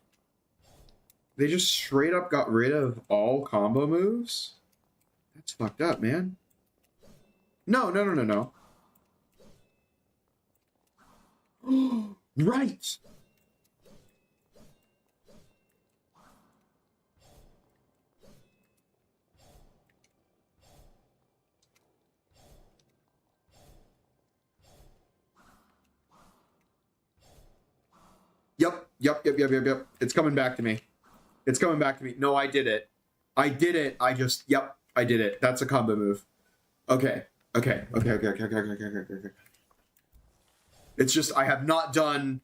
They just straight up got rid of all combo moves? That's fucked up, man. No. Right! Yep. It's coming back to me. It's coming back to me. No, I did it. I did it. I did it. That's a combo move. Okay. It's just, I have not done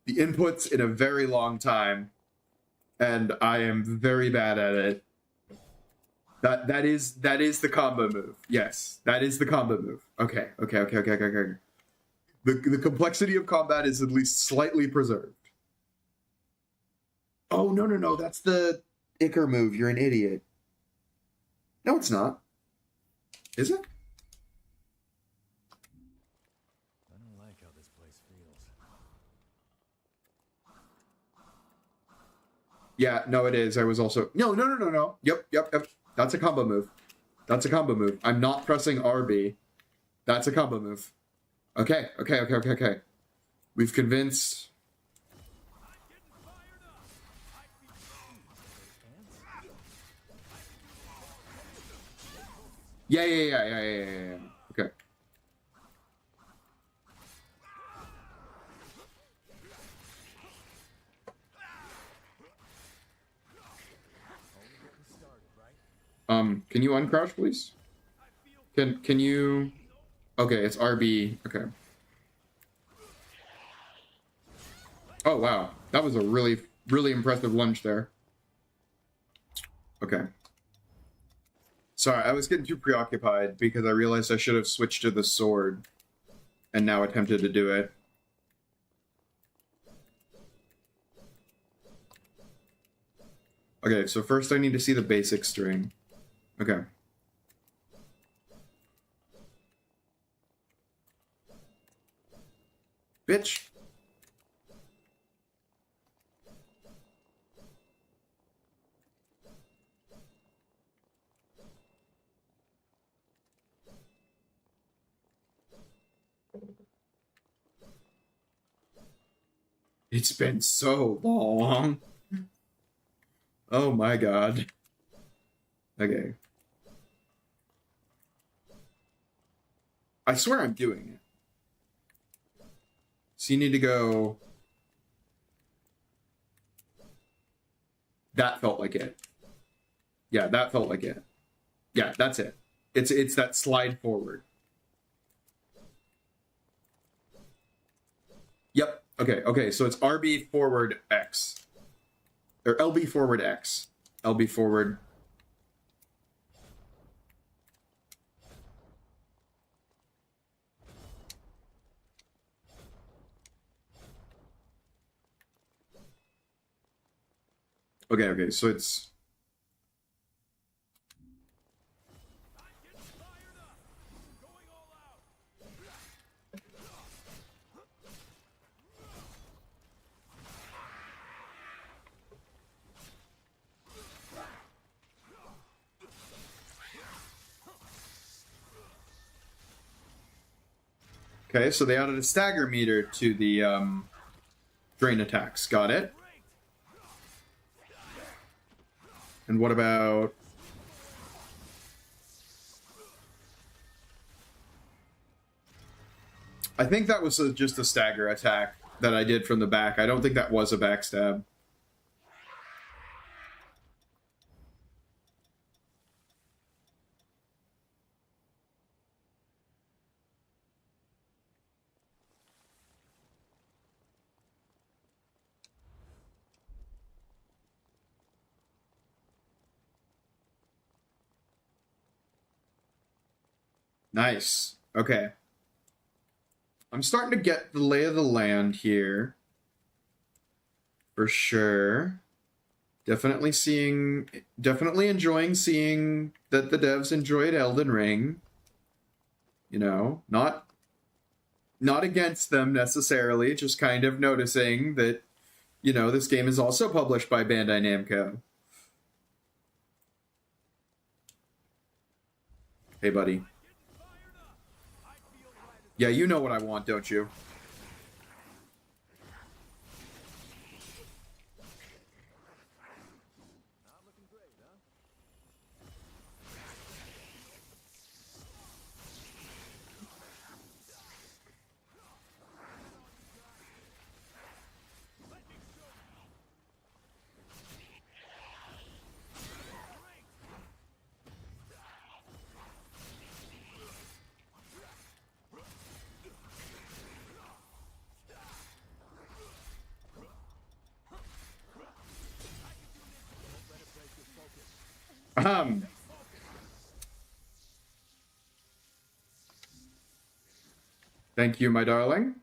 the inputs in a very long time, and I am very bad at it. That is the combo move. Yes, that is the combo move. Okay. The complexity of combat is at least slightly preserved. Oh, no, that's the Icar move. You're an idiot. No, it's not. Is it? I don't like how this place feels. Yeah, no, it is. I was also... No. Yep. That's a combo move. I'm not pressing RB. That's a combo move. Okay. We've convinced... Yeah. Okay. Can you uncrouch, please? Can you... Okay, it's RB. Okay. Oh, wow. That was a really impressive lunge there. Okay. Sorry, I was getting too preoccupied because I realized I should have switched to the sword and now attempted to do it. Okay, so first I need to see the basic string. Okay. Bitch. It's been so long. Oh my god. Okay. I swear I'm doing it. So you need to go... That felt like it. Yeah, that felt like it. Yeah, that's it. It's that slide forward. Yep. Okay, so it's RB forward X. Or LB forward X. LB forward. Okay, so it's... Okay, so they added a stagger meter to the drain attacks. Got it. And what about... I think that was just a stagger attack that I did from the back. I don't think that was a backstab. Nice. Okay. I'm starting to get the lay of the land here. For sure. Definitely enjoying seeing that the devs enjoyed Elden Ring. You know, not against them necessarily, just kind of noticing that, you know, this game is also published by Bandai Namco. Hey, buddy. Yeah, you know what I want, don't you? Thank you, my darling.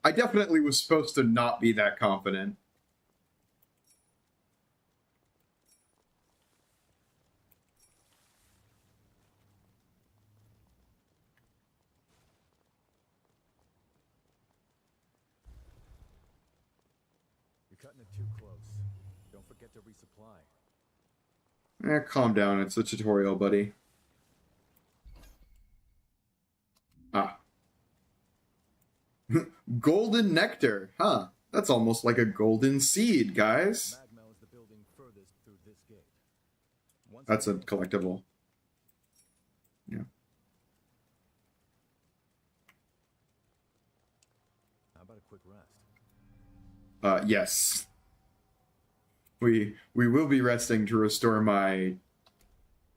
I definitely was supposed to not be that confident. Cutting it too close. Don't forget to resupply. Calm down. It's a tutorial, buddy. Ah. Golden nectar. Huh. That's almost like a golden seed, guys. Magmel is the building furthest through this gate. That's a collectible. Yeah. How about a quick rest? Yes. We will be resting to restore my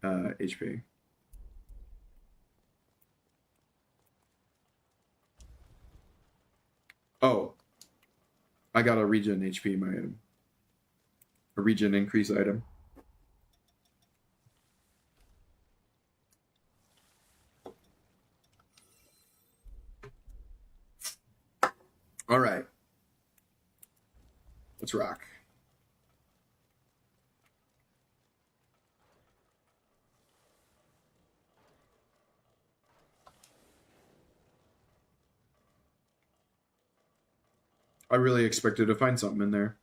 HP. Oh. I got a regen HP, my item. A regen increase item. All right. Let's rock. I really expected to find something in there.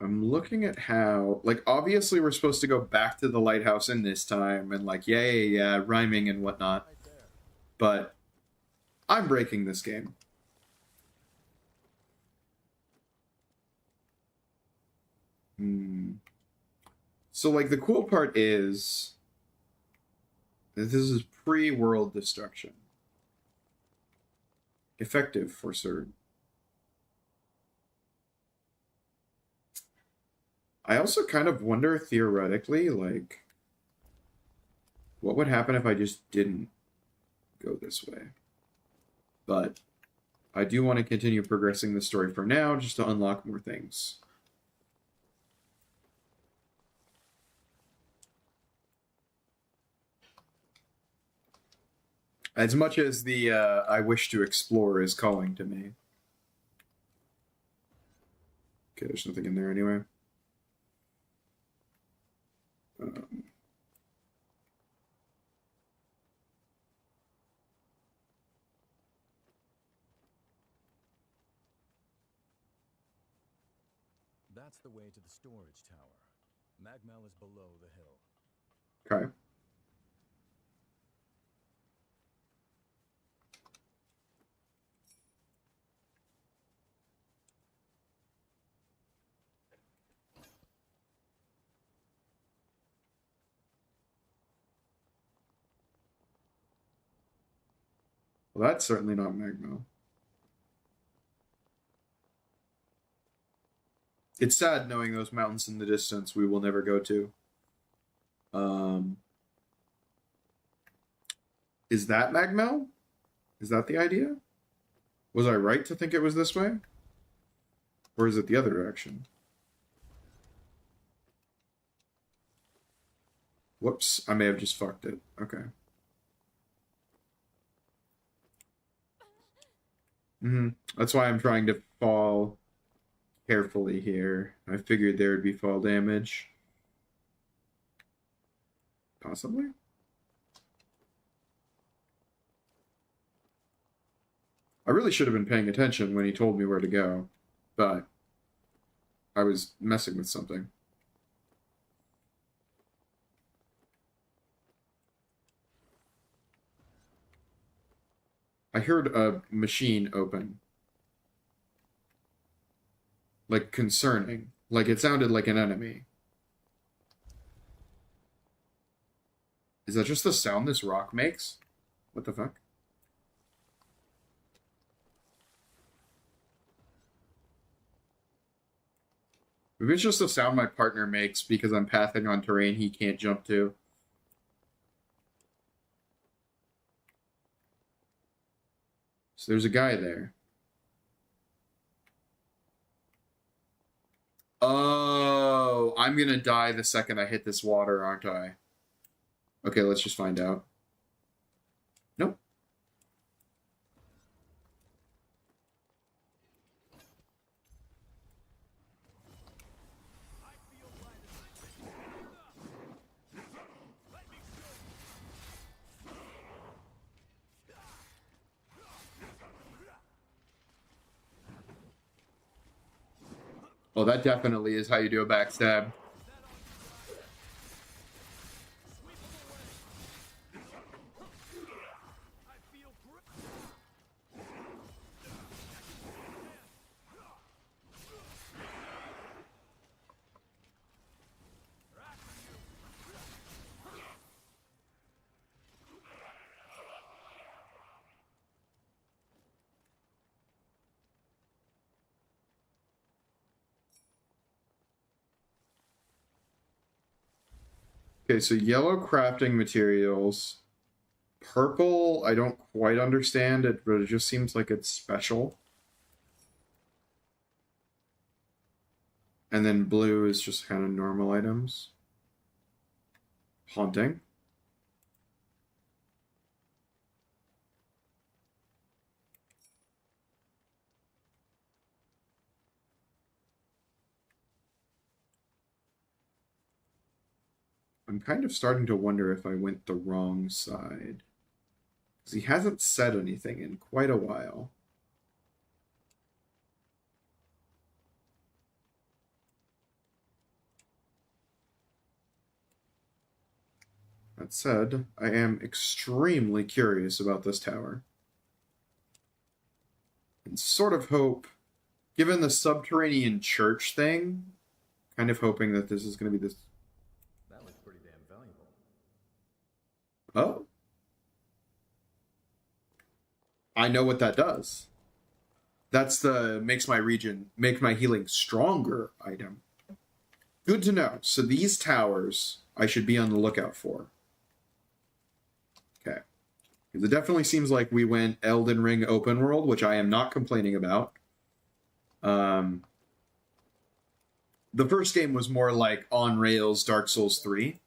I'm looking at how, like, obviously we're supposed to go back to the lighthouse in this time, and like, yeah, rhyming and whatnot. But I'm breaking this game. So, like, the cool part is that this is pre-world destruction. Effective for certain. I also kind of wonder, theoretically, like, what would happen if I just didn't go this way? But I do want to continue progressing the story for now, just to unlock more things. As much as the I wish to explore is calling to me. Okay, there's nothing in there anyway. That's the way to the storage tower. Magmel is below the hill. Okay. Well, that's certainly not Magma. It's sad knowing those mountains in the distance we will never go to. Is that Magmel? Is that the idea? Was I right to think it was this way? Or is it the other direction? Whoops, I may have just fucked it. Okay. That's why I'm trying to fall carefully here. I figured there would be fall damage. Possibly? I really should have been paying attention when he told me where to go, but I was messing with something. I heard a machine open. Like, concerning. Like, it sounded like an enemy. Is that just the sound this rock makes? What the fuck? Maybe it's just the sound my partner makes because I'm pathing on terrain he can't jump to. So there's a guy there. Oh, I'm gonna die the second I hit this water, aren't I? Okay, let's just find out. Nope. Oh, that definitely is how you do a backstab. Okay, so yellow crafting materials. Purple, I don't quite understand it, but it just seems like it's special. And then blue is just kind of normal items. Haunting. I'm kind of starting to wonder if I went the wrong side. Because he hasn't said anything in quite a while. That said, I am extremely curious about this tower. And sort of hope, given the subterranean church thing, kind of hoping that this is going to be this. That looks pretty damn valuable. Oh. I know what that does. That's the make my healing stronger item. Good to know. So these towers I should be on the lookout for. Okay. Because it definitely seems like we went Elden Ring open world, which I am not complaining about. The first game was more like on rails Dark Souls 3.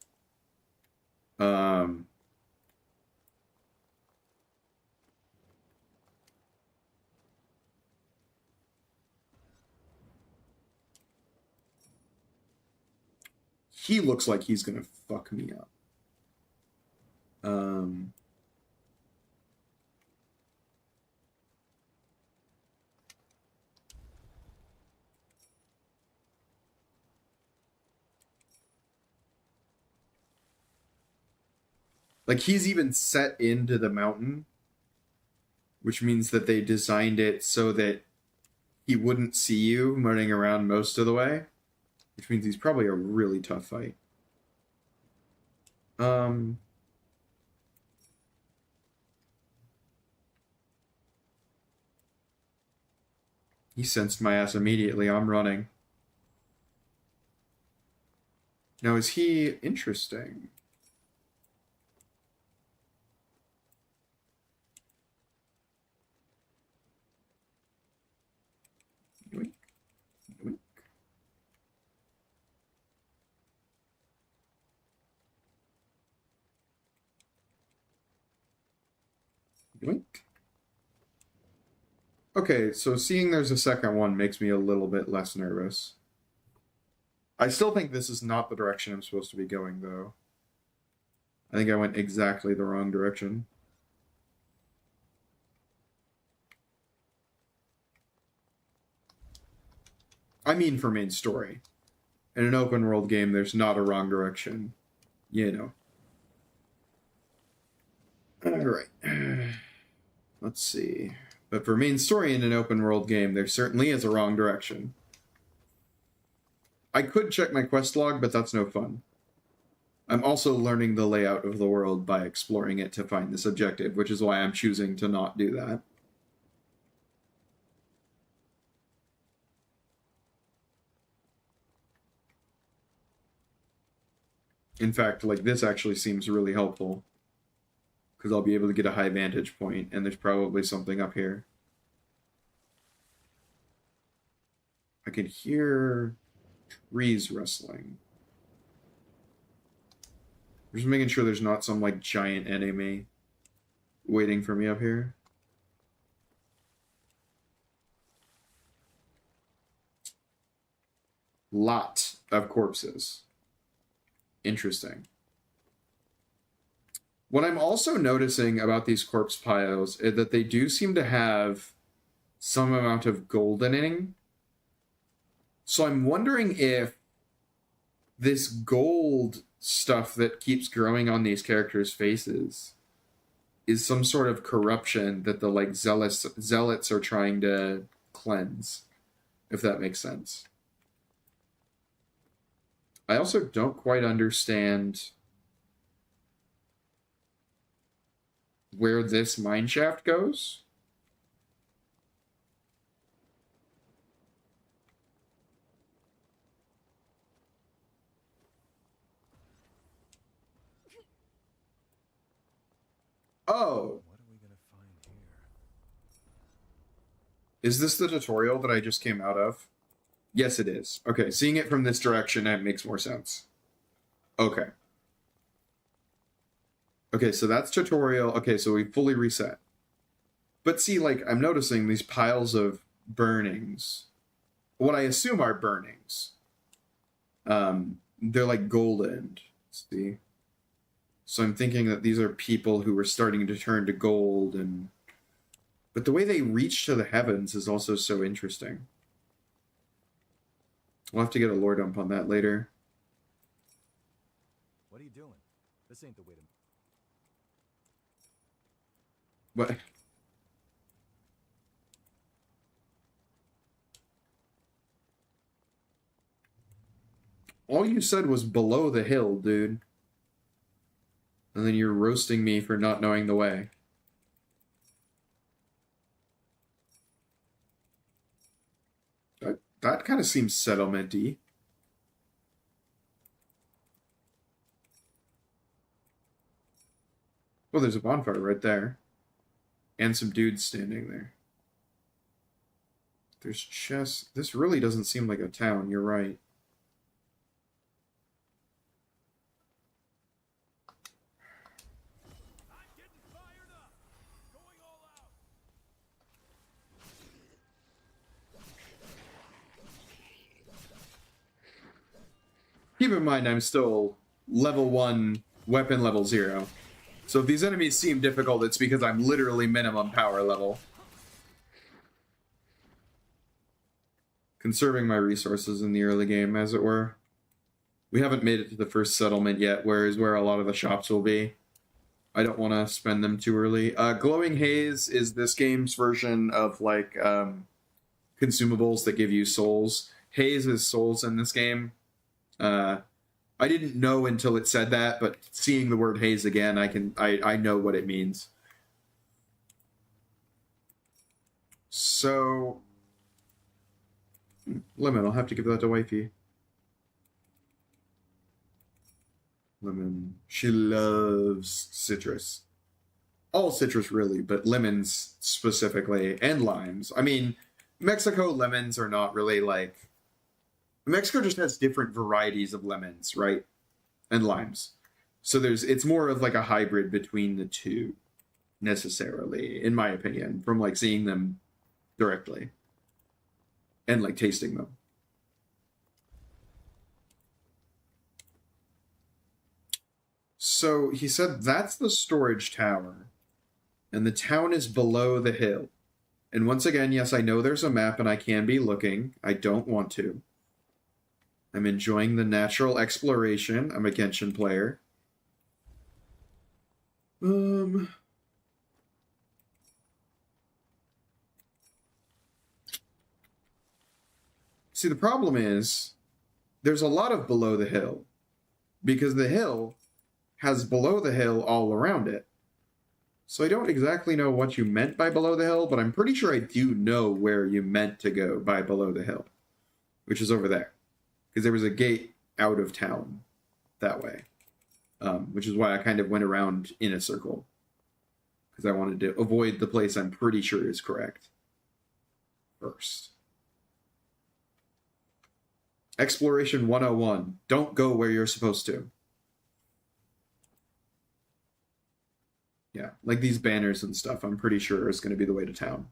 He looks like he's gonna fuck me up. Like, he's even set into the mountain, which means that they designed it so that he wouldn't see you running around most of the way, which means he's probably a really tough fight. He sensed my ass immediately. I'm running. Now, is he interesting? Yoink. Yoink. Yoink. Okay, so seeing there's a second one makes me a little bit less nervous. I still think this is not the direction I'm supposed to be going, though. I think I went exactly the wrong direction. I mean for main story. In an open world game, there's not a wrong direction. You know. Alright. Let's see. But for main story in an open world game, there certainly is a wrong direction. I could check my quest log, but that's no fun. I'm also learning the layout of the world by exploring it to find this objective, which is why I'm choosing to not do that. In fact, like, this actually seems really helpful, because I'll be able to get a high vantage point, and there's probably something up here. I can hear trees rustling. I'm just making sure there's not some, like, giant enemy waiting for me up here. Lot of corpses. Interesting. What I'm also noticing about these corpse piles is that they do seem to have some amount of goldening. So I'm wondering if this gold stuff that keeps growing on these characters' faces is some sort of corruption that the, like, zealots are trying to cleanse, if that makes sense. I also don't quite understand where this mineshaft goes. Oh. What are we gonna find here? Is this the tutorial that I just came out of? Yes, it is. Okay, seeing it from this direction, that makes more sense. Okay. Okay, so that's tutorial. Okay, so we fully reset. But see, like, I'm noticing these piles of burnings. What I assume are burnings. They're like golden. See? So I'm thinking that these are people who were starting to turn to gold, and... But the way they reach to the heavens is also so interesting. We'll have to get a lore dump on that later. What are you doing? This ain't the way to... What? All you said was below the hill, dude. And then you're roasting me for not knowing the way. That kind of seems settlement-y. Oh, there's a bonfire right there. And some dudes standing there. There's chests. This really doesn't seem like a town, you're right. Keep in mind, I'm still level 1, weapon level 0. So if these enemies seem difficult, it's because I'm literally minimum power level. Conserving my resources in the early game, as it were. We haven't made it to the first settlement yet, where a lot of the shops will be. I don't want to spend them too early. Glowing Haze is this game's version of, like, consumables that give you souls. Haze is souls in this game. I didn't know until it said that, but seeing the word haze again, I know what it means. So, Lemon, I'll have to give that to Wifey. Lemon, she loves citrus. All citrus, really, but lemons specifically, and limes. I mean, Mexico lemons are not really like... Mexico just has different varieties of lemons, right? And limes. So it's more of like a hybrid between the two, necessarily, in my opinion, from like seeing them directly and like tasting them. So he said that's the storage tower, and the town is below the hill. And once again, yes, I know there's a map and I can be looking. I don't want to. I'm enjoying the natural exploration. I'm a Genshin player. See, the problem is there's a lot of below the hill because the hill has below the hill all around it. So I don't exactly know what you meant by below the hill, but I'm pretty sure I do know where you meant to go by below the hill, which is over there. Because there was a gate out of town that way, which is why I kind of went around in a circle. Because I wanted to avoid the place I'm pretty sure is correct first. Exploration 101. Don't go where you're supposed to. Yeah, like these banners and stuff, I'm pretty sure is going to be the way to town.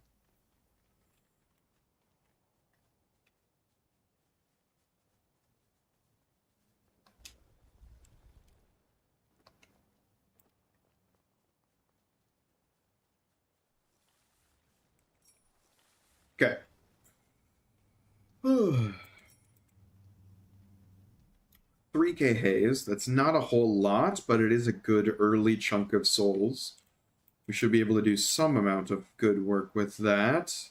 Okay. 3K haze. That's not a whole lot, but it is a good early chunk of souls. We should be able to do some amount of good work with that.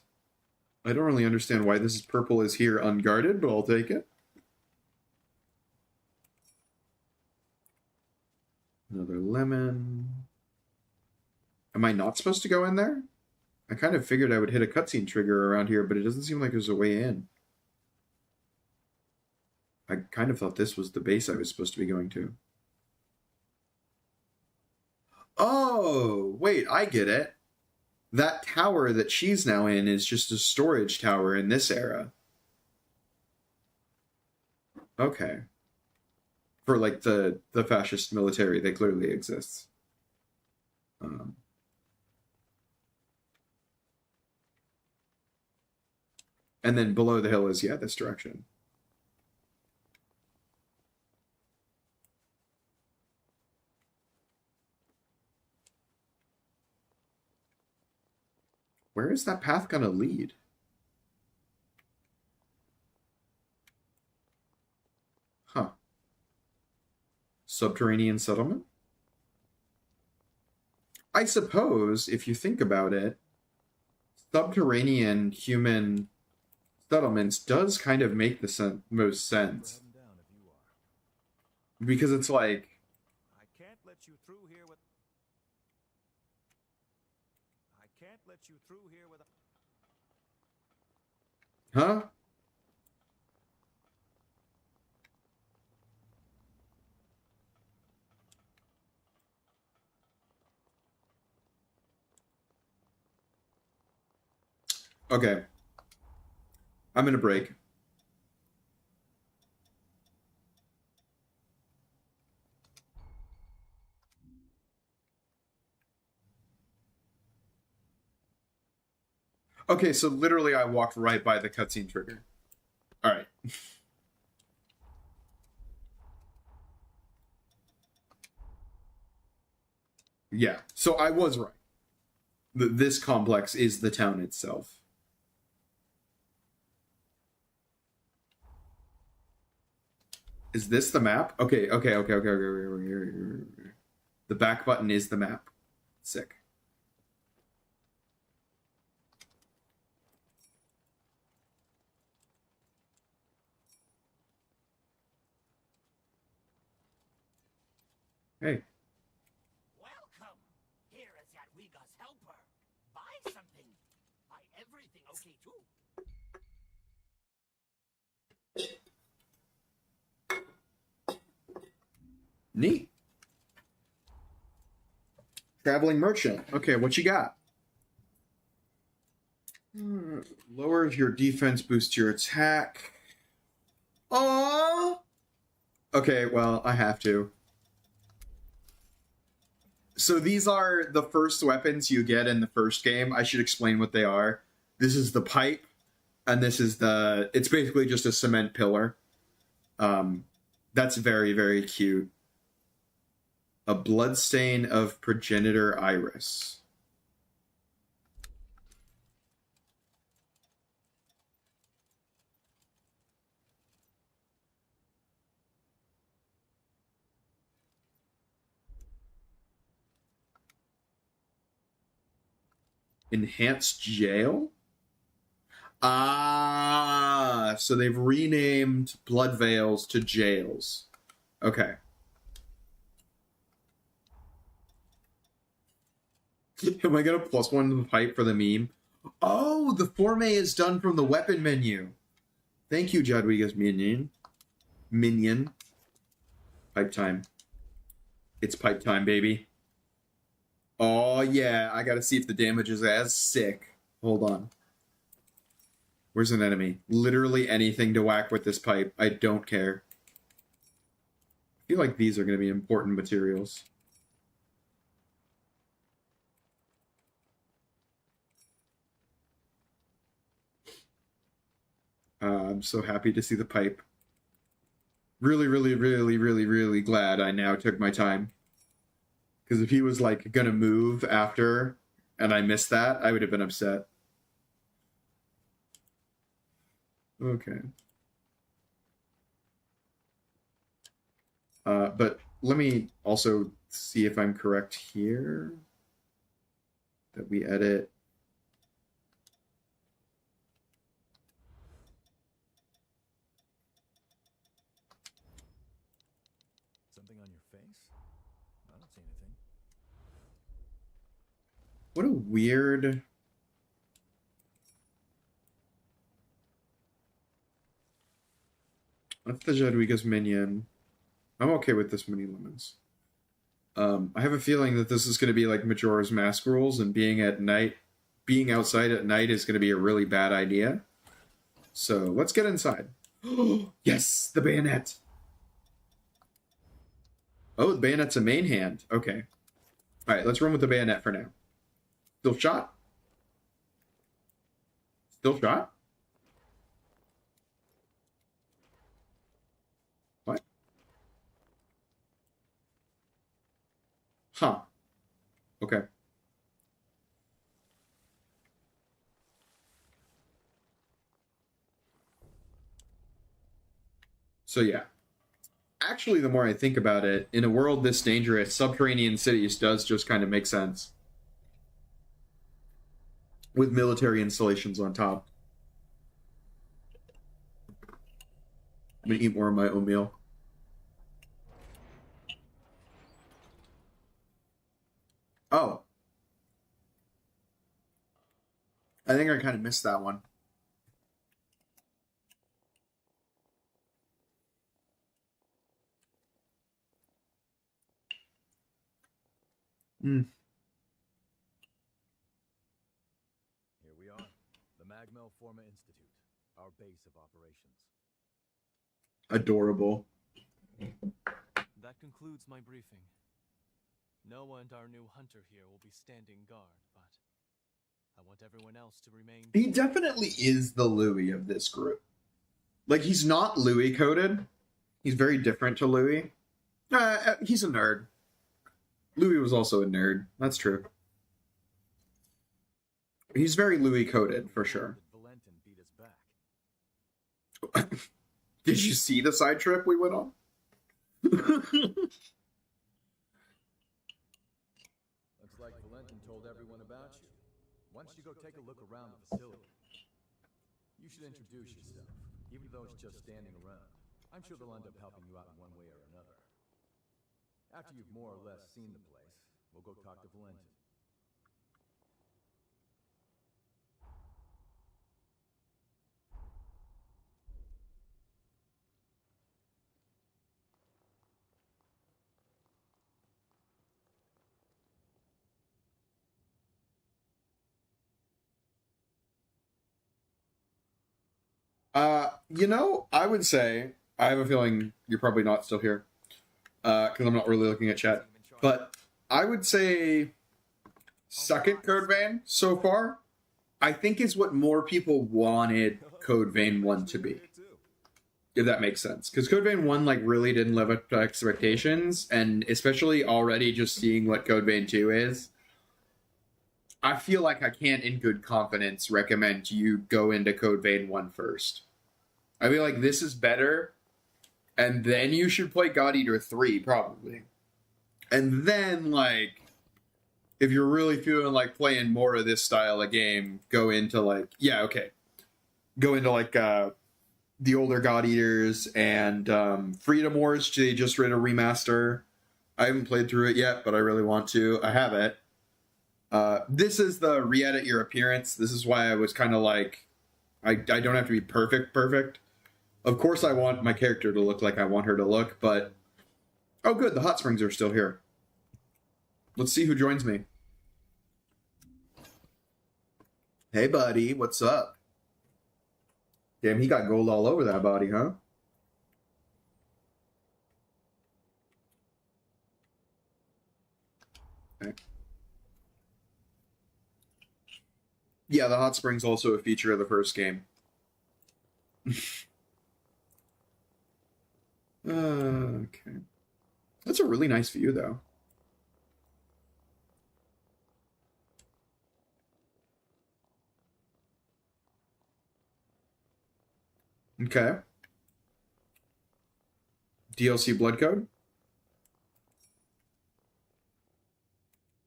I don't really understand why this purple is here unguarded, but I'll take it. Another lemon. Am I not supposed to go in there? I kind of figured I would hit a cutscene trigger around here, but it doesn't seem like there's a way in. I kind of thought this was the base I was supposed to be going to. Oh, wait, I get it. That tower that she's now in is just a storage tower in this era. Okay. For, like, the fascist military that clearly exists. And then below the hill is, yeah, this direction. Where is that path gonna lead? Huh. Subterranean settlement? I suppose, if you think about it, subterranean human settlements does kind of make the most sense. Because it's like... I can't let you through here with... I can't let you through here with... Huh? Okay. I'm gonna break. Okay, so literally I walked right by the cutscene trigger. Alright. Yeah, so I was right. This complex is the town itself. Is this the map? Okay. The back button is the map. Sick. Hey. Welcome. Here is Jadwiga's helper. Buy something. Buy everything, okay, too. Neat. Traveling merchant. Okay, what you got? Lowers your defense, boosts your attack. Aww. Okay, well, I have to. So these are the first weapons you get in the first game. I should explain what they are. This is the pipe, and this is the... It's basically just a cement pillar. That's very, very cute. A bloodstain of progenitor iris. Enhanced jail? Ah, so they've renamed blood veils to jails. Okay. Am I gonna +1 to the pipe for the meme? Oh, the forme is done from the weapon menu. Thank you, Jadwiga's minion. Pipe time. It's pipe time, baby. Oh, yeah. I gotta see if the damage is as sick. Hold on. Where's an enemy? Literally anything to whack with this pipe. I don't care. I feel like these are gonna be important materials. I'm so happy to see the pipe. Really, really, really, really, really glad I now took my time. Because if he was, like, gonna move after, and I missed that, I would have been upset. Okay. But let me also see if I'm correct here. That we edit... Something on your face? I don't see anything. What a weird... That's the Jadwiga's minion. I'm okay with this many lemons. I have a feeling that this is going to be like Majora's Mask rules, and being outside at night is going to be a really bad idea. So let's get inside. Yes, the bayonet. Oh, the bayonet's a main hand. Okay. All right, let's run with the bayonet for now. Still shot? Still shot? What? Huh. Okay. So yeah. Actually, the more I think about it, in a world this dangerous, subterranean cities does just kind of make sense. With military installations on top. I'm gonna eat more of my oatmeal. Oh. I think I kind of missed that one. Here we are. The Magmel Forma Institute, our base of operations. Adorable. That concludes my briefing. Noah and our new hunter here will be standing guard, but I want everyone else to remain. He definitely is the Louis of this group. Like, he's not Louis coded. He's very different to Louis. He's a nerd. Louis was also a nerd. That's true. He's very Louis coded, for sure. Valentin beat us back. Did you see the side trip we went on? Looks like Valentin told everyone about you. Why don't you go take a look around the facility? You should introduce yourself, even though it's just standing around. I'm sure they'll end up helping you out in one way or another. After you've more or less seen the place, we'll go talk to Valentin. I would say, I have a feeling you're probably not still here, because I'm not really looking at chat, but I would say second Code Vein so far, I think is what more people wanted Code Vein 1 to be. If that makes sense. Because Code Vein 1, like, really didn't live up to expectations, and especially already just seeing what Code Vein 2 is, I feel like I can't in good confidence recommend you go into Code Vein 1 first. I feel like this is better, and then you should play God Eater 3, probably. And then, like, if you're really feeling like playing more of this style of game, go into, like, go into, like, the older God Eaters and Freedom Wars. They just did a remaster. I haven't played through it yet, but I really want to. I have it. This is the re-edit your appearance. This is why I was kind of like, I don't have to be perfect. Of course I want my character to look like I want her to look, but... Oh good, the hot springs are still here. Let's see who joins me. Hey buddy, what's up? Damn, he got gold all over that body, huh? Okay. Yeah, the hot spring's also a feature of the first game. Okay. That's a really nice view, though. Okay. DLC Blood Code?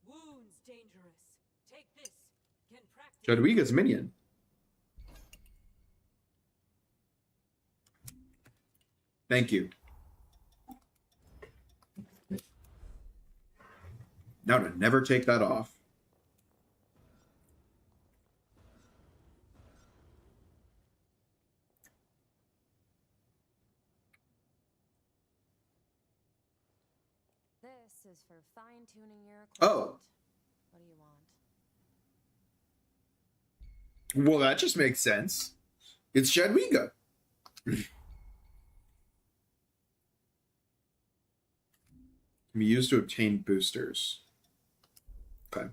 Wounds dangerous. Take this. Can practice. Jadwiga's minion. Thank you. Now to never take that off. This is for fine-tuning your equipment. Oh. What do you want? Well, that just makes sense. It's Jadwiga. Can be used to obtain boosters. Okay.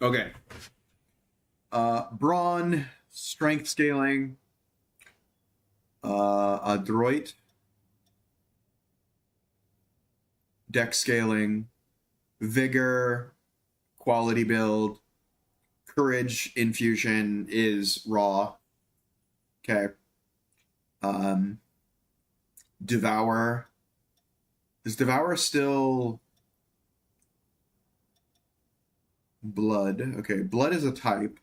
Okay. Brawn, strength scaling, adroit, dex scaling, vigor, quality build, courage infusion is raw. Okay. Devour. Is Devour still blood? Okay, blood is a type.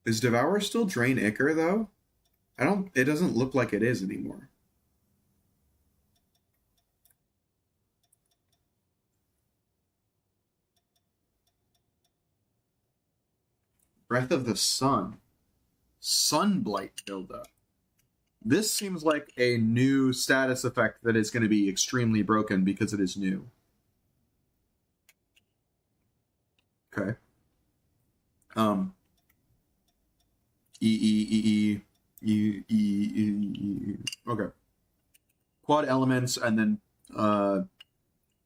Is Devour still Drain Ichor, though? It doesn't look like it is anymore. Breath of the Sun. Sunblight buildup. This seems like a new status effect that is going to be extremely broken because it is new. Okay. Okay. Quad elements and then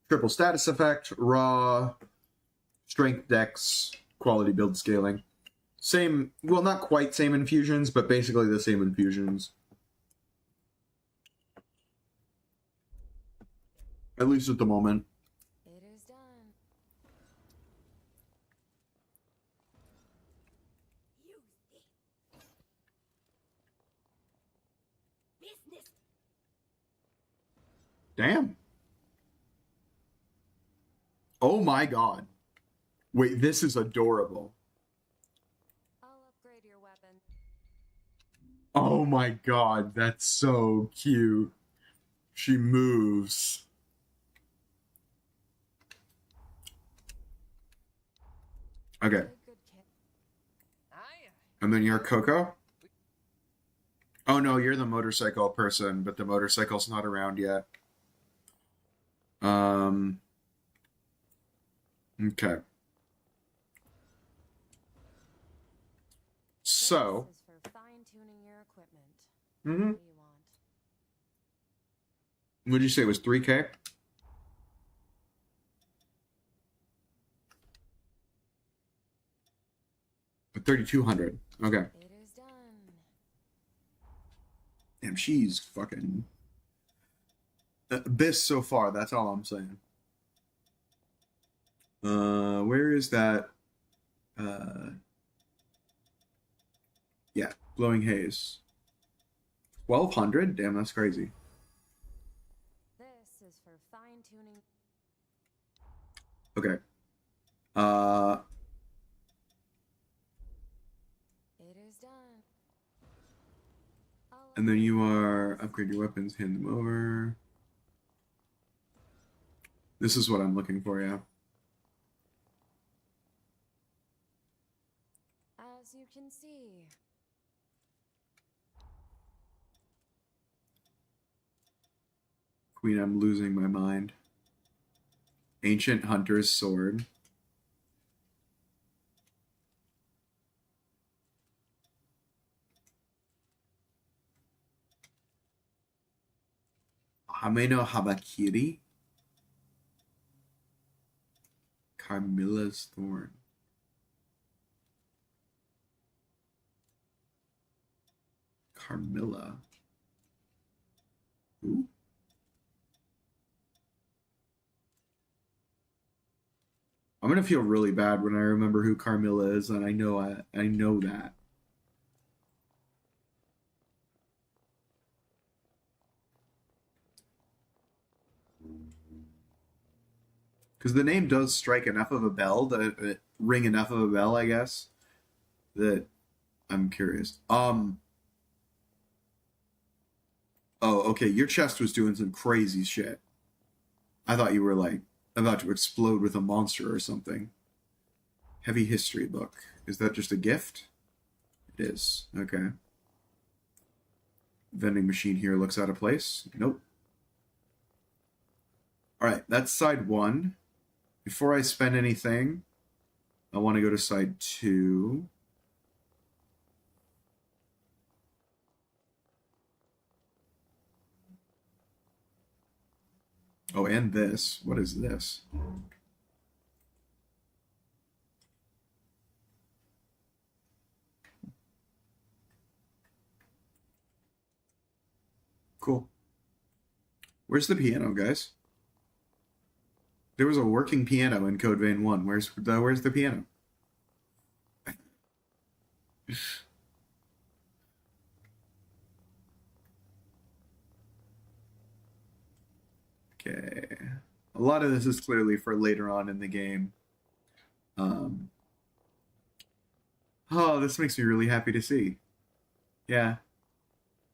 triple status effect, raw, strength, dex, quality build scaling. Same, well, not quite same infusions, but basically the same infusions. At least at the moment. It is done. Use this. Business. Damn. Oh my god. Wait, this is adorable. I'll upgrade your weapon. Oh my god, that's so cute. She moves. Okay. Good kid. And then you're Coco? Oh no, you're the motorcycle person, but the motorcycle's not around yet. Okay. So. This is for fine-tuning your equipment. Mm-hmm. What do you want? Would you say it was 3K? Or 3,200. Okay. It is done. Damn, she's fucking abyss so far. That's all I'm saying. Where is that? Yeah, glowing haze. 1,200. Damn, that's crazy. This is for fine-tuning. Okay. It is done. And then you are upgrade your weapons, hand them over. This is what I'm looking for, yeah. As you can see. Queen, I'm losing my mind. Ancient Hunter's Sword. Hame no Habakiri. Carmilla's Thorn. Carmilla. Who? I'm gonna feel really bad when I remember who Carmilla is, and I know that. Because the name does strike enough of a bell, that ring enough of a bell, I guess, that I'm curious. Oh, okay, your chest was doing some crazy shit. I thought you were, like, about to explode with a monster or something. Heavy history book. Is that just a gift? It is. Okay. Vending machine here looks out of place. Nope. Alright, that's side 1. Before I spend anything, I want to go to side 2. Oh, and this. What is this? Cool. Where's the piano, guys? There was a working piano in Code Vein 1. Where's the piano? Okay. A lot of this is clearly for later on in the game. Oh, this makes me really happy to see. Yeah.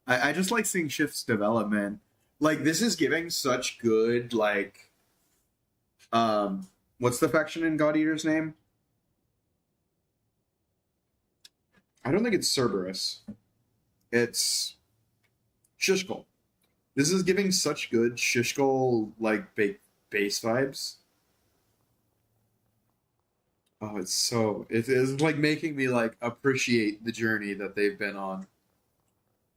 I just like seeing Shift's development. Like, this is giving such good, like... what's the faction in God Eater's name? I don't think it's Cerberus. It's... Shishkal. This is giving such good Shishkal like bass vibes. Oh, it is like making me like appreciate the journey that they've been on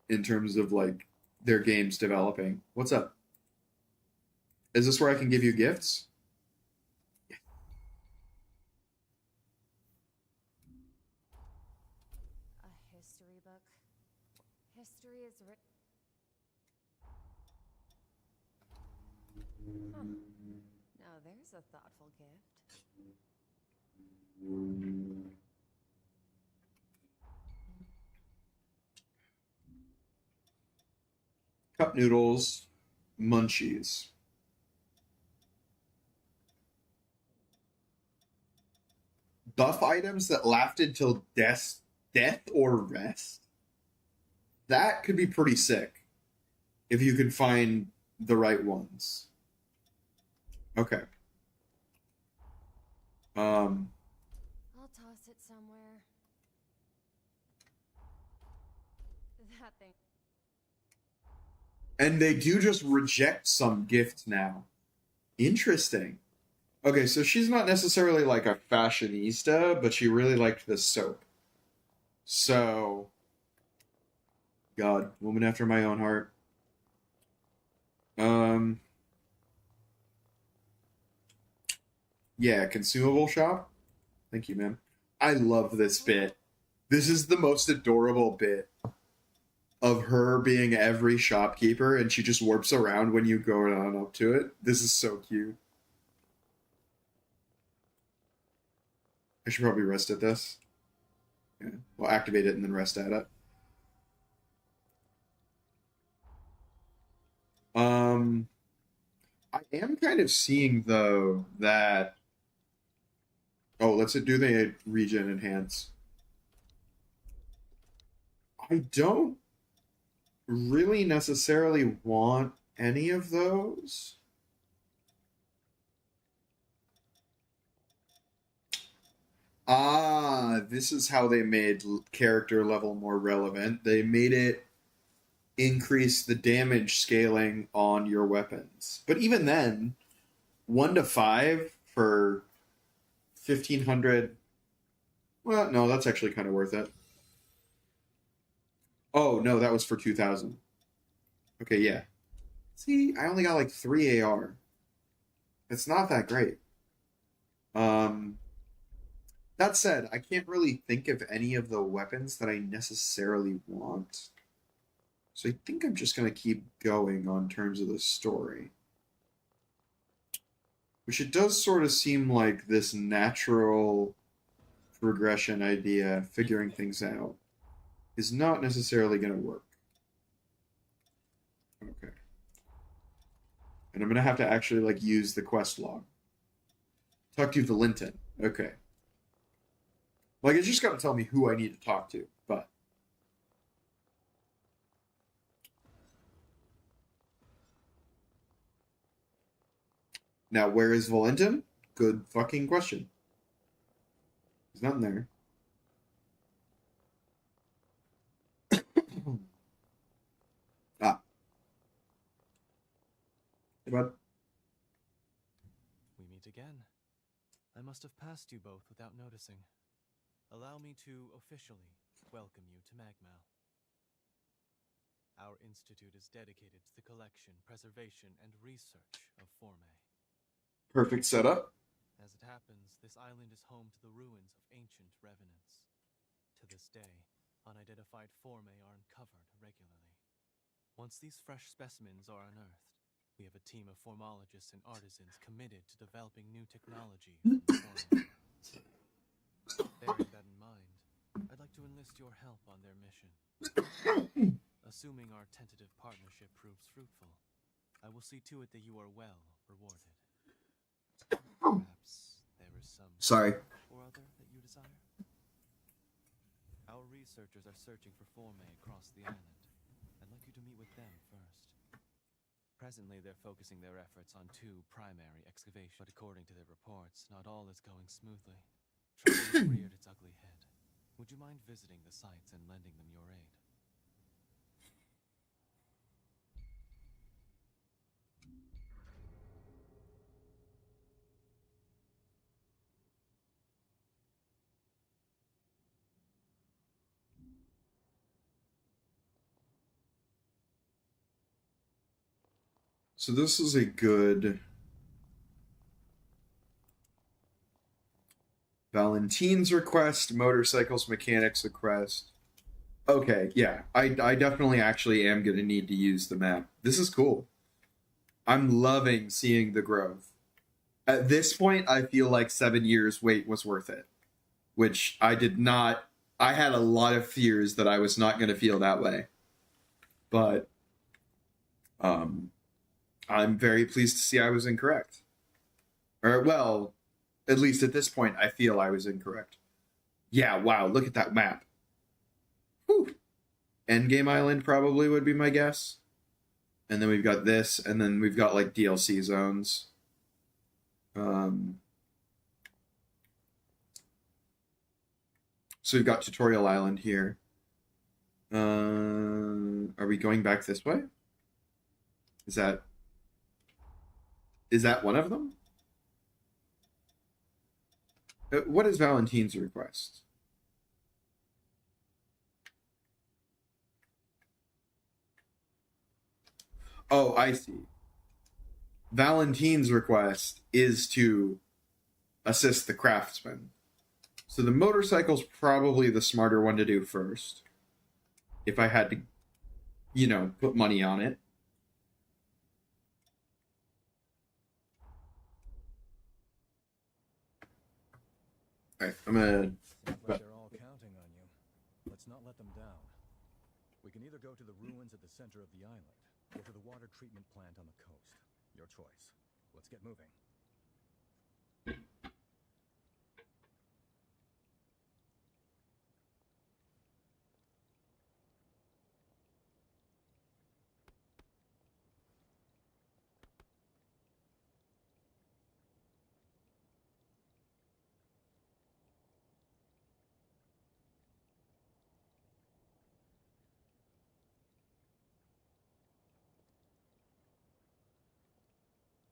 in terms of like their games developing. What's up? Is this where I can give you gifts? A history book. History is written. Huh. Now there's a thoughtful gift. Cup noodles, munchies. Buff items that lasted till death or rest. That could be pretty sick if you could find the right ones. Okay. I'll toss it somewhere. That thing. And they do just reject some gifts now. Interesting. Okay, so she's not necessarily like a fashionista, but she really liked this soap. So, God, woman after my own heart. Yeah, consumable shop. Thank you, ma'am. I love this bit. This is the most adorable bit of her being every shopkeeper, and she just warps around when you go on up to it. This is so cute. I should probably rest at this. Yeah, we'll activate it and then rest at it. I am kind of seeing though that. Oh, let's do the regen enhance. I don't really necessarily want any of those. Ah, this is how they made character level more relevant. They made it increase the damage scaling on your weapons. But even then, 1 to 5 for 1,500. Well, no, that's actually kind of worth it. Oh, no, that was for 2,000. Okay, yeah. See, I only got like 3 AR. It's not that great. That said, I can't really think of any of the weapons that I necessarily want. So I think I'm just going to keep going on terms of the story. Which it does sort of seem like this natural progression idea, figuring things out, is not necessarily going to work. Okay. And I'm going to have to actually like use the quest log. Talk to Valentin. Okay. Like, it's just got to tell me who I need to talk to, but. Now, where is Valentin? Good fucking question. He's not in there. Ah. Hey, bud. We meet again. I must have passed you both without noticing. Allow me to officially welcome you to Magmal. Our institute is dedicated to the collection, preservation, and research of Forme. Perfect setup. As it happens, this island is home to the ruins of ancient revenants. To this day, unidentified Forme are uncovered regularly. Once these fresh specimens are unearthed, we have a team of formologists and artisans committed to developing new technology from the Forme. Bearing that in mind, I'd like to enlist your help on their mission. Assuming our tentative partnership proves fruitful, I will see to it that you are well rewarded. Perhaps there is some or other that you desire? Our researchers are searching for Forme across the island. I'd like you to meet with them first. Presently, they're focusing their efforts on 2 primary excavations, but according to their reports, not all is going smoothly. Trouble has reared its ugly head. Would you mind visiting the sites and lending them your aid? So this is a good Valentine's request, motorcycles mechanics request. Okay, yeah, I definitely actually am going to need to use the map. This is cool. I'm loving seeing the growth. At this point, I feel like 7 years wait was worth it, which I did not. I had a lot of fears that I was not going to feel that way, but I'm very pleased to see I was incorrect. Or well, at least at this point, I feel I was incorrect. Yeah, wow, look at that map. Whew. Endgame Island probably would be my guess. And then we've got this, and then we've got like DLC zones. So we've got Tutorial Island here. Are we going back this way? Is that one of them? What is Valentine's request? Oh, I see. Valentine's request is to assist the craftsman. So the motorcycle's probably the smarter one to do first. If I had to, put money on it. Alright, I'm gonna... Seems like they're all counting on you. Let's not let them down. We can either go to the ruins at the center of the island, or to the water treatment plant on the coast. Your choice. Let's get moving.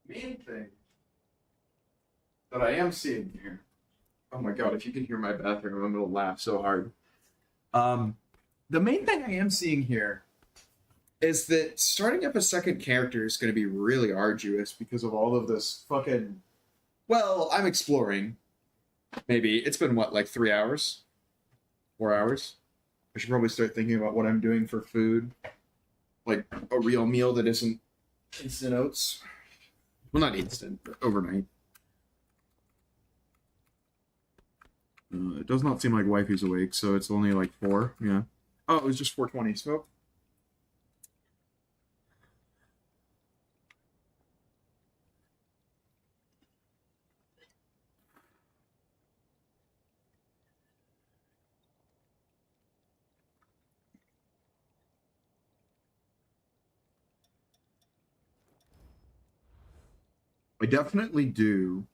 Main thing that I am seeing here. Oh my god, if you can hear my bathroom, I'm gonna laugh so hard. The main thing I am seeing here is that starting up a second character is going to be really arduous because of all of this fucking... Well, I'm exploring. Maybe. It's been, what, like 3 hours? 4 hours? I should probably start thinking about what I'm doing for food. Like, a real meal that isn't instant oats. Well, not instant, but overnight. It does not seem like wifey's awake, so it's only like 4, yeah. Oh, it was just 4:20, smoke. I definitely do.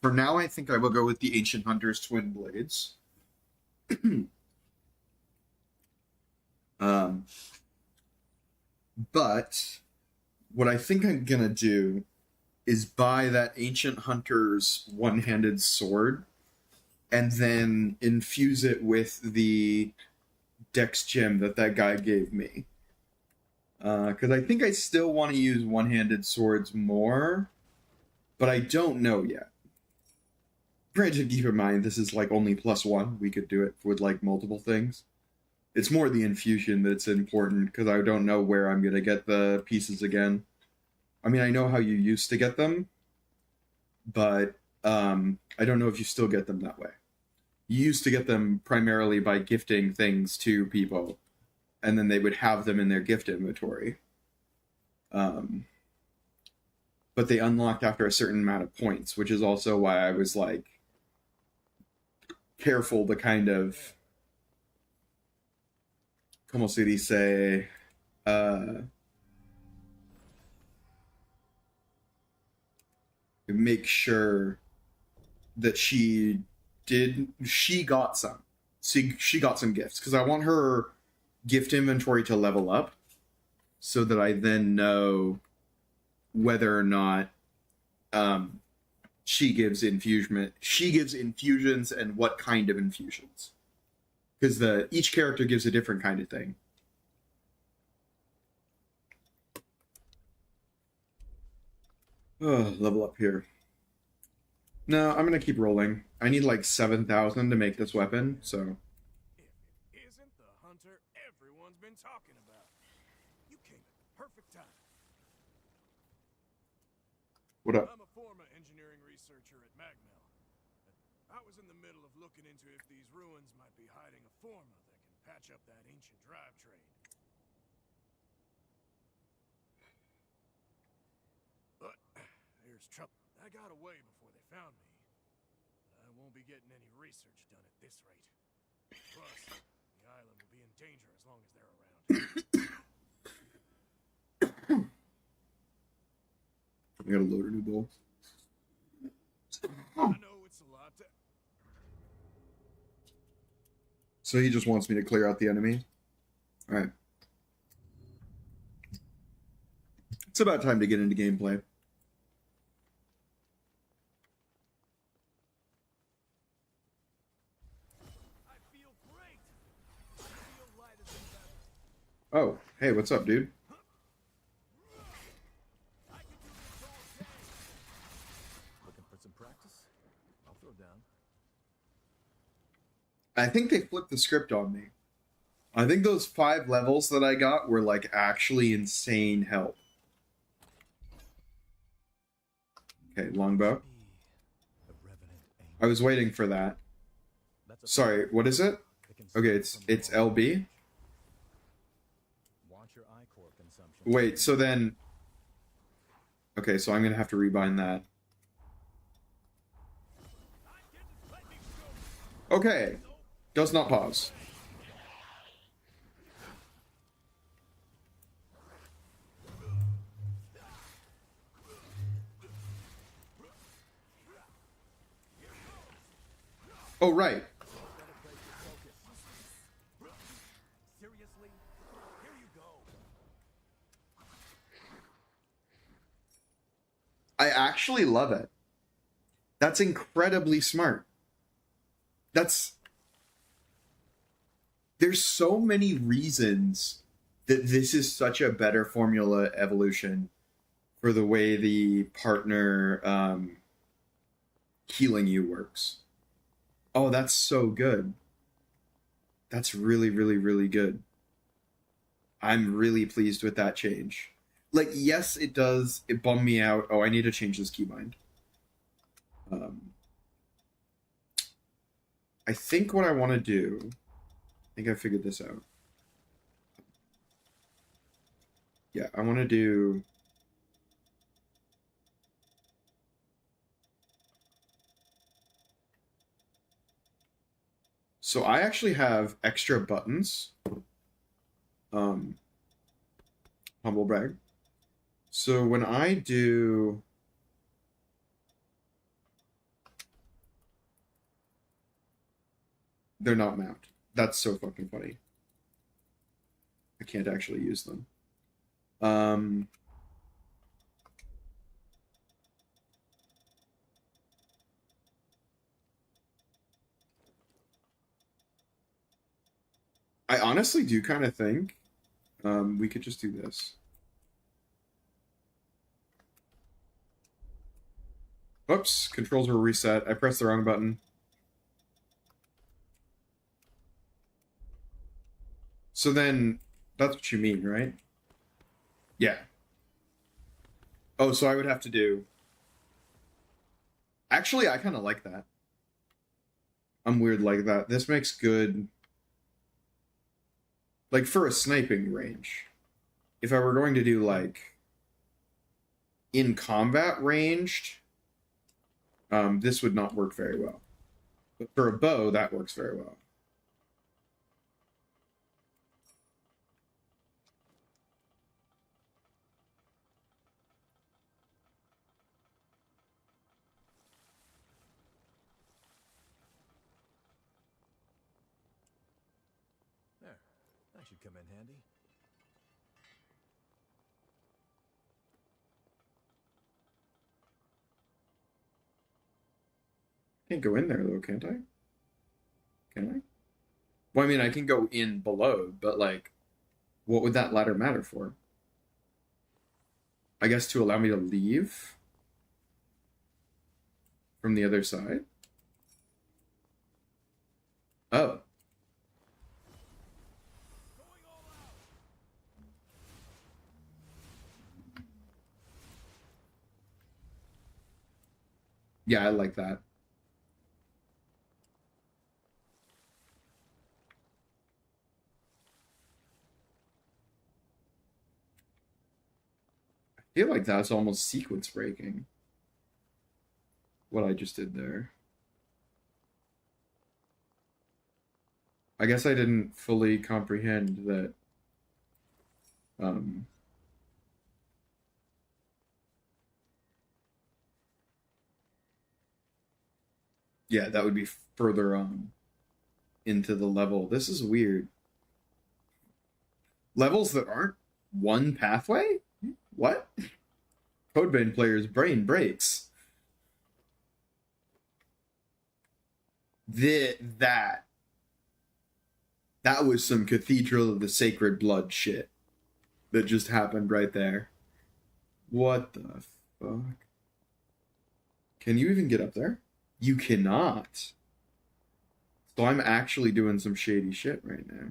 For now, I think I will go with the Ancient Hunter's Twin Blades. But what I think I'm gonna do is buy that Ancient Hunter's one-handed sword and then infuse it with the Dex gem that guy gave me. Because I think I still want to use one-handed swords more, but I don't know yet. Granted, keep in mind, this is like only +1. We could do it with like multiple things. It's more the infusion that's important, because I don't know where I'm going to get the pieces again. I mean, I know how you used to get them, but I don't know if you still get them that way. You used to get them primarily by gifting things to people, and then they would have them in their gift inventory. But they unlocked after a certain amount of points, which is also why I was like careful to kind of, como se dice, make sure that she got some. She got some gifts, because I want her gift inventory to level up so that I then know whether or not she gives infusions and what kind of infusions, because each character gives a different kind of thing. Oh, level up here. No, I'm gonna keep rolling. I need like 7,000 to make this weapon, so. If it isn't the hunter everyone's been talking about. You came at the perfect time. What up? I'm a former engineering researcher at Magmel. I was in the middle of looking into if these ruins might be hiding a forma that can patch up that ancient drivetrain. But there's trouble. I got away before they found me. But I won't be getting any research done at this rate. Plus, the island will be in danger as long as they're around. I gotta load a new bowl. I know it's a lot to... So he just wants me to clear out the enemy. Alright. It's about time to get into gameplay. I feel great. I feel light as a feather. Oh, hey, what's up, dude? I can do this all day. Looking for some practice? I'll throw down. I think they flipped the script on me. I think those 5 levels that I got were like actually insane help. Okay, longbow. I was waiting for that. Sorry, what is it? Okay, it's LB. Wait, so then... Okay, so I'm gonna have to rebind that. Okay. Does not pause. Oh, right. Seriously? Here you go. I actually love it. That's incredibly smart. There's so many reasons that this is such a better formula evolution for the way the partner healing you works. Oh, that's so good. That's really, really, really good. I'm really pleased with that change. Like, yes, it does. It bummed me out. Oh, I need to change this keybind. I think what I want to do... I think I figured this out. Yeah, I want to do... So I actually have extra buttons. Humble brag. So when I do... They're not mapped. That's so fucking funny. I can't actually use them. I honestly do kind of think we could just do this. Oops, controls were reset. I pressed the wrong button. So then, that's what you mean, right? Yeah. Oh, so I would have to do... Actually, I kind of like that. I'm weird like that. This makes good... Like, for a sniping range. If I were going to do, like... In combat ranged... this would not work very well. But for a bow, that works very well. There. That should come in handy. Can't go in there, though, can't I? Can I? Well, I mean, I can go in below, but, like, what would that ladder matter for? I guess to allow me to leave? from the other side? Oh. Yeah, I like that. I feel like that's almost sequence breaking. What I just did there. I guess I didn't fully comprehend that. Yeah, that would be further on into the level. This is weird. Levels that aren't one pathway? What? Codevein player's brain breaks. That was some Cathedral of the Sacred Blood shit that just happened right there. What the fuck? Can you even get up there? You cannot. So I'm actually doing some shady shit right now.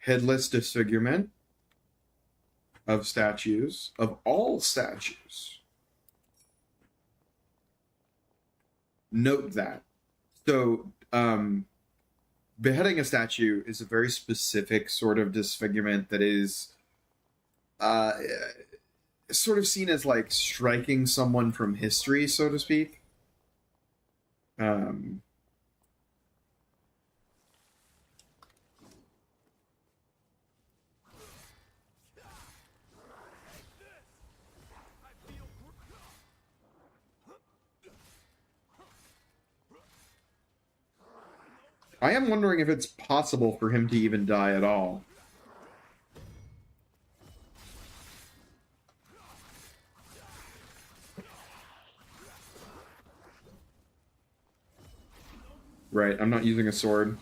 Headless disfigurement of statues, of all statues. Note that. So, beheading a statue is a very specific sort of disfigurement that is sort of seen as like striking someone from history, so to speak. I am wondering if it's possible for him to even die at all. Right, I'm not using a sword.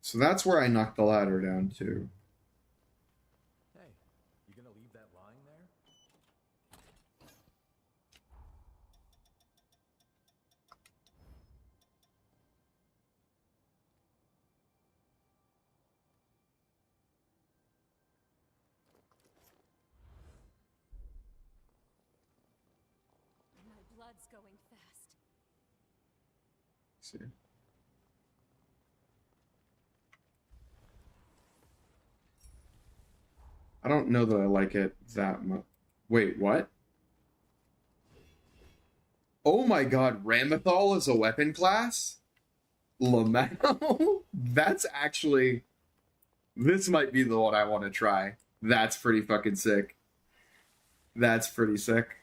So that's where I knocked the ladder down to. Hey, you gonna leave that lying there? My blood's going fast. Let's see. I don't know that I like it that much. Wait, what? Oh my god, Ramethal is a weapon class? Lamau? That's actually... This might be the one I want to try. That's pretty fucking sick. That's pretty sick.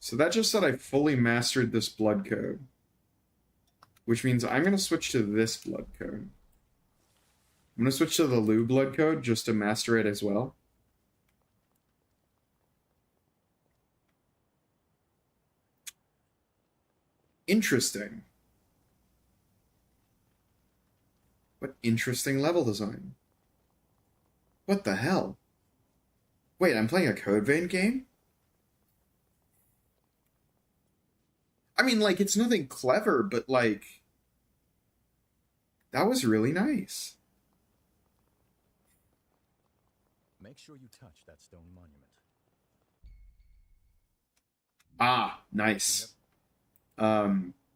So that just said I fully mastered this blood code. Which means I'm going to switch to this blood code. I'm going to switch to the Lu blood code just to master it as well. Interesting. What interesting level design. What the hell? Wait, I'm playing a Codevein game? I mean, like, it's nothing clever, but, like, that was really nice. Make sure you touch that stone monument. Ah, nice.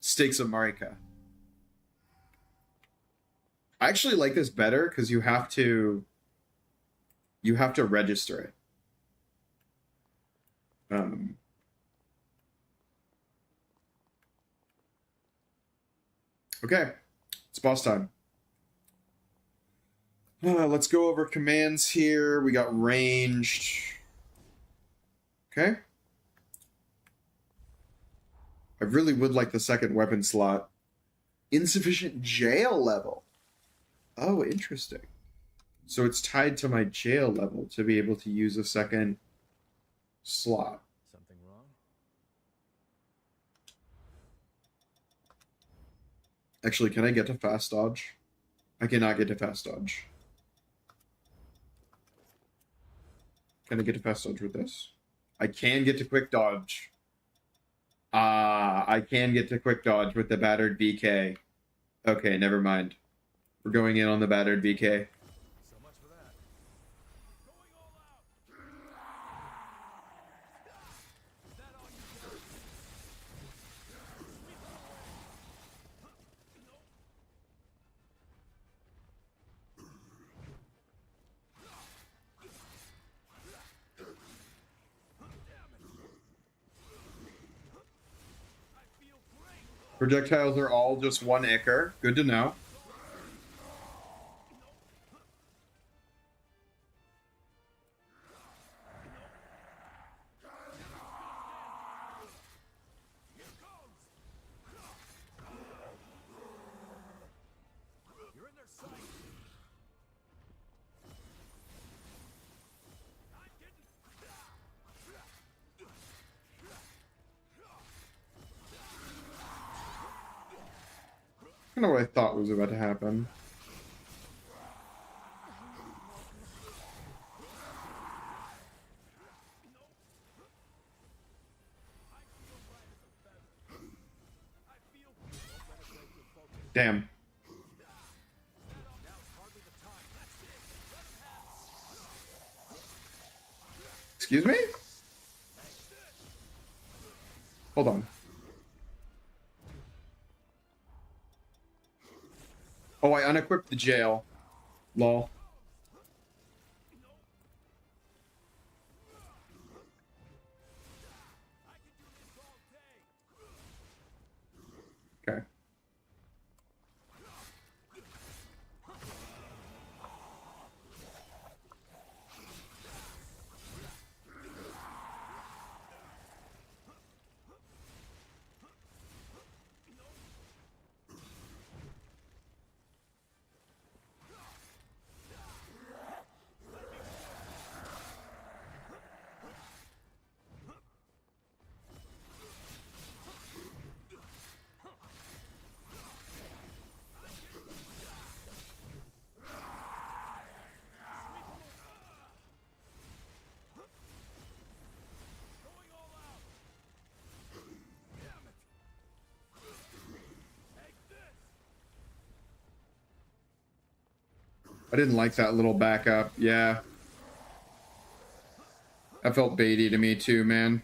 Stakes of Marika. I actually like this better because you have to register it. Okay, it's boss time. Let's go over commands here. We got ranged. Okay. really would like the second weapon slot. Insufficient jail level. Oh, interesting. So it's tied to my jail level to be able to use a second slot. Something wrong? Actually, can I get to fast dodge? I cannot get to fast dodge. Can I get to fast dodge with this? I can get to quick dodge. I can get to quick dodge with the battered VK. Okay, never mind. We're going in on the battered VK. So much for that. Going all out. Is that all you got? Projectiles are all just one ichor. Good to know. You're in their sight. I'm getting. I know what I thought was about to happen. Damn. Excuse me? Hold on. Oh, I unequipped the jail. Lol. Okay. I didn't like that little backup. Yeah. That felt baity to me too, man.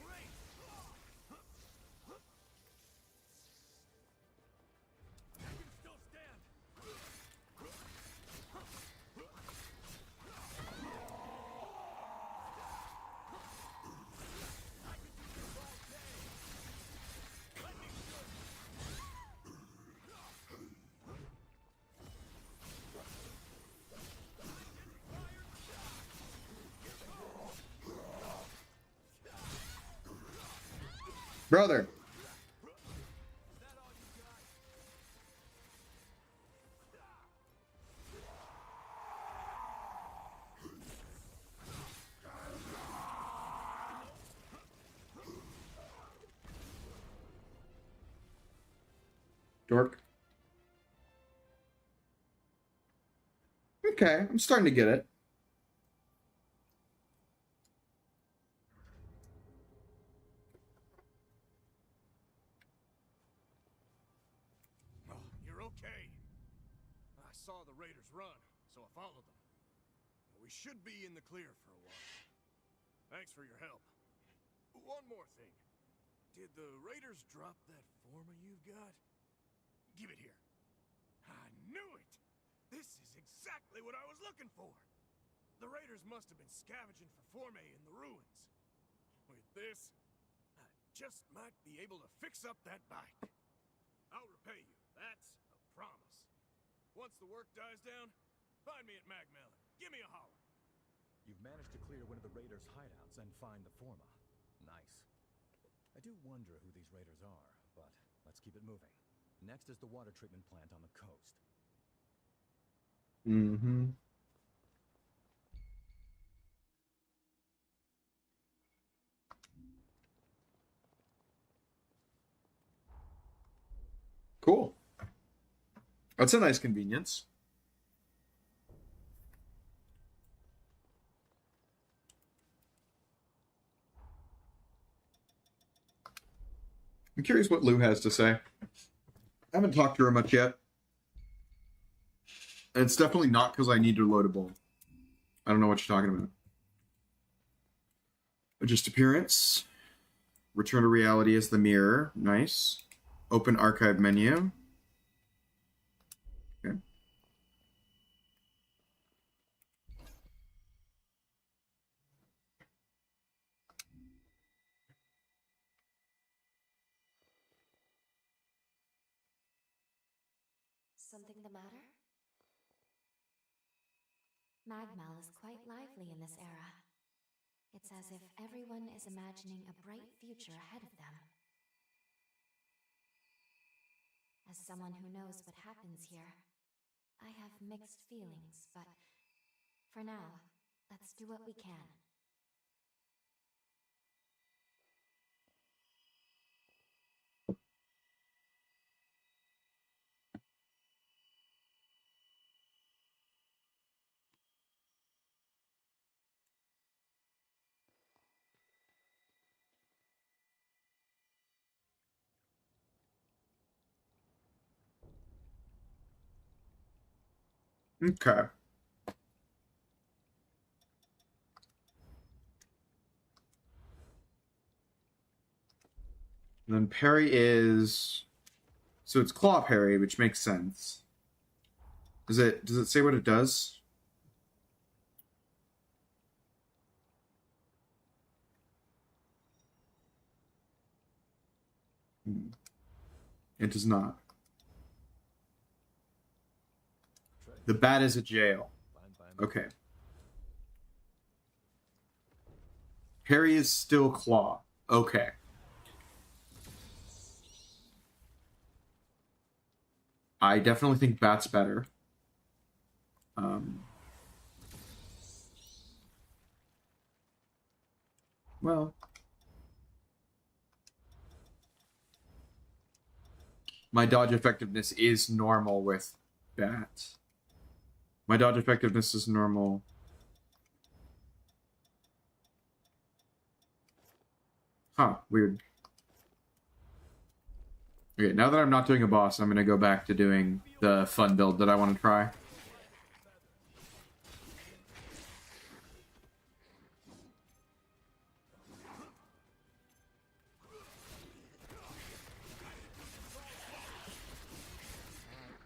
Brother. Dork. Okay, I'm starting to get it. You're okay. I saw the raiders run, so I followed them. We should be in the clear for a while. Thanks for your help. One more thing. Did the raiders drop that forma you've got? Give it here. I knew it! This is exactly what I was looking for! The raiders must have been scavenging for formae in the ruins. With this, I just might be able to fix up that bike. I'll repay you. That's a promise. Once the work dies down, find me at Magmelon. Give me a holler. You've managed to clear one of the raiders' hideouts and find the forma. Nice. I do wonder who these raiders are, but it moving. Next is the water treatment plant on the coast. Mm-hmm. Cool. That's a nice convenience. I'm curious what Lou has to say. I haven't talked to her much yet. And it's definitely not because I need to load a bowl. I don't know what you're talking about. Adjust appearance. Return to reality as the mirror. Nice. Open archive menu. Okay. Something the matter? Magmal is quite lively in this era. It's as if everyone is imagining a bright future ahead of them. As someone who knows what happens here, I have mixed feelings, but for now, let's do what we can. Okay. And then parry is... So it's claw parry, which makes sense. Does it say what it does? It does not. The bat is a jail. Okay. Parry is still claw. Okay. I definitely think bat's better. Well, my dodge effectiveness is normal with bat. My dodge effectiveness is normal. Huh, weird. Okay, now that I'm not doing a boss, I'm gonna go back to doing the fun build that I want to try. I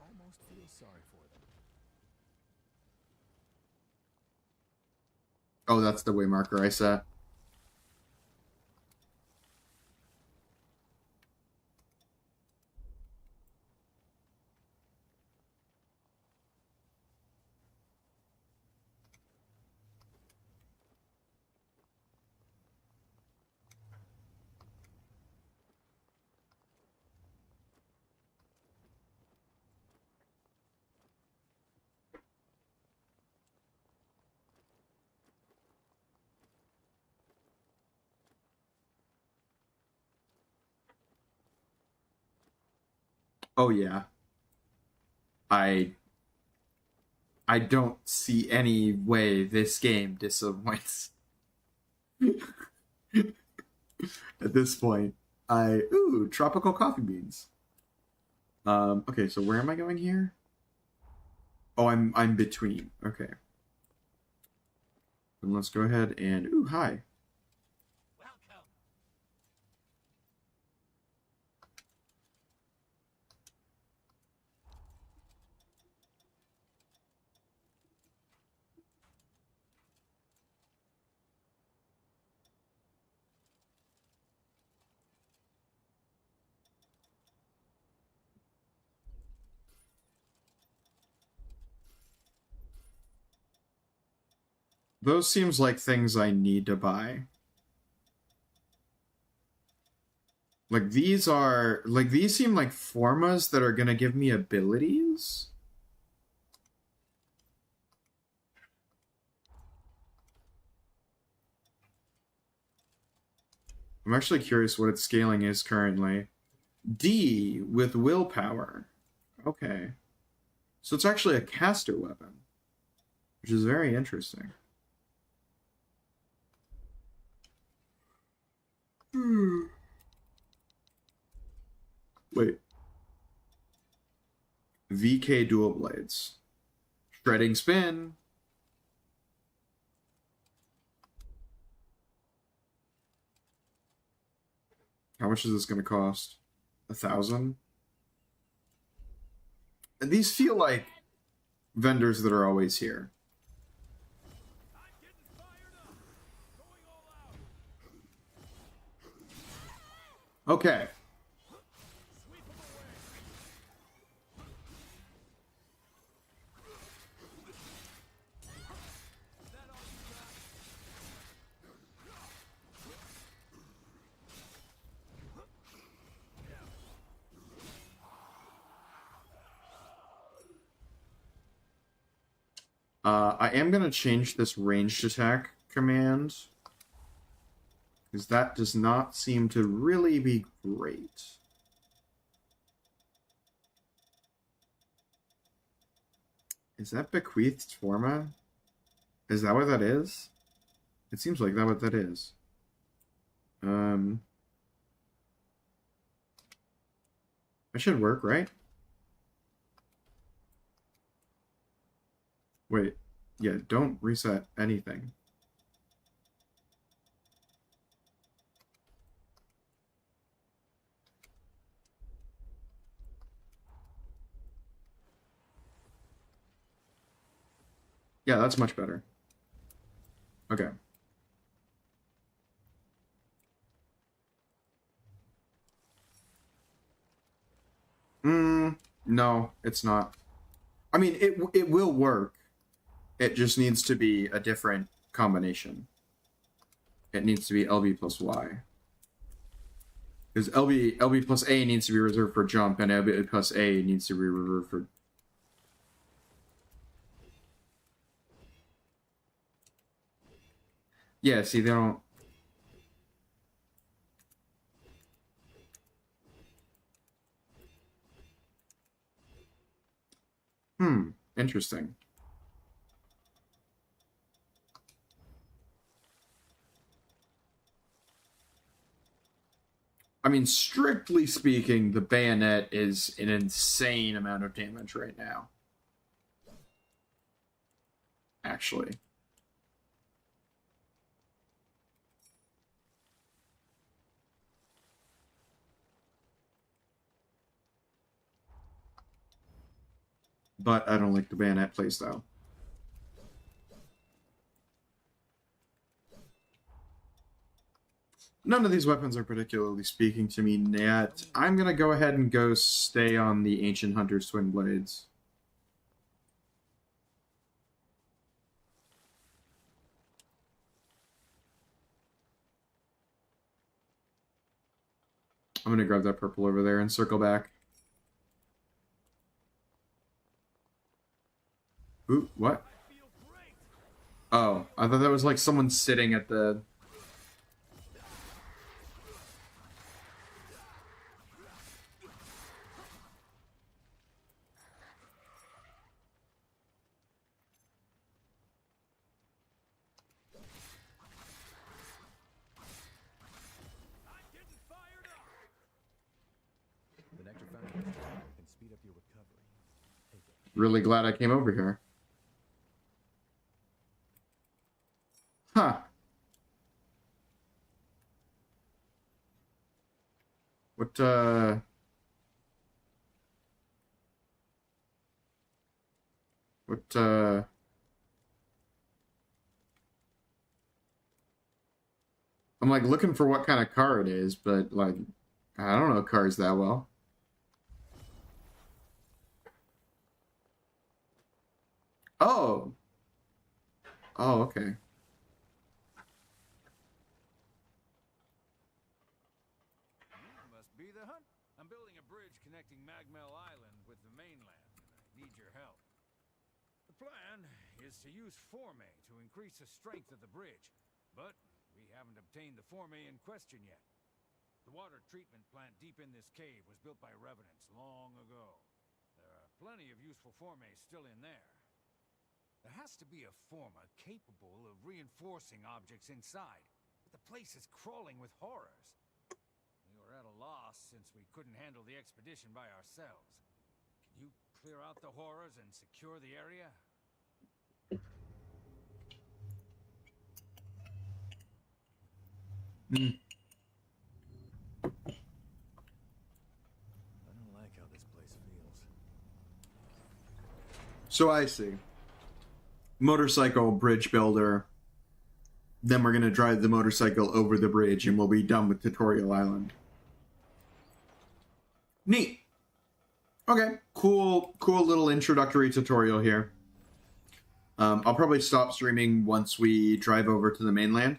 almost feel sorry for them. Oh, that's the way marker I set. Oh yeah. I don't see any way this game disappoints. At this point, tropical coffee beans. Okay, so where am I going here? Oh, I'm between. Okay. Then let's go ahead and hi. Welcome. Those seems like things I need to buy. Like these are like these seem like formas that are gonna give me abilities. I'm actually curious what its scaling is currently. D with willpower. Okay. So it's actually a caster weapon, which is very interesting. Wait. VK dual blades. Shredding spin. How much is this going to cost? 1,000? And these feel like vendors that are always here. Okay. I am going to change this ranged attack command, because that does not seem to really be great. Is that bequeathed forma? Is that what that is? It seems like that what that is. That should work, right? Wait. Yeah, don't reset anything. Yeah, that's much better. Okay. No, it's not. I mean, it will work. It just needs to be a different combination. It needs to be LB plus Y. Because LB plus A needs to be reserved for jump, and LB plus A needs to be reserved for... Yeah, see, they don't... Interesting. I mean, strictly speaking, the bayonet is an insane amount of damage right now. Actually. But I don't like the bayonet playstyle. None of these weapons are particularly speaking to me yet. I'm gonna go ahead and go stay on the Ancient Hunter's Twin Blades. I'm gonna grab that purple over there and circle back. Ooh, what? Oh, I thought that was like someone sitting at the... The nectar fountain can speed up your recovery. Take it. Really glad I came over here. Huh. What, I'm like looking for what kind of car it is, but like, I don't know cars that well. Oh. Oh, okay. bridge connecting Magmel Island with the mainland, and I need your help. The plan is to use Forme to increase the strength of the bridge, but we haven't obtained the Forme in question yet. The water treatment plant deep in this cave was built by Revenants long ago. There are plenty of useful Forme still in there. There has to be a Forma capable of reinforcing objects inside, but the place is crawling with horrors. We were at a loss since we couldn't handle the expedition by ourselves. Can you clear out the horrors and secure the area? I don't like how this place feels. So I see. Motorcycle bridge builder. Then we're gonna drive the motorcycle over the bridge and we'll be done with Tutorial Island. Neat. Okay, cool little introductory tutorial here. I'll probably stop streaming once we drive over to the mainland.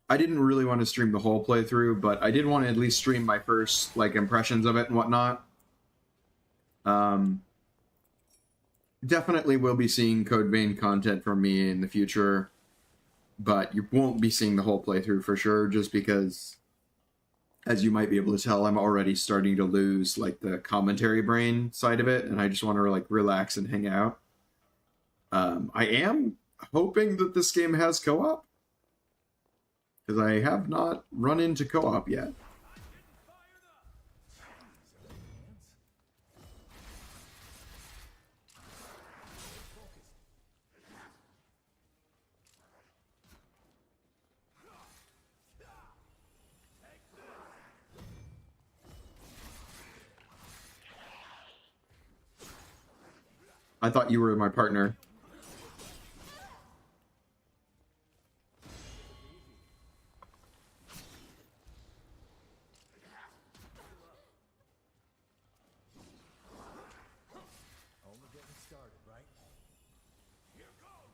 I didn't really want to stream the whole playthrough, but I did want to at least stream my first impressions of it and whatnot. Definitely will be seeing Code Vein content from me in the future, but you won't be seeing the whole playthrough for sure, just because, as you might be able to tell, I'm already starting to lose the commentary brain side of it, and I just want to relax and hang out. I am hoping that this game has co-op, because I have not run into co-op yet. I thought you were my partner. Only getting started, right? Here goes!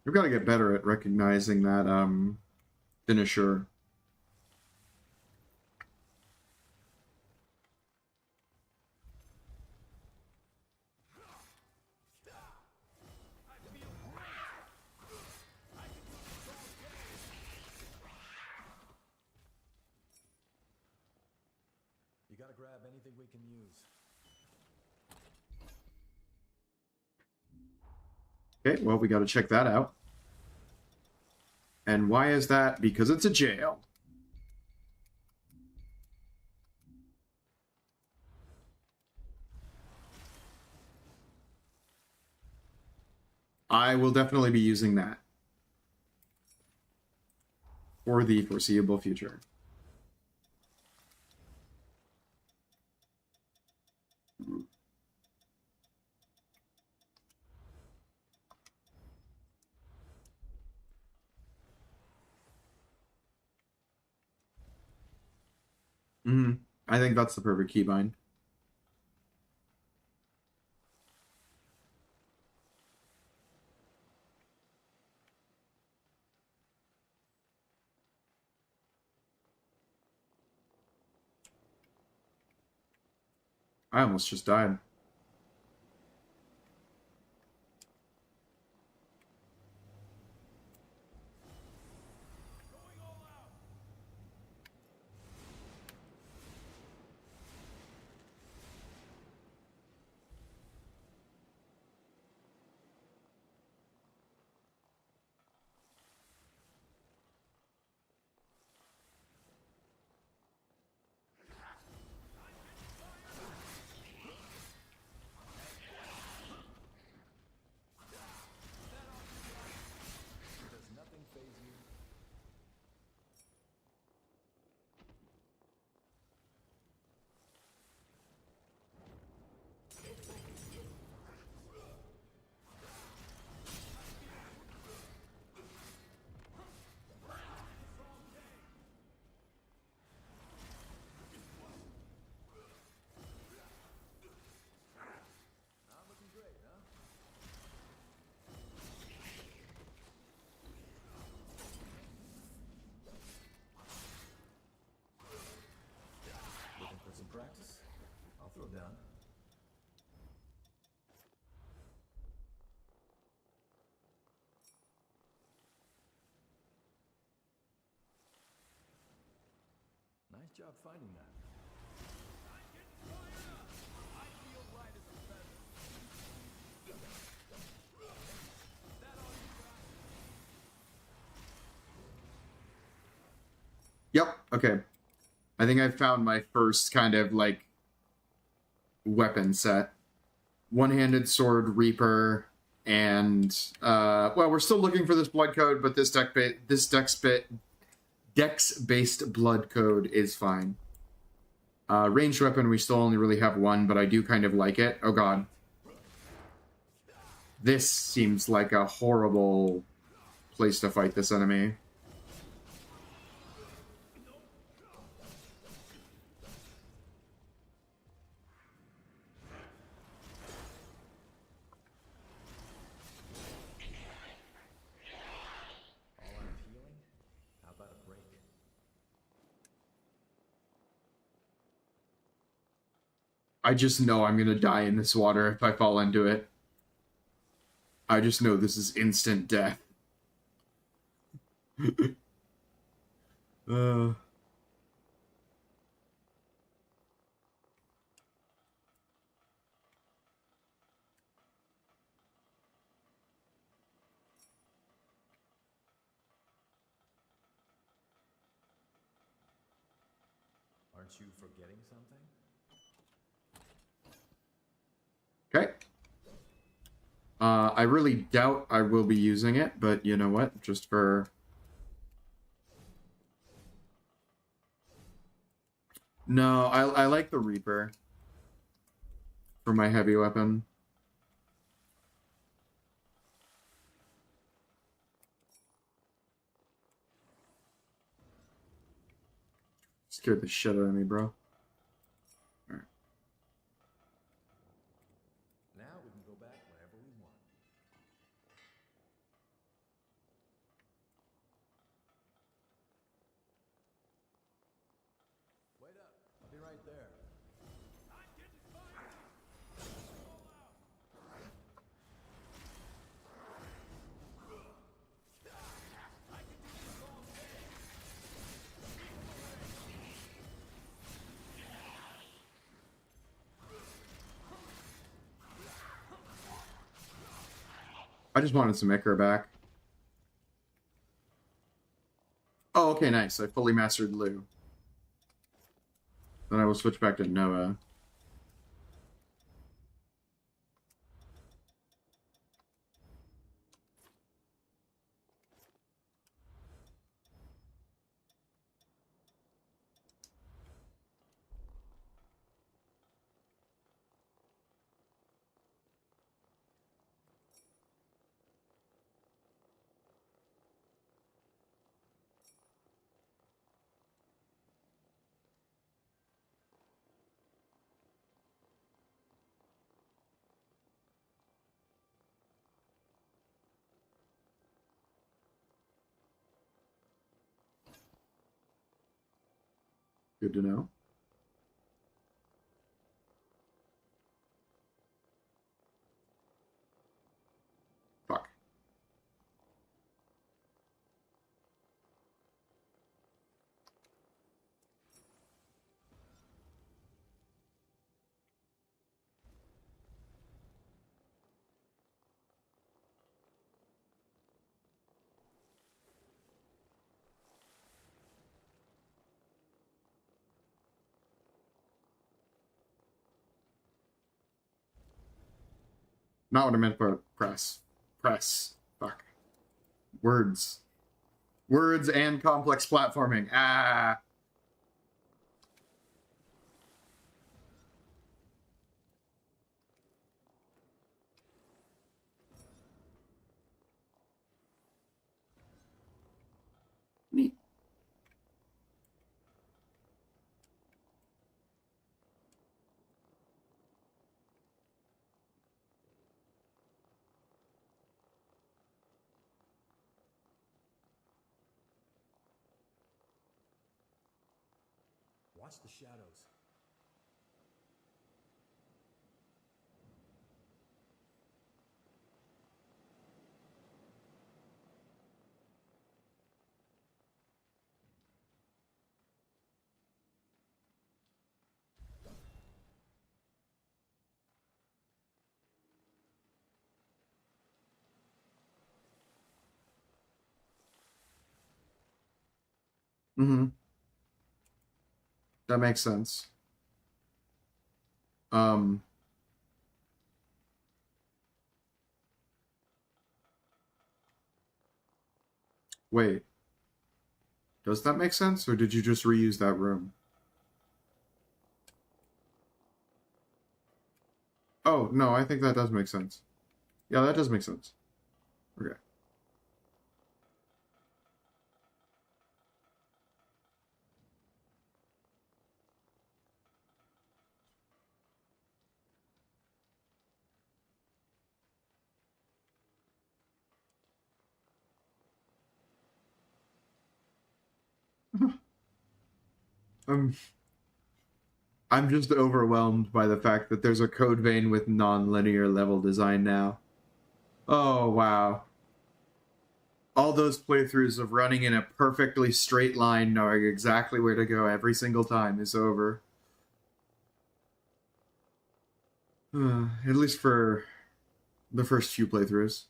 We've got to get better at recognizing that finisher. You gotta grab anything we can use. Okay, well, we got to check that out. And why is that? Because it's a jail. I will definitely be using that for the foreseeable future. I think that's the perfect keybind. I almost just died. Nice job finding that. Yep, okay. I think I found my first kind of, like, weapon set. One-handed sword, Reaper, and, well, we're still looking for this blood code, but this dex-based blood code is fine. Ranged weapon, we still only really have one, but I do kind of like it. Oh god. This seems like a horrible place to fight this enemy. I just know I'm gonna die in this water if I fall into it. I just know this is instant death. Aren't you forgetting something? Okay. I really doubt I will be using it, but you know what? Just for... No, I like the Reaper for my heavy weapon. Scared the shit out of me, bro. Alright. Now we can go back whenever we want. Wait up. I'll be right there. I just wanted some Ichor back. Oh, okay, nice. I fully mastered Lu. Then I will switch back to Noah. Good to know. Fuck. Not what I meant for press. Press. Fuck. Words. Words and complex platforming. Ah. Neat. Watch the shadows. Mm-hmm. That makes sense. Um, wait. Does that make sense, or did you just reuse that room? Oh, no, I think that does make sense. Yeah, that does make sense. Okay. Um, I'm just overwhelmed by the fact that there's a code vein with non-linear level design now. Oh, wow. All those playthroughs of running in a perfectly straight line, knowing exactly where to go every single time, is over. At least for the first few playthroughs.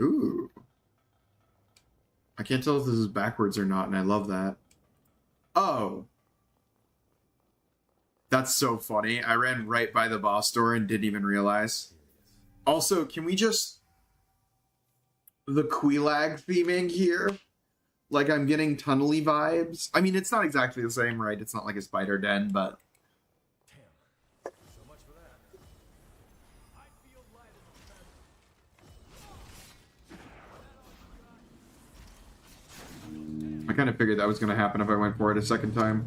Ooh. I can't tell if this is backwards or not, and I love that. Oh. That's so funny. I ran right by the boss door and didn't even realize. Also, can we just... The Quelaag theming here? Like, I'm getting tunnely vibes. I mean, it's not exactly the same, right? It's not like a spider den, but... Damn. So much for that. I feel light as a feather. I kind of figured that was going to happen if I went for it a second time.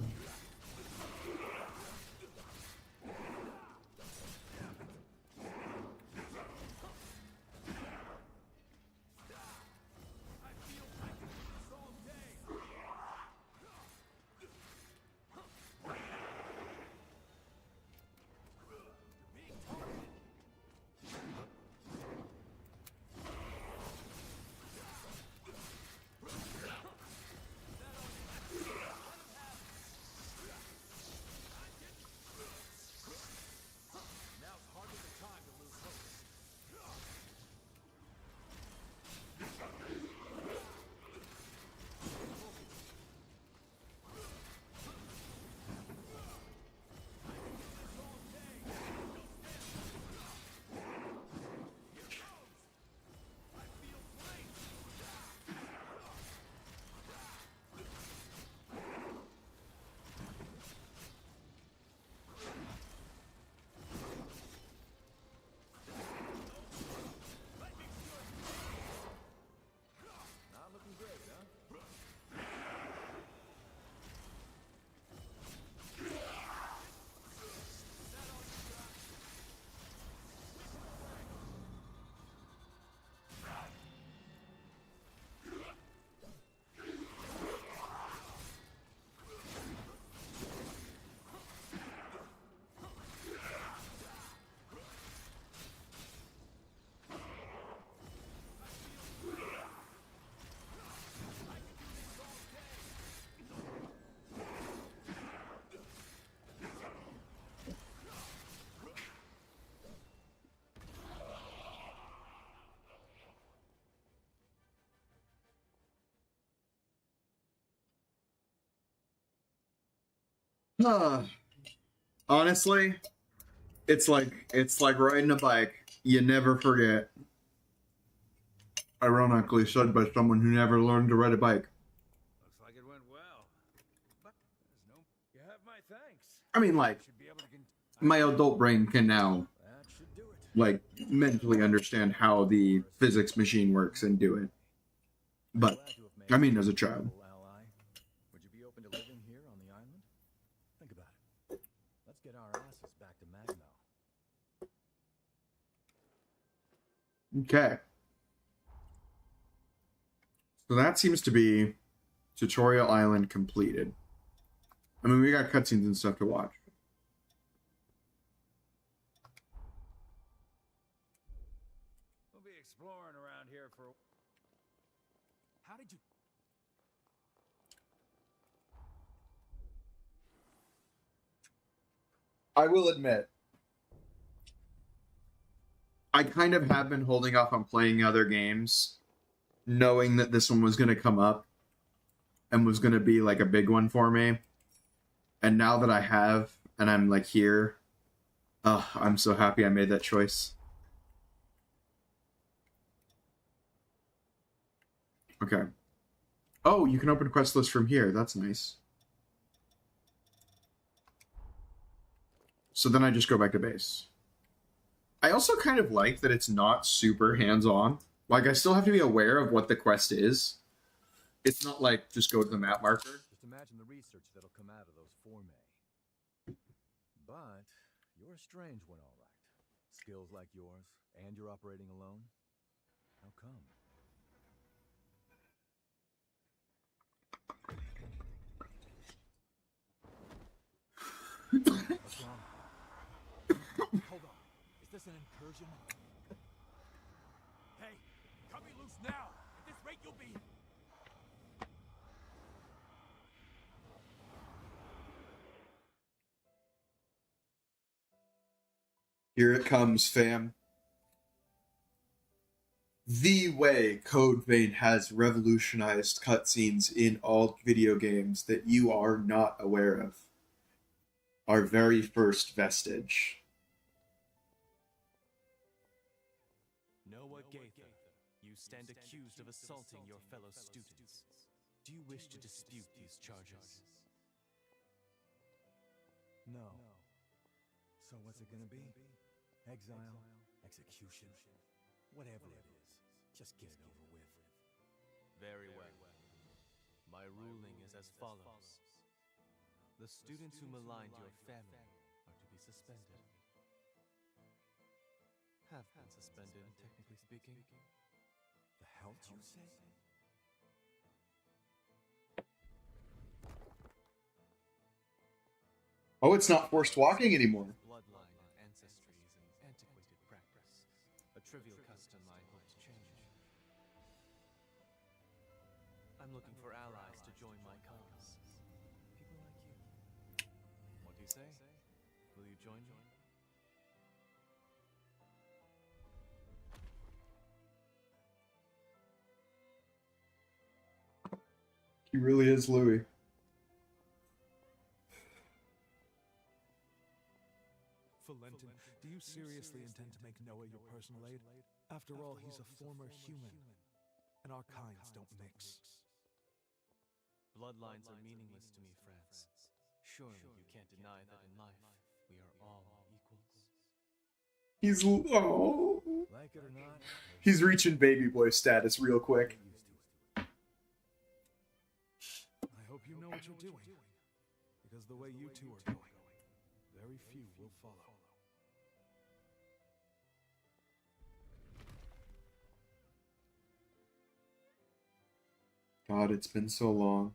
Honestly, it's like riding a bike. You never forget. Ironically said by someone who never learned to ride a bike. Looks like it went well. But there's no... You have my thanks. I mean, like, Should be able to my adult brain can now, That should do it. like, mentally understand how the physics machine works and do it. But, Glad to have made I mean, you as a a child. valuable ally. Would you be open to living here on the island? Think about it. Let's get our asses back to Magno. Okay. So that seems to be Tutorial Island completed. I mean, we got cutscenes and stuff to watch. We'll be exploring around here for... How did you... I will admit, I kind of have been holding off on playing other games knowing that this one was going to come up and was going to be like a big one for me. And now that I have, and I'm like here, I'm so happy I made that choice. Okay. Oh, you can open quest list from here. That's nice. So then I just go back to base. I also kind of like that it's not super hands-on. Like, I still have to be aware of what the quest is. It's not like, just go to the map marker. Just imagine the research that'll come out of those formae. But you're a strange one, all right. Skills like yours, and you're operating alone? How come? What's wrong? Hold on. Is this an incursion? Hey, cut me loose now. At this rate, you'll be... Here it comes, fam. The way Code Vein has revolutionized cutscenes in all video games that you are not aware of. Our very first vestige. Noah Gaither, you stand accused of assaulting your fellow students. Do you wish to dispute these charges? No. So what's it gonna be? Exile? Execution? Whatever it is, just get it over with. Very well. My ruling is as follows. The students who maligned your family are to be suspended. Have been suspended, technically speaking. The hell did you say? Oh, it's not forced walking anymore. Bloodline and ancestry is an antiquated practice. A trivial custom I hope to change. I'm looking for allies to join my cause. People like you. What do you say? Will you join me? He really is Louis. Valentin, do you seriously intend to make Noah your personal aide? After all, he's a former human, and our kinds don't mix. Bloodlines are meaningless to me, France. Surely you can't deny that in life, we are all equals. He's Like it or not, he's reaching baby boy status real quick. I hope you know what you're doing, because the way you two are going, very few will follow. God, it's been so long.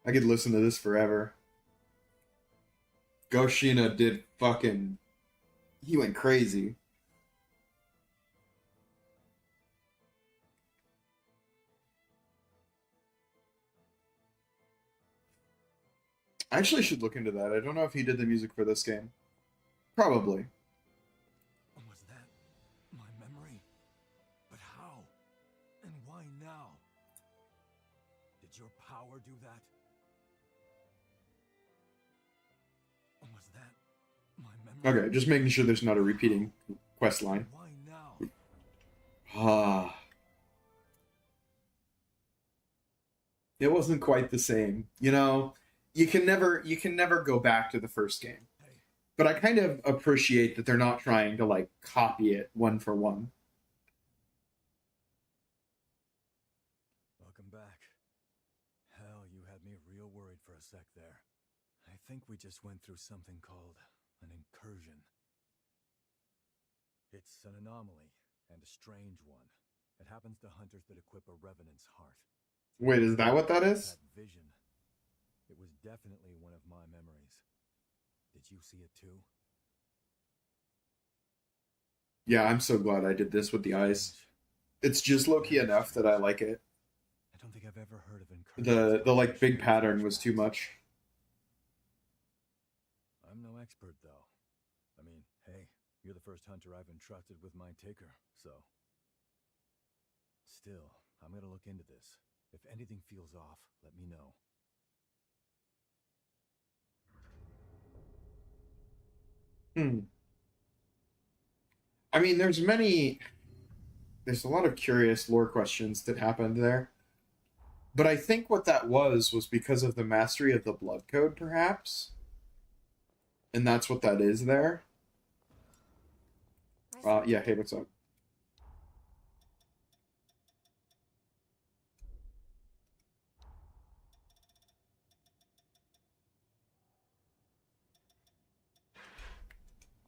I could listen to this forever. Goshina did fucking... He went crazy. I actually should look into that. I don't know if he did the music for this game. Probably. Was that my memory? But how? And why now? Did your power do that? Was that my memory? Okay, just making sure there's not a repeating quest line. Why now? Ah. It wasn't quite the same. You know, you can never go back to the first game. But I kind of appreciate that they're not trying to like copy it one for one. welcome back. Hell, you had me real worried for a sec there. I think we just went through something called an incursion. It's an anomaly, and a strange one. It happens to hunters that equip a revenant's heart. Wait, is that what that is? That vision. It was definitely one of my memories. Did you see it too? Yeah, I'm so glad I did this with the eyes. It's just low-key enough that I like it. I don't think I've ever heard of incursions. The like big pattern was too much. I'm no expert though. I mean, hey, you're the first hunter I've entrusted with my ticker, so... Still, I'm gonna look into this. If anything feels off, let me know. I mean, there's a lot of curious lore questions that happened there. But I think what that was because of the mastery of the blood code, perhaps. And that's what that is there. Yeah, hey, what's up?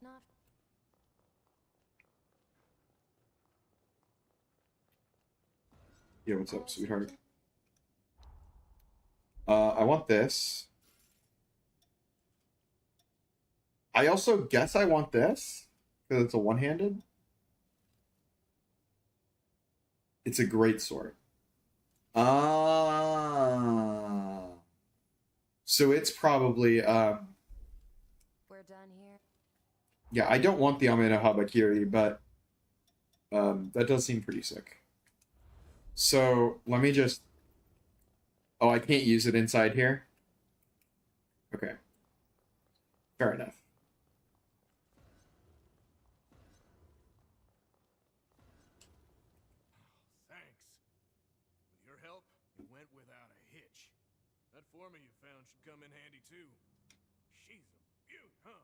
Not Yeah, what's up, sweetheart? I want this. I also guess I want this, because it's a one-handed. It's a great sword. Ah. So it's probably, we're done here. yeah, I don't want the Ameno Habakiri, but that does seem pretty sick. So let me just... Oh, I can't use it inside here? Okay. Fair enough. Thanks. With your help, it went without a hitch. That foreman you found should come in handy too. She's a beaut, huh?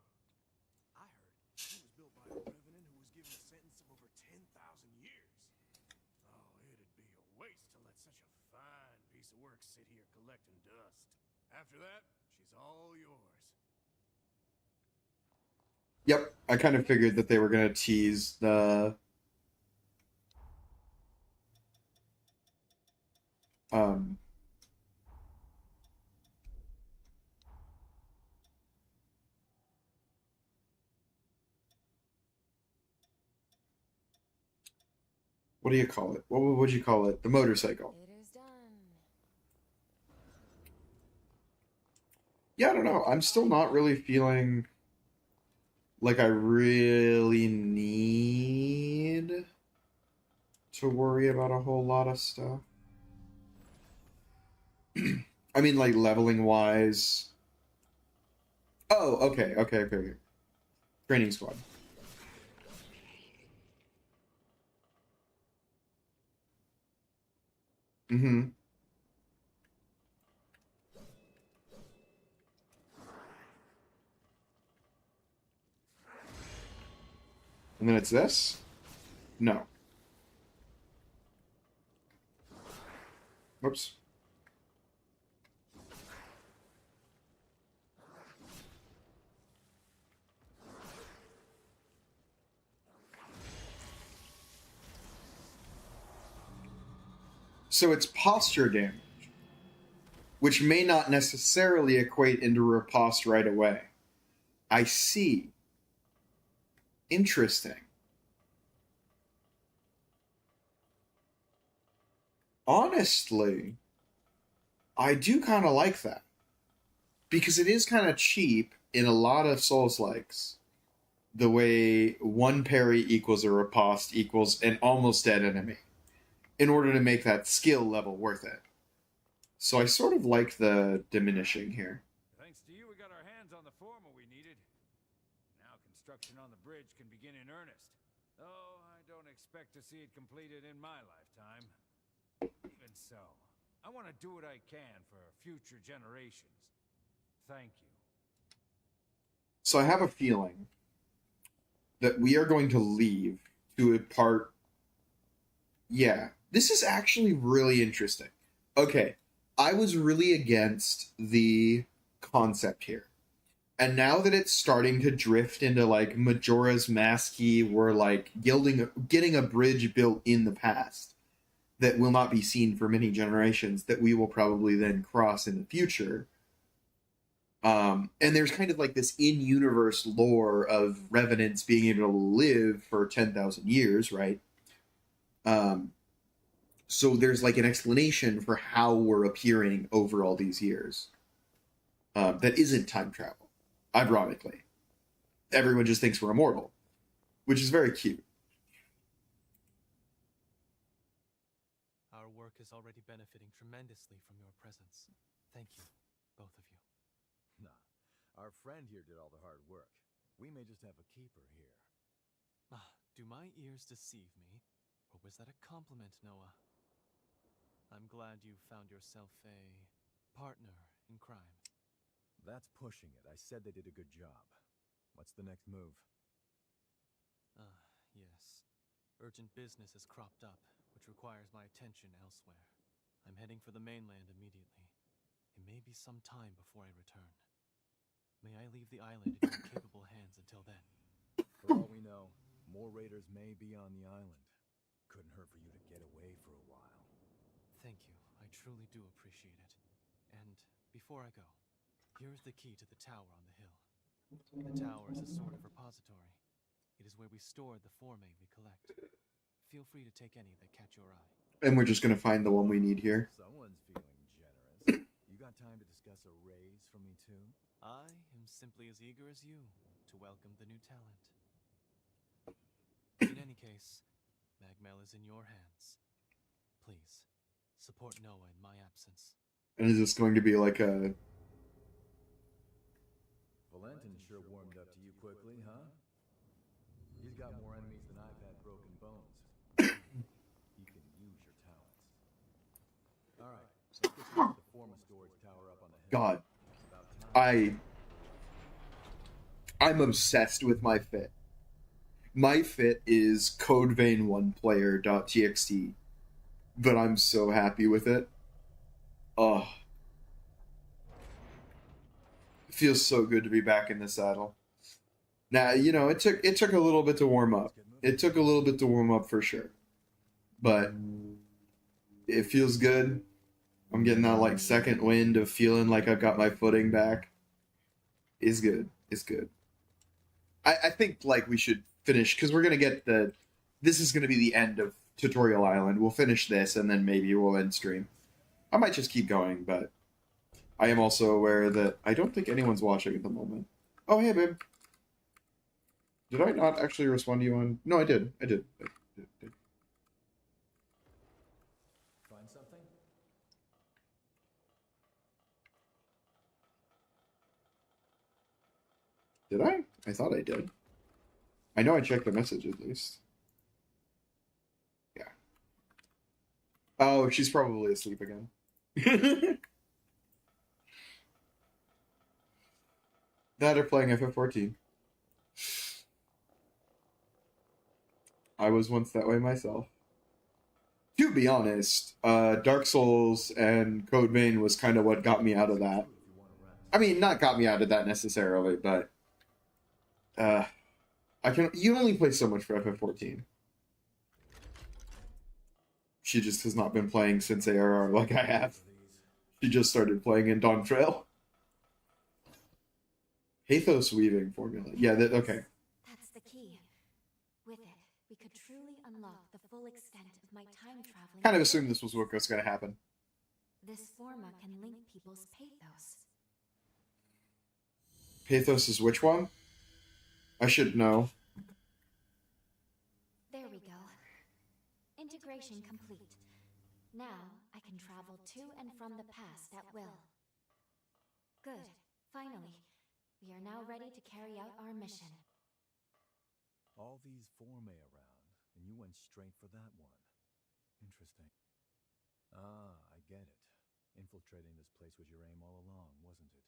I heard he was built by a revenant who was given a sentence of over 10,000 years. Oh, it'd be a waste to let such a fine piece of work sit here collecting dust. After that, she's all yours. Yep, I kind of figured that they were going to tease the... what do you call it? What would you call it? The motorcycle. It is done. Yeah, I don't know. I'm still not really feeling like I really need to worry about a whole lot of stuff. I mean, like, leveling wise. Oh, okay. Training squad. Mm-hmm. And then it's this? No. Whoops. So it's posture damage, which may not necessarily equate into riposte right away. I see. Interesting. Honestly, I do kind of like that. Because it is kind of cheap in a lot of Souls-likes. The way one parry equals a riposte equals an almost dead enemy. In order to make that skill level worth it. So I sort of like the diminishing here. Thanks to you, we got our hands on the former we needed. Now construction on the bridge can begin in earnest. Though I don't expect to see it completed in my lifetime. Even so, I want to do what I can for future generations. Thank you. So I have a feeling that we are going to leave to a part... Yeah, this is actually really interesting. Okay, I was really against the concept here. And now that it's starting to drift into like Majora's Mask, where like getting a bridge built in the past that will not be seen for many generations, that we will probably then cross in the future. And there's kind of like this in-universe lore of revenants being able to live for 10,000 years, right? So there's like an explanation for how we're appearing over all these years. That isn't time travel, ironically. everyone just thinks we're immortal, which is very cute. Our work is already benefiting tremendously from your presence. Thank you, both of you. Nah, our friend here did all the hard work. We may just have a keeper here. Do my ears deceive me, or was that a compliment, Noah? I'm glad you found yourself a partner in crime. That's pushing it. I said they did a good job. What's the next move? Yes. Urgent business has cropped up, which requires my attention elsewhere. I'm heading for the mainland immediately. It may be some time before I return. May I leave the island in your capable hands until then? For all we know, more raiders may be on the island. Couldn't hurt for you to get away for a while. Thank you. I truly do appreciate it. And before I go, here is the key to the tower on the hill. The tower is a sort of repository. It is where we store the formae we collect. Feel free to take any that catch your eye. And we're just going to find the one we need here. Someone's feeling generous. You got time to discuss a raise for me too? I am simply as eager as you to welcome the new talent. In any case, Magmel is in your hands. Please, support Noah in my absence. And is this going to be like a... Valentin sure warmed up to you quickly, huh? He's got more enemies than I've had broken bones. You can use your talents. Alright, let's get the Forma storage tower up on the hill. God. I'm obsessed with my fit. My fit is codevein1player.txt, but I'm so happy with it. Oh. It feels so good to be back in the saddle. Now, you know, it took a little bit to warm up. It took a little bit to warm up for sure. But it feels good. I'm getting that like second wind of feeling like I've got my footing back. It's good. It's good. I think like we should finish because we're gonna get this is gonna be the end of Tutorial Island. We'll finish this and then maybe we'll end stream. I might just keep going, but I am also aware that I don't think anyone's watching at the moment. Oh hey babe. Did I not actually respond to you on? No, I did. I did. Find something? Did I? I thought I did. I know I checked the message at least. Yeah. Oh, she's probably asleep again. That or playing FF14. I was once that way myself. To be honest, Dark Souls and Code Vein was kind of what got me out of that. I mean, not got me out of that necessarily, but you only play so much for FF14. She just has not been playing since ARR like I have. She just started playing in Dawn Trail. Pathos weaving formula. Yeah, okay. That's the key. With it, we could truly unlock the full extent of my time traveling. Kind of assumed this was what was going to happen. This forma can link people's pathos. Pathos is which one? I should know. There we go. Integration complete. Now I can travel to and from the past at will. Good. Finally. We are now ready to carry out our mission. All these formae around, and you went straight for that one. Interesting. Ah, I get it. Infiltrating this place was your aim all along, wasn't it?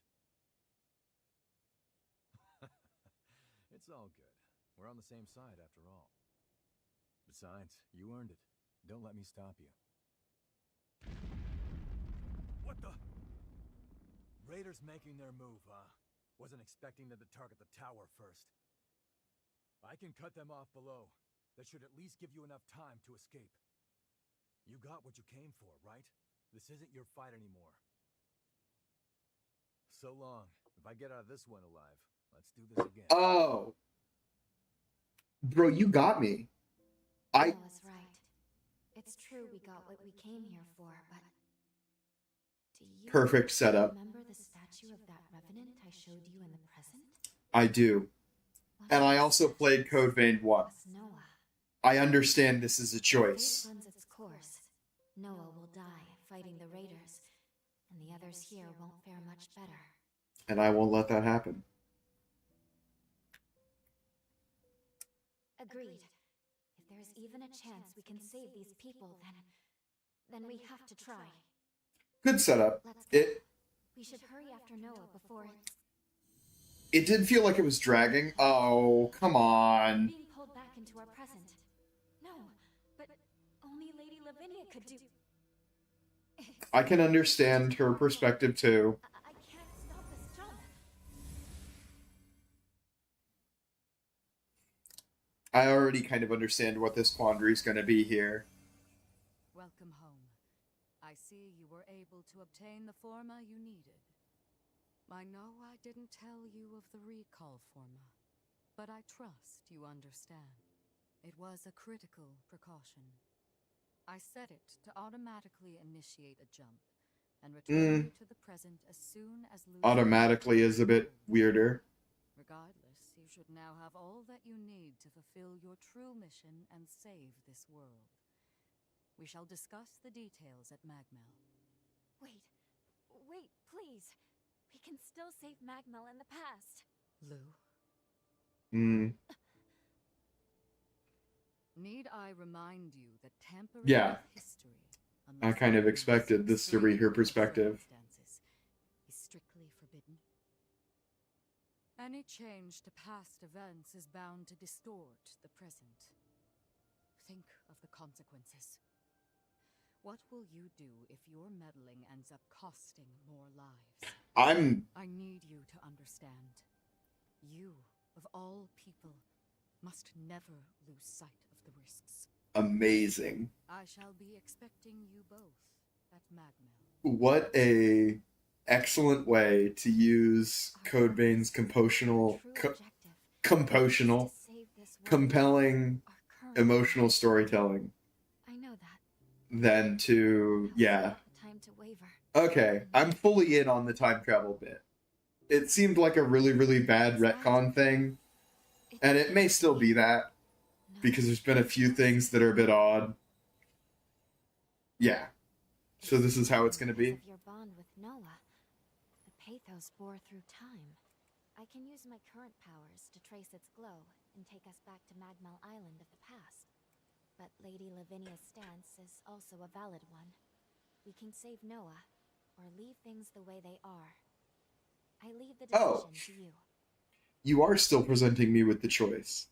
It's all good. We're on the same side after all. Besides, you earned it. Don't let me stop you. What the? Raiders making their move, huh? Wasn't expecting them to target the tower first. I can cut them off below. That should at least give you enough time to escape. You got what you came for, right? This isn't your fight anymore. So long. If I get out of this one alive, let's do this again. Oh. Bro, you got me. I was right. It's true we got what we came here for, but do you perfect setup. Remember the statue of that revenant I showed you in the present? I do. and I also played Code Vein 1. Noah. I understand this is a Fate choice. runs its course. Noah will die fighting the raiders, and the others here won't fare much better. And I won't let that happen. Agreed. If there is even a chance we can save these people, then we have to try. Good setup. Let's go. We should hurry after Noah before It did feel like it was dragging. Oh, come on. being pulled back into our present. No, but only Lady Lavinia could do. I can understand her perspective too. I can't stop this jump. I already kind of understand what this quandary is going to be here. Welcome home. I see you were able to obtain the forma you needed. I know I didn't tell you of the recall forma, but I trust you understand. It was a critical precaution. I set it to automatically initiate a jump and return you to the present as soon as losing Automatically is a bit weirder. Regardless, you should now have all that you need to fulfill your true mission and save this world. We shall discuss the details at Magmel. Wait, please. We can still save Magmel in the past. Lou? Need I remind you that tampering Yeah. with history, I kind of expected this to be her perspective. is strictly forbidden? Any change to past events is bound to distort the present. Think of the consequences. What will you do if your meddling ends up costing more lives? I need you to understand. You, of all people, must never lose sight of the risks. Amazing. I shall be expecting you both at Magmel. What a excellent way to use Codebaine's compelling emotional storytelling. I know that. Than to, yeah. Time to waver. Okay, I'm fully in on the time travel bit. It seemed like a really, really bad retcon thing, and it may still be that, because there's been a few things that are a bit odd. Yeah. So this is how it's going to be. Because of your bond with Noah, the pathos bore through time. I can use my current powers to trace its glow and take us back to Magmel Island of the past. But Lady Lavinia's stance is also a valid one. We can save Noah, or leave things the way they are. I leave the decision to you. You are still presenting me with the choice.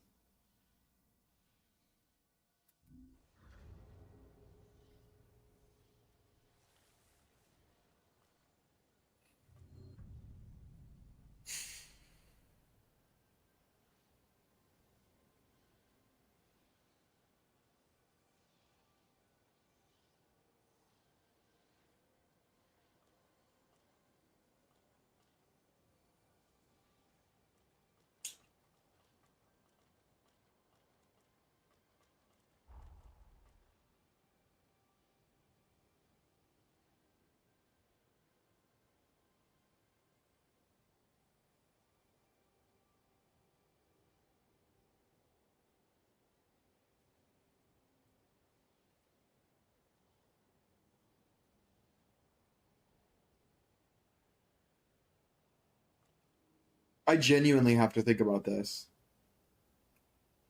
I genuinely have to think about this.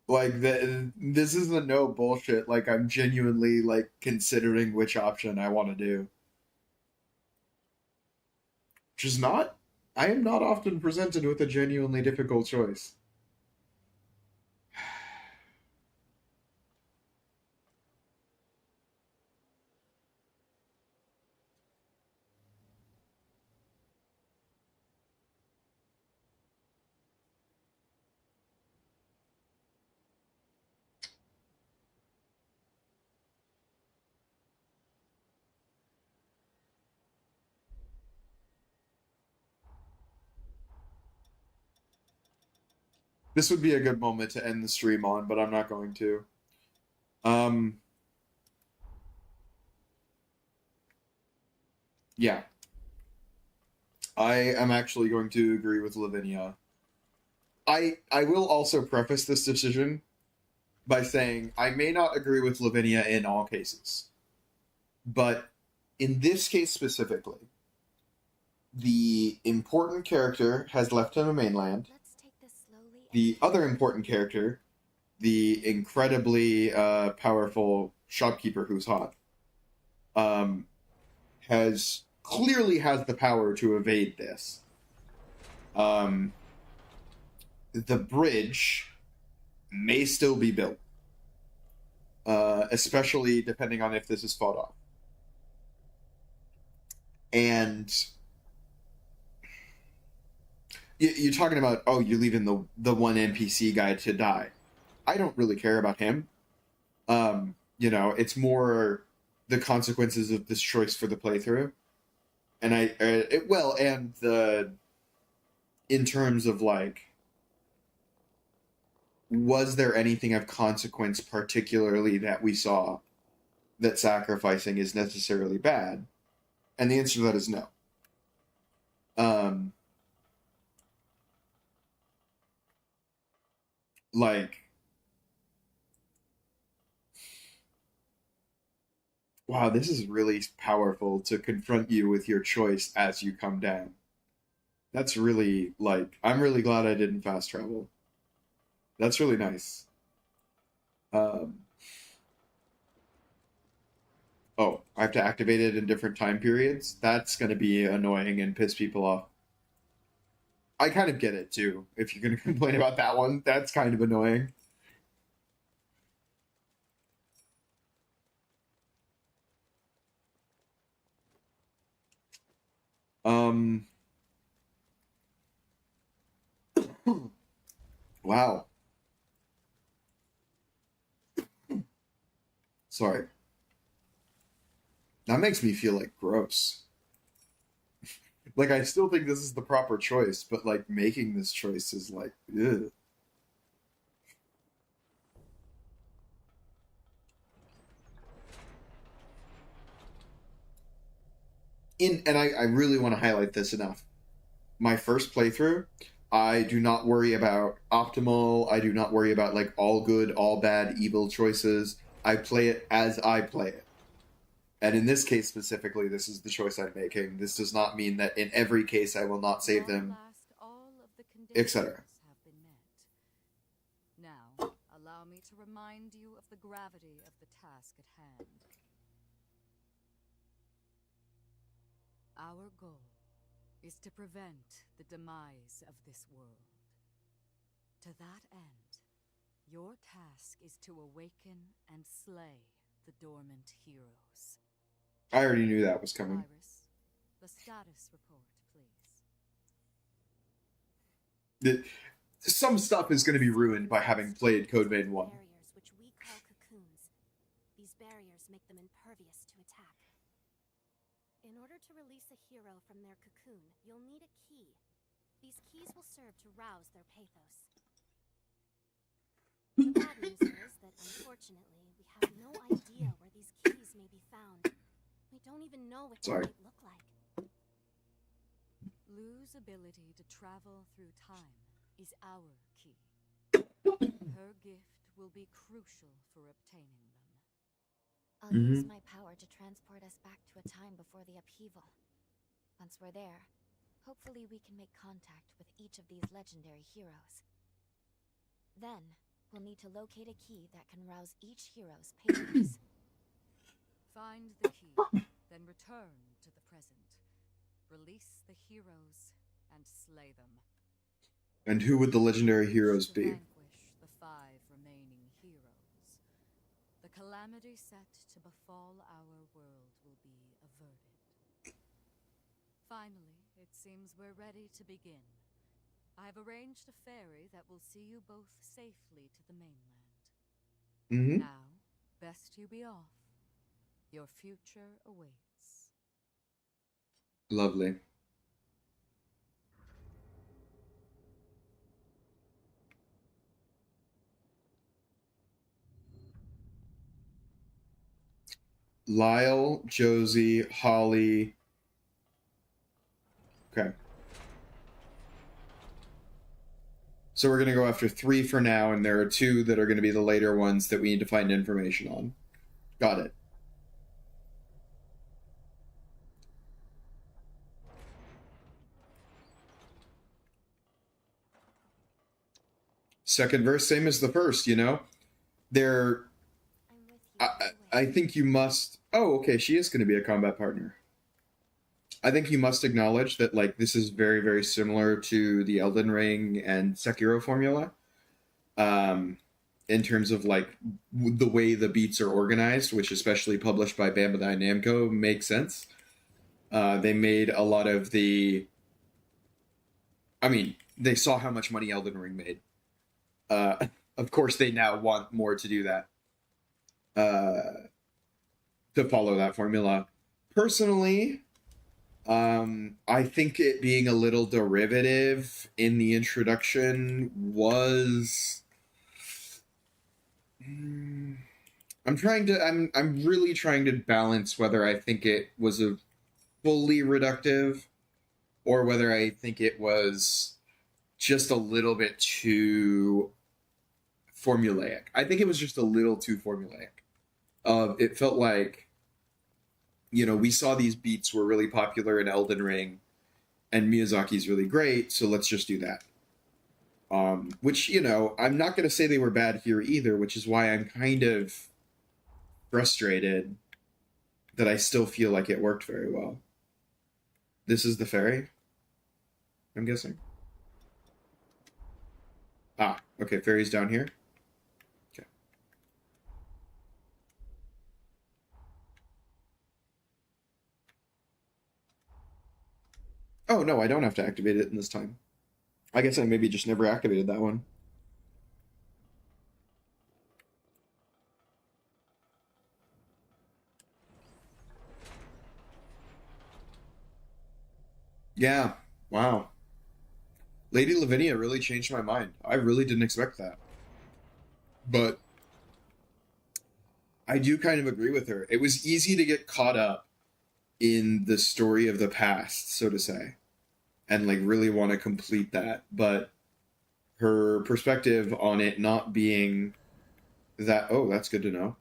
Like, this isn't no bullshit. Like, I'm genuinely, like, considering which option I want to do. Which is not... I am not often presented with a genuinely difficult choice. This would be a good moment to end the stream on, but I'm not going to. Yeah. I am actually going to agree with Lavinia. I will also preface this decision by saying I may not agree with Lavinia in all cases, but in this case specifically, the important character has left on the mainland. Let's take this slowly. The other important character, the incredibly powerful shopkeeper who's hot, has the power to evade this. The bridge may still be built, especially depending on if this is fought off. And you're talking about, oh, you're leaving the one NPC guy to die. I don't really care about him. It's more the consequences of this choice for the playthrough. And in terms of like, was there anything of consequence particularly that we saw that sacrificing is necessarily bad? And the answer to that is no. Wow, this is really powerful to confront you with your choice as you come down. That's really, I'm really glad I didn't fast travel. That's really nice. Oh, I have to activate it in different time periods? That's going to be annoying and piss people off. I kind of get it, too. If you're going to complain about that one, that's kind of annoying. Wow. Sorry. That makes me feel like gross. I still think this is the proper choice, but making this choice is ugh. I really want to highlight this enough. My first playthrough, I do not worry about optimal. I do not worry about all good, all bad, evil choices. I play it as I play it. And in this case specifically, this is the choice I'm making. This does not mean that in every case I will not save them, etc. Now, allow me to remind you of the gravity of the task at hand. Our goal is to prevent the demise of this world. To that end, your task is to awaken and slay the dormant heroes. I already knew that was coming. Iris, the status report, please. Some stuff is going to be ruined by having played Code Vein 1. Barriers, which we call cocoons. These barriers make them impervious to attack. In order to release a hero from their cocoon, you'll need a key. These keys will serve to rouse their pathos. The bad news is that, unfortunately, we have no idea where these keys may be found. We don't even know what they might look like. Lu's ability to travel through time is our key. Her gift will be crucial for obtaining them. I'll use my power to transport us back to a time before the upheaval. Once we're there, hopefully we can make contact with each of these legendary heroes. Then, we'll need to locate a key that can rouse each hero's pathos. Find the key, then return to the present. Release the heroes and slay them. And who would the legendary heroes be? Vanquish the 5 remaining heroes. The calamity set to befall our world will be averted. Finally, it seems we're ready to begin. I've arranged a ferry that will see you both safely to the mainland. Now, best you be off. Your future awaits. Lovely. Lyle, Josie, Holly. Okay. So we're going to go after 3 for now, and there are 2 that are going to be the later ones that we need to find information on. Got it. Second verse, same as the first, you know? There... I think you must... Oh, okay, she is going to be a combat partner. I think you must acknowledge that, like, this is very, very similar to the Elden Ring and Sekiro formula. In terms of, like, the way the beats are organized, which especially published by Bandai Namco makes sense. They made a lot of the... I mean, they saw how much money Elden Ring made. Of course, they now want more to do that. To follow that formula. Personally, I think it being a little derivative in the introduction was... I'm really trying to balance whether I think it was a fully reductive or whether I think it was just a little bit too formulaic. I think it was just a little too formulaic. It felt like, you know, we saw these beats were really popular in Elden Ring, and Miyazaki's really great, so let's just do that. Which, you know, I'm not going to say they were bad here either, which is why I'm kind of frustrated that I still feel like it worked very well. This is the ferry, I'm guessing. Ah, okay, ferry's down here. Okay. Oh, no, I don't have to activate it in this time. I guess I maybe just never activated that one. Yeah, wow. Lady Lavinia really changed my mind. I really didn't expect that. But I do kind of agree with her. It was easy to get caught up in the story of the past, so to say, and like really want to complete that. But her perspective on it not being that, oh, that's good to know.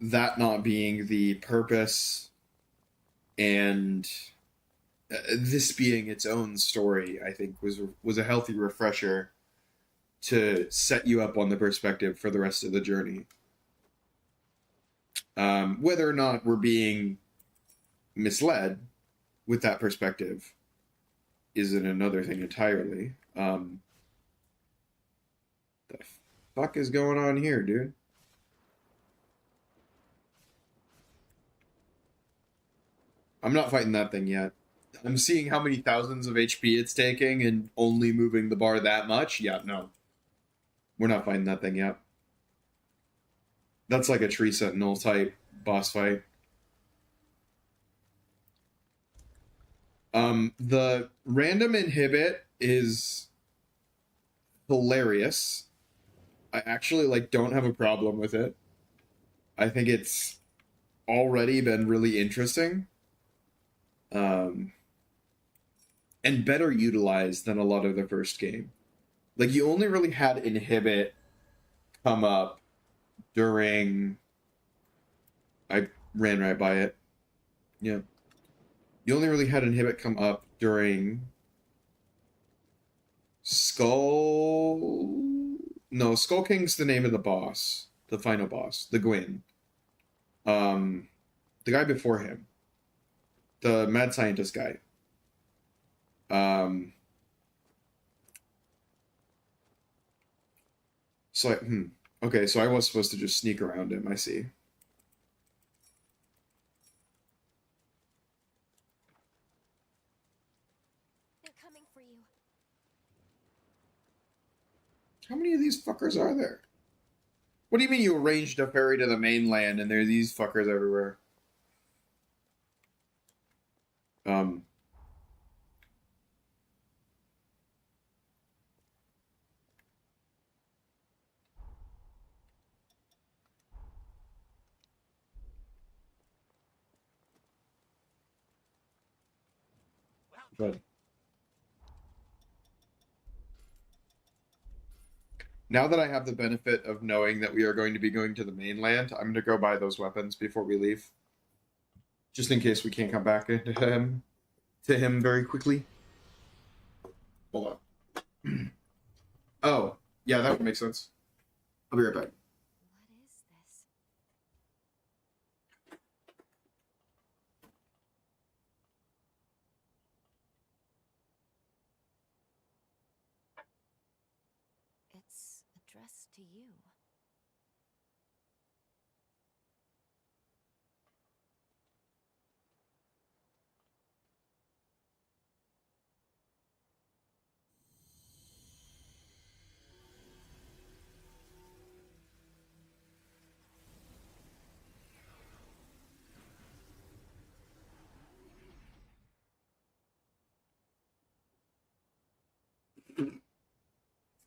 That not being the purpose and this being its own story, I think was a healthy refresher to set you up on the perspective for the rest of the journey. Whether or not we're being misled with that perspective isn't another thing entirely. The fuck is going on here, dude? I'm not fighting that thing yet. I'm seeing how many thousands of HP it's taking and only moving the bar that much. Yeah, no. We're not fighting that thing yet. That's like a tree sentinel type boss fight. The random inhibit is hilarious. I actually don't have a problem with it. I think it's already been really interesting. And better utilized than a lot of the first game. Like, you only really had inhibit come up during... I ran right by it. Yeah. You only really had inhibit come up during Skull... No, Skull King's the name of the boss. The final boss. The Gwyn. The guy before him. The mad scientist guy. So, okay, so I was supposed to just sneak around him, I see. They're coming for you. How many of these fuckers are there? What do you mean you arranged a ferry to the mainland and there are these fuckers everywhere? Good. Now that I have the benefit of knowing that we are going to be going to the mainland, I'm going to go buy those weapons before we leave. Just in case we can't come back to him very quickly. Hold on. Oh, yeah, that would make sense. I'll be right back. What is this? It's addressed to you.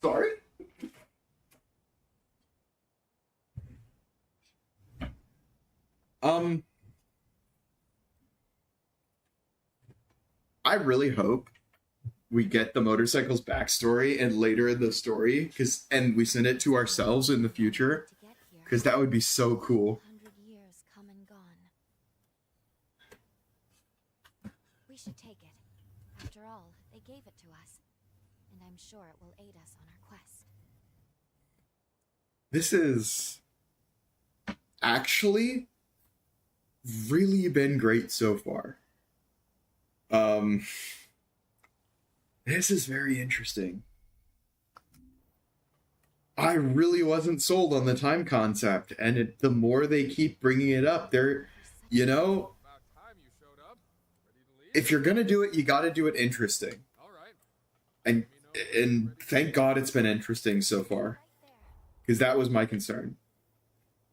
Sorry? I really hope we get the motorcycle's backstory and later in the story, and we send it to ourselves in the future, because that would be so cool. 100 years come and gone. We should take it. After all, they gave it to us, and I'm sure it will aid us on our quest. This is actually really been great so far. This is very interesting. I really wasn't sold on the time concept, and the more they keep bringing it up, you know, if you're gonna do it, you got to do it interesting. And thank God it's been interesting so far, because that was my concern,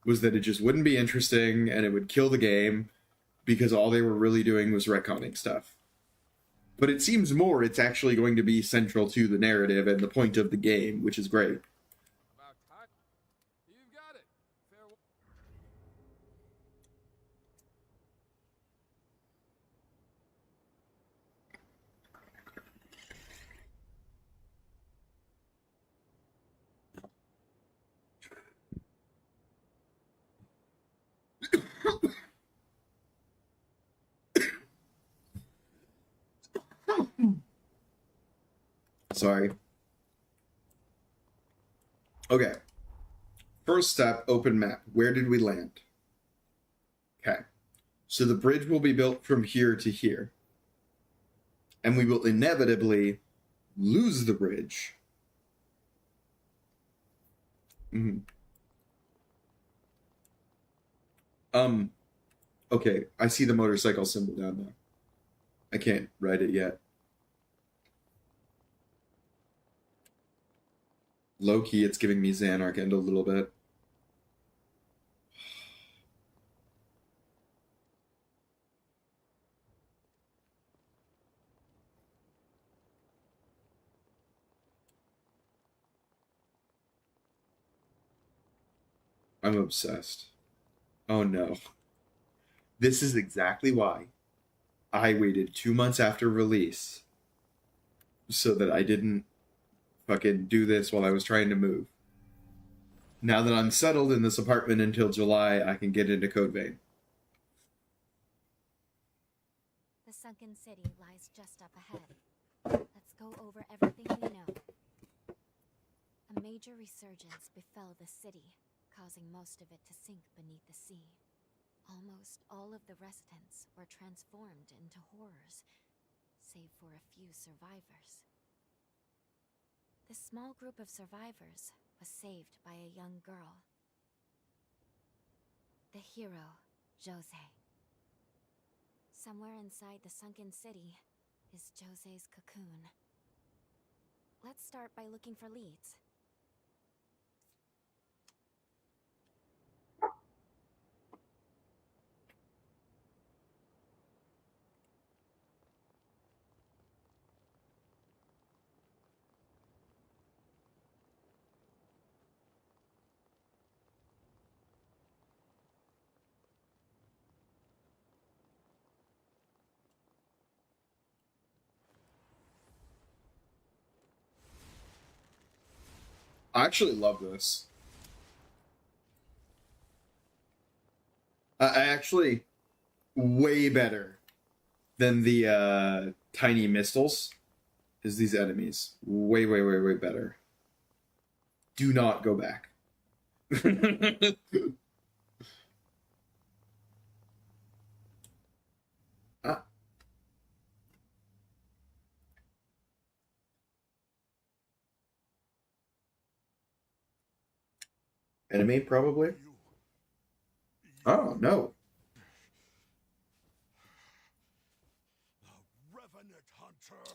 was that it just wouldn't be interesting and it would kill the game because all they were really doing was retconning stuff. But it seems more it's actually going to be central to the narrative and the point of the game, which is great. Sorry. Okay. First step, open map. Where did we land? Okay. So the bridge will be built from here to here. And we will inevitably lose the bridge. Mm-hmm. Okay, I see the motorcycle symbol down there. I can't write it yet. Low key, it's giving me Xanark End a little bit. I'm obsessed. Oh no. This is exactly why I waited 2 months after release so that I didn't fucking do this while I was trying to move. Now that I'm settled in this apartment until July, I can get into Code Vein. The sunken city lies just up ahead. Let's go over everything we know. A major resurgence befell the city, causing most of it to sink beneath the sea. Almost all of the residents were transformed into horrors, save for a few survivors. This small group of survivors was saved by a young girl. The hero, Jose. Somewhere inside the sunken city is Jose's cocoon. Let's start by looking for leads. I actually love this. I actually way better than the tiny mistles is these enemies. Way, way, way, way better. Do not go back. Ah. Enemy, probably? Oh, no. Revenant Hunter!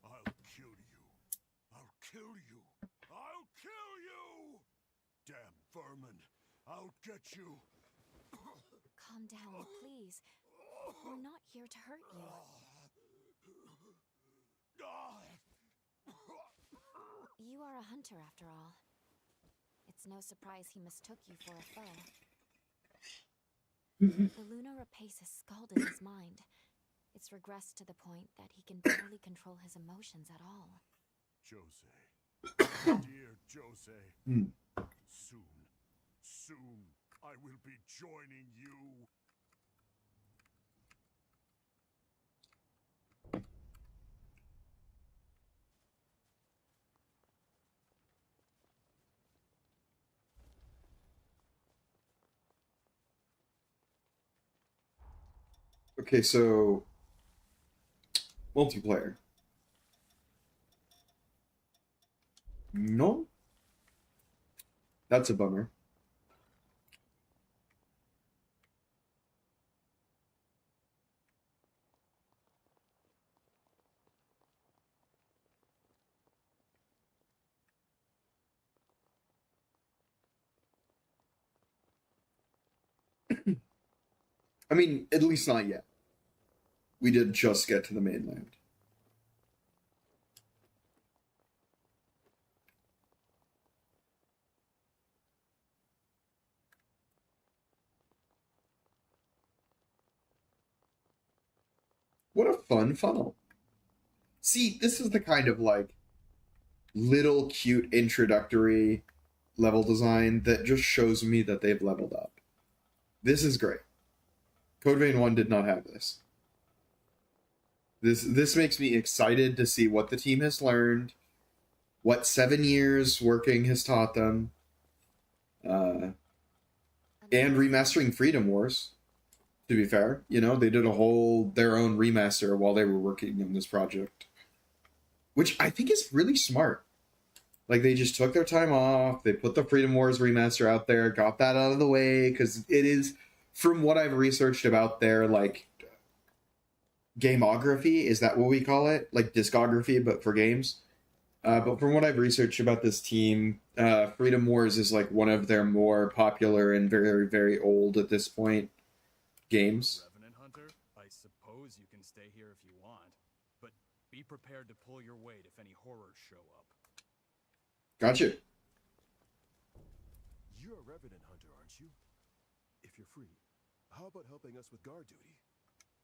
I'll kill you. I'll kill you. I'll kill you! Damn vermin. I'll get you. Calm down, please. We're not here to hurt you. You are a hunter, after all. It's no surprise he mistook you for a foe. The lunar rapace has scalded his mind. It's regressed to the point that he can barely control his emotions at all. Jose. Dear Jose. Soon, I will be joining you. Okay, so multiplayer. No? That's a bummer. I mean, at least not yet. We did just get to the mainland. What a fun funnel. See, this is the kind of like little cute introductory level design that just shows me that they've leveled up. This is great. Code Vein 1 did not have this. This makes me excited to see what the team has learned, what 7 years working has taught them, and remastering Freedom Wars. To be fair, you know, they did their own remaster while they were working on this project, which I think is really smart. Like, they just took their time off, they put the Freedom Wars remaster out there, got that out of the way, because it is, from what I've researched about their, like, gameography, is that what we call it? Like, discography, but for games? But from what I've researched about this team, Freedom Wars is, like, one of their more popular and very, very old at this point games. Revenant Hunter, I suppose you can stay here if you want, but be prepared to pull your weight if any horrors show up. Gotcha. You're a Revenant Hunter, aren't you? If you're free, how about helping us with guard duty?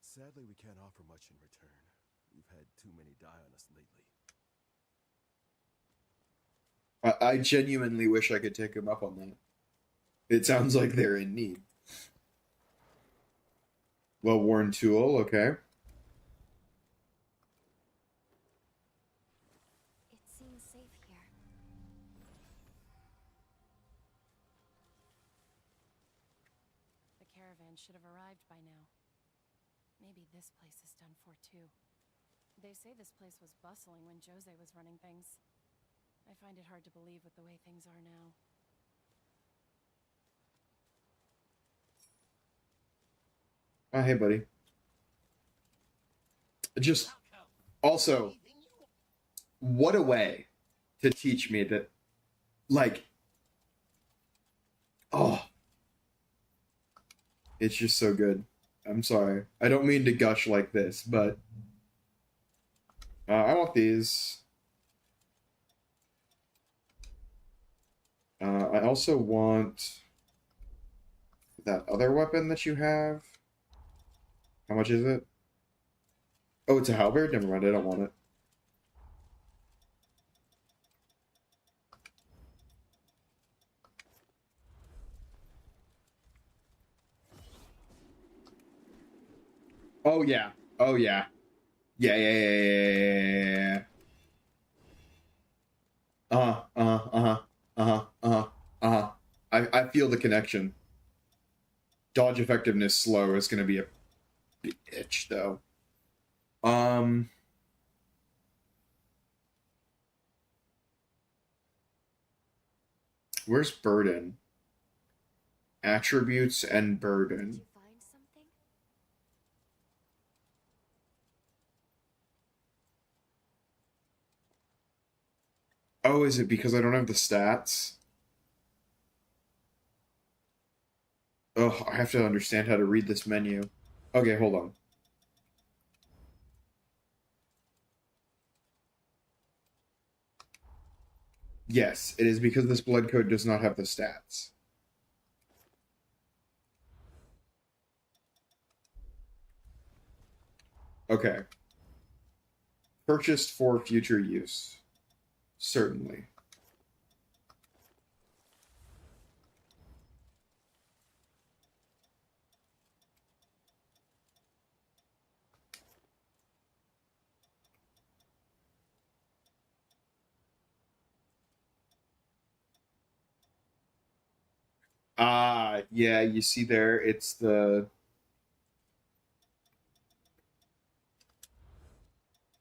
Sadly, we can't offer much in return. We've had too many die on us lately. I genuinely wish I could take him up on that. It sounds like they're in need. Well-worn tool, okay. It seems safe here. The caravan should have arrived by now. Maybe this place is done for too. They say this place was bustling when Jose was running things. I find it hard to believe with the way things are now. Oh, hey, buddy. Just, also, what a way to teach me that, like, oh, it's just so good. I'm sorry. I don't mean to gush like this, but I want these. I also want that other weapon that you have. How much is it? Oh, it's a halberd? Never mind, I don't want it. Oh yeah. Oh yeah. Yeah, yeah, yeah, yeah, yeah, yeah. Uh-huh, uh-huh, uh-huh, uh-huh, uh-huh, uh-huh. I feel the connection. Dodge effectiveness slow is gonna be a bitch, though. Where's burden? Attributes and Did burden. you find something? Oh, is it because I don't have the stats? Oh, I have to understand how to read this menu. Okay, hold on. Yes, it is because this blood code does not have the stats. Okay. Purchased for future use. Certainly. Ah, yeah, you see there, it's the...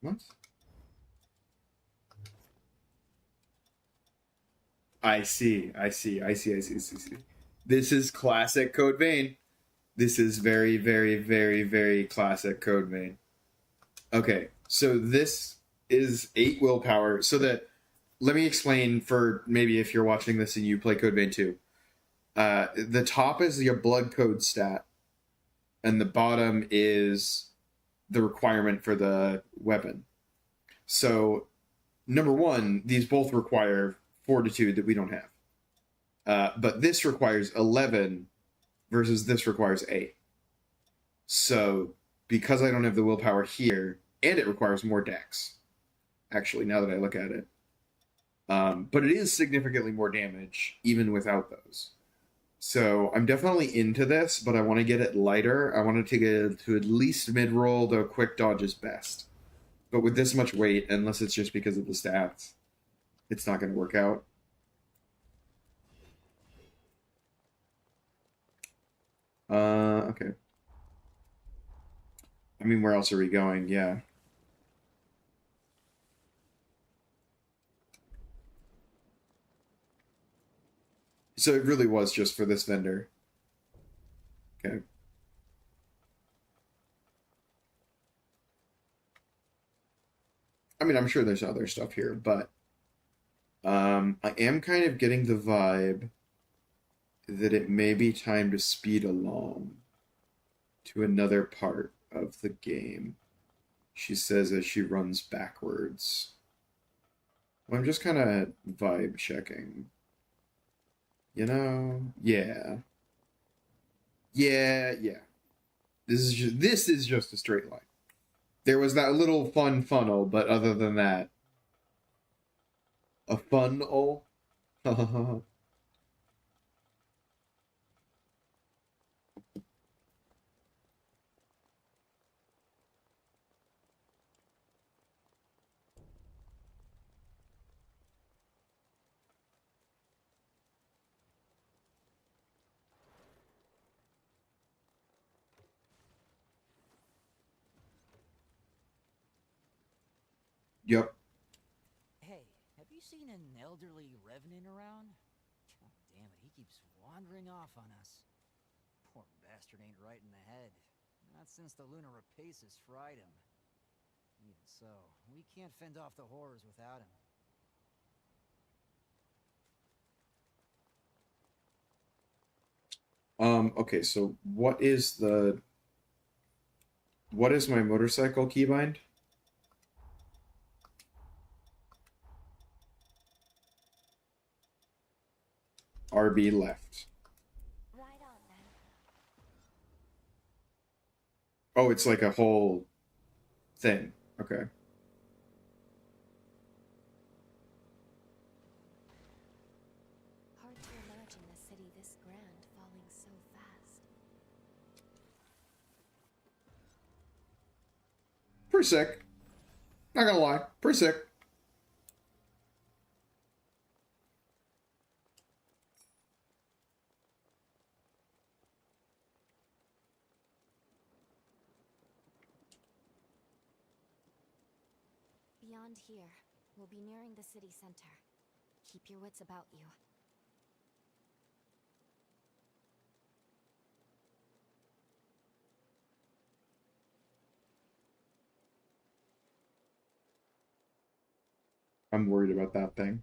What? I see, I see, I see, I see, I see, I see. This is classic Code Vein. This is very, very, very, very classic Code Vein. Okay, so this is 8 willpower. So that, let me explain for maybe if you're watching this and you play Code Vein 2. The top is your blood code stat, and the bottom is the requirement for the weapon. So, number one, these both require fortitude that we don't have. But this requires 11 versus this requires 8. So, because I don't have the willpower here, and it requires more dex, actually, now that I look at it. But it is significantly more damage, even without those. So I'm definitely into this, but I want to get it lighter. I want to take it to at least mid-roll, though quick dodge is best. But with this much weight, unless it's just because of the stats, it's not going to work out. Okay. I mean, where else are we going? Yeah. So it really was just for this vendor. Okay. I mean, I'm sure there's other stuff here, but I am kind of getting the vibe that it may be time to speed along to another part of the game, she says as she runs backwards. Well, I'm just kind of vibe checking. You know? Yeah. Yeah, yeah. This is just a straight line. There was that little fun funnel, but other than that, a funnel. Yep. Hey, have you seen an elderly revenant around? God damn it, he keeps wandering off on us. Poor bastard ain't right in the head. Not since the lunar rapaces fried him. Even so, we can't fend off the horrors without him. Okay, so what is my motorcycle keybind? RB left. Right on then. Oh, it's like a whole thing. Okay. Hard to imagine a city this grand falling so fast. Pretty sick. Not gonna lie. Pretty sick. Beyond here, we'll be nearing the city center. Keep your wits about you. I'm worried about that thing.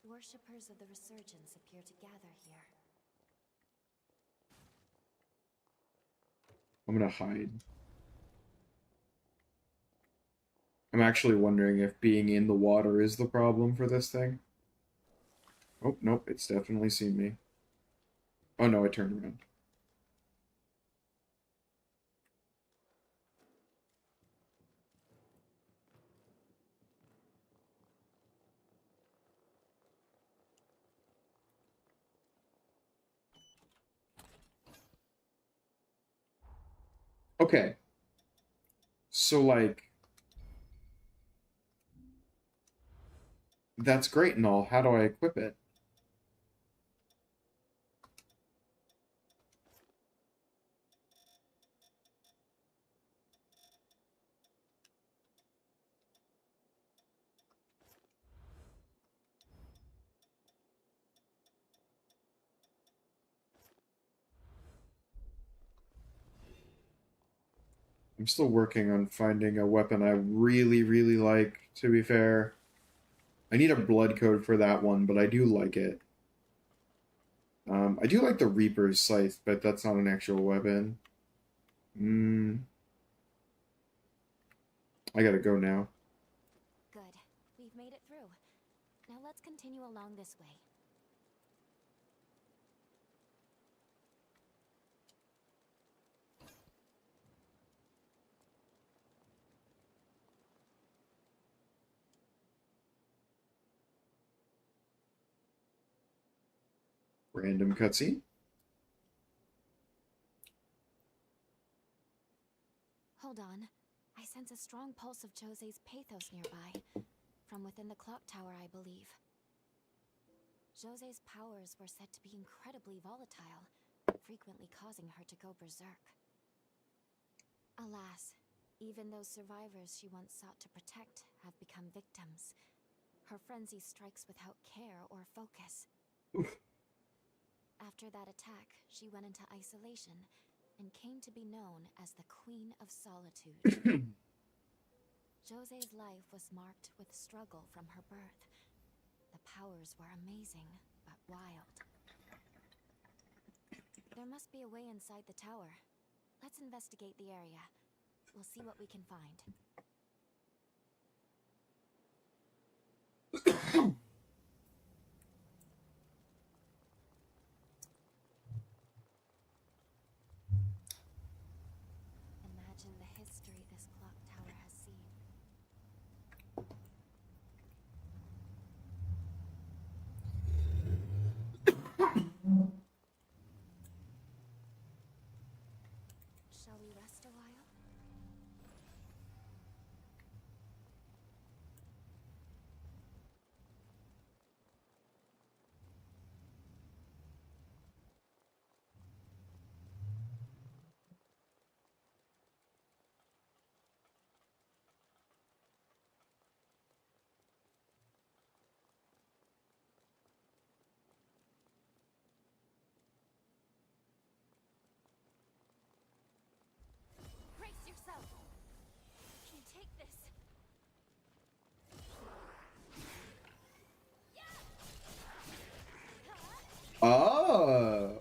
Worshippers of the Resurgence appear to gather here. I'm gonna hide. I'm actually wondering if being in the water is the problem for this thing. Oh, nope, it's definitely seen me. Oh no, it turned around. Okay. So, like, that's great and all. How do I equip it? I'm still working on finding a weapon I really, really like, to be fair. I need a blood code for that one, but I do like it. I do like the Reaper's Scythe, but that's not an actual weapon. I gotta go now. Good. We've made it through. Now let's continue along this way. Random cutscene. Hold on. I sense a strong pulse of Jose's pathos nearby. From within the clock tower, I believe. Jose's powers were said to be incredibly volatile, frequently causing her to go berserk. Alas, even those survivors she once sought to protect have become victims. Her frenzy strikes without care or focus. After that attack, she went into isolation and came to be known as the Queen of Solitude. Jose's life was marked with struggle from her birth. The powers were amazing, but wild. There must be a way inside the tower. Let's investigate the area. We'll see what we can find. Imagine the history this clock tower has seen. Shall we rest a while? Brace yourself. You can take this. Oh.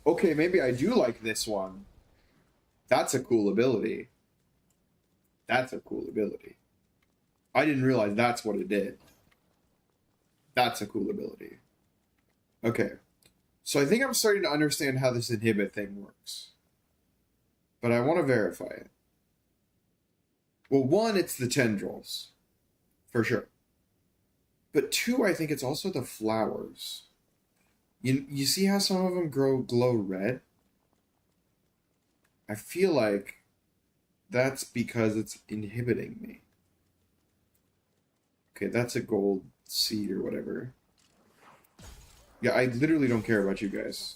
Okay, maybe I do like this one. That's a cool ability. That's a cool ability. I didn't realize that's what it did. That's a cool ability. Okay. So I think I'm starting to understand how this inhibit thing works. But I want to verify it. Well, one, it's the tendrils. For sure. But two, I think it's also the flowers. You see how some of them glow red? I feel like that's because it's inhibiting me. Okay, that's a gold seed or whatever. Yeah, I literally don't care about you guys.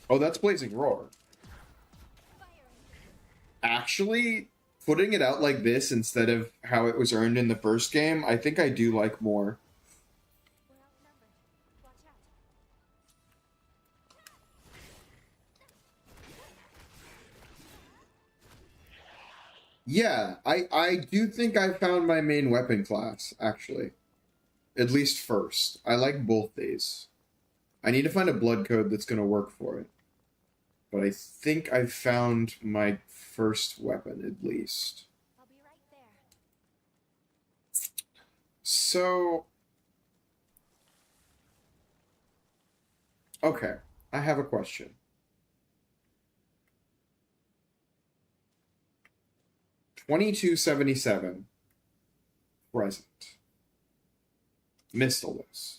Oh, that's Blazing Roar. Actually, putting it out like this instead of how it was earned in the first game, I think I do like more. We're outnumbered. Watch out. Yeah, I do think I found my main weapon class, actually. At least first. I like both these. I need to find a blood code that's going to work for it. But I think I found my first weapon, at least. I'll be right there. So... Okay, I have a question. 2277. Present. Missile list.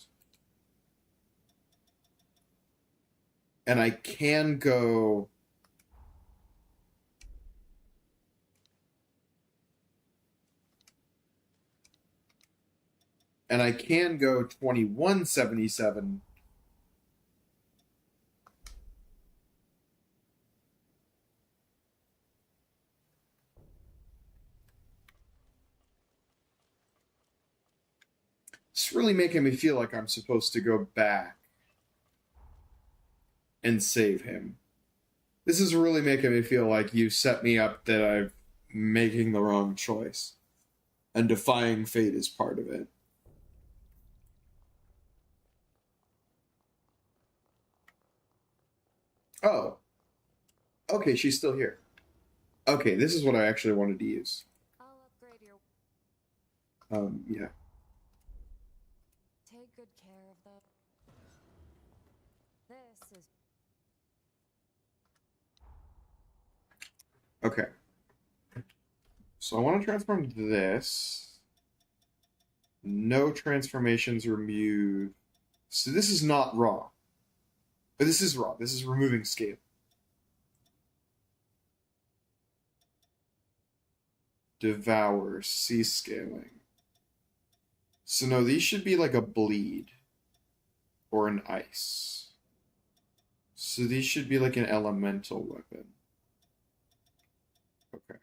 And I can go... And I can go 2177. It's really making me feel like I'm supposed to go back and save him. This is really making me feel like you set me up that I'm making the wrong choice. And defying fate is part of it. Oh. Okay, she's still here. Okay, this is what I actually wanted to use. I'll upgrade your... Yeah. Take good care of the... This is... Okay. So I want to transform this. No transformations removed. So this is not raw. But this is raw. This is removing scale. Devour, cease scaling. So no, these should be like a bleed. Or an ice. So these should be like an elemental weapon. Okay.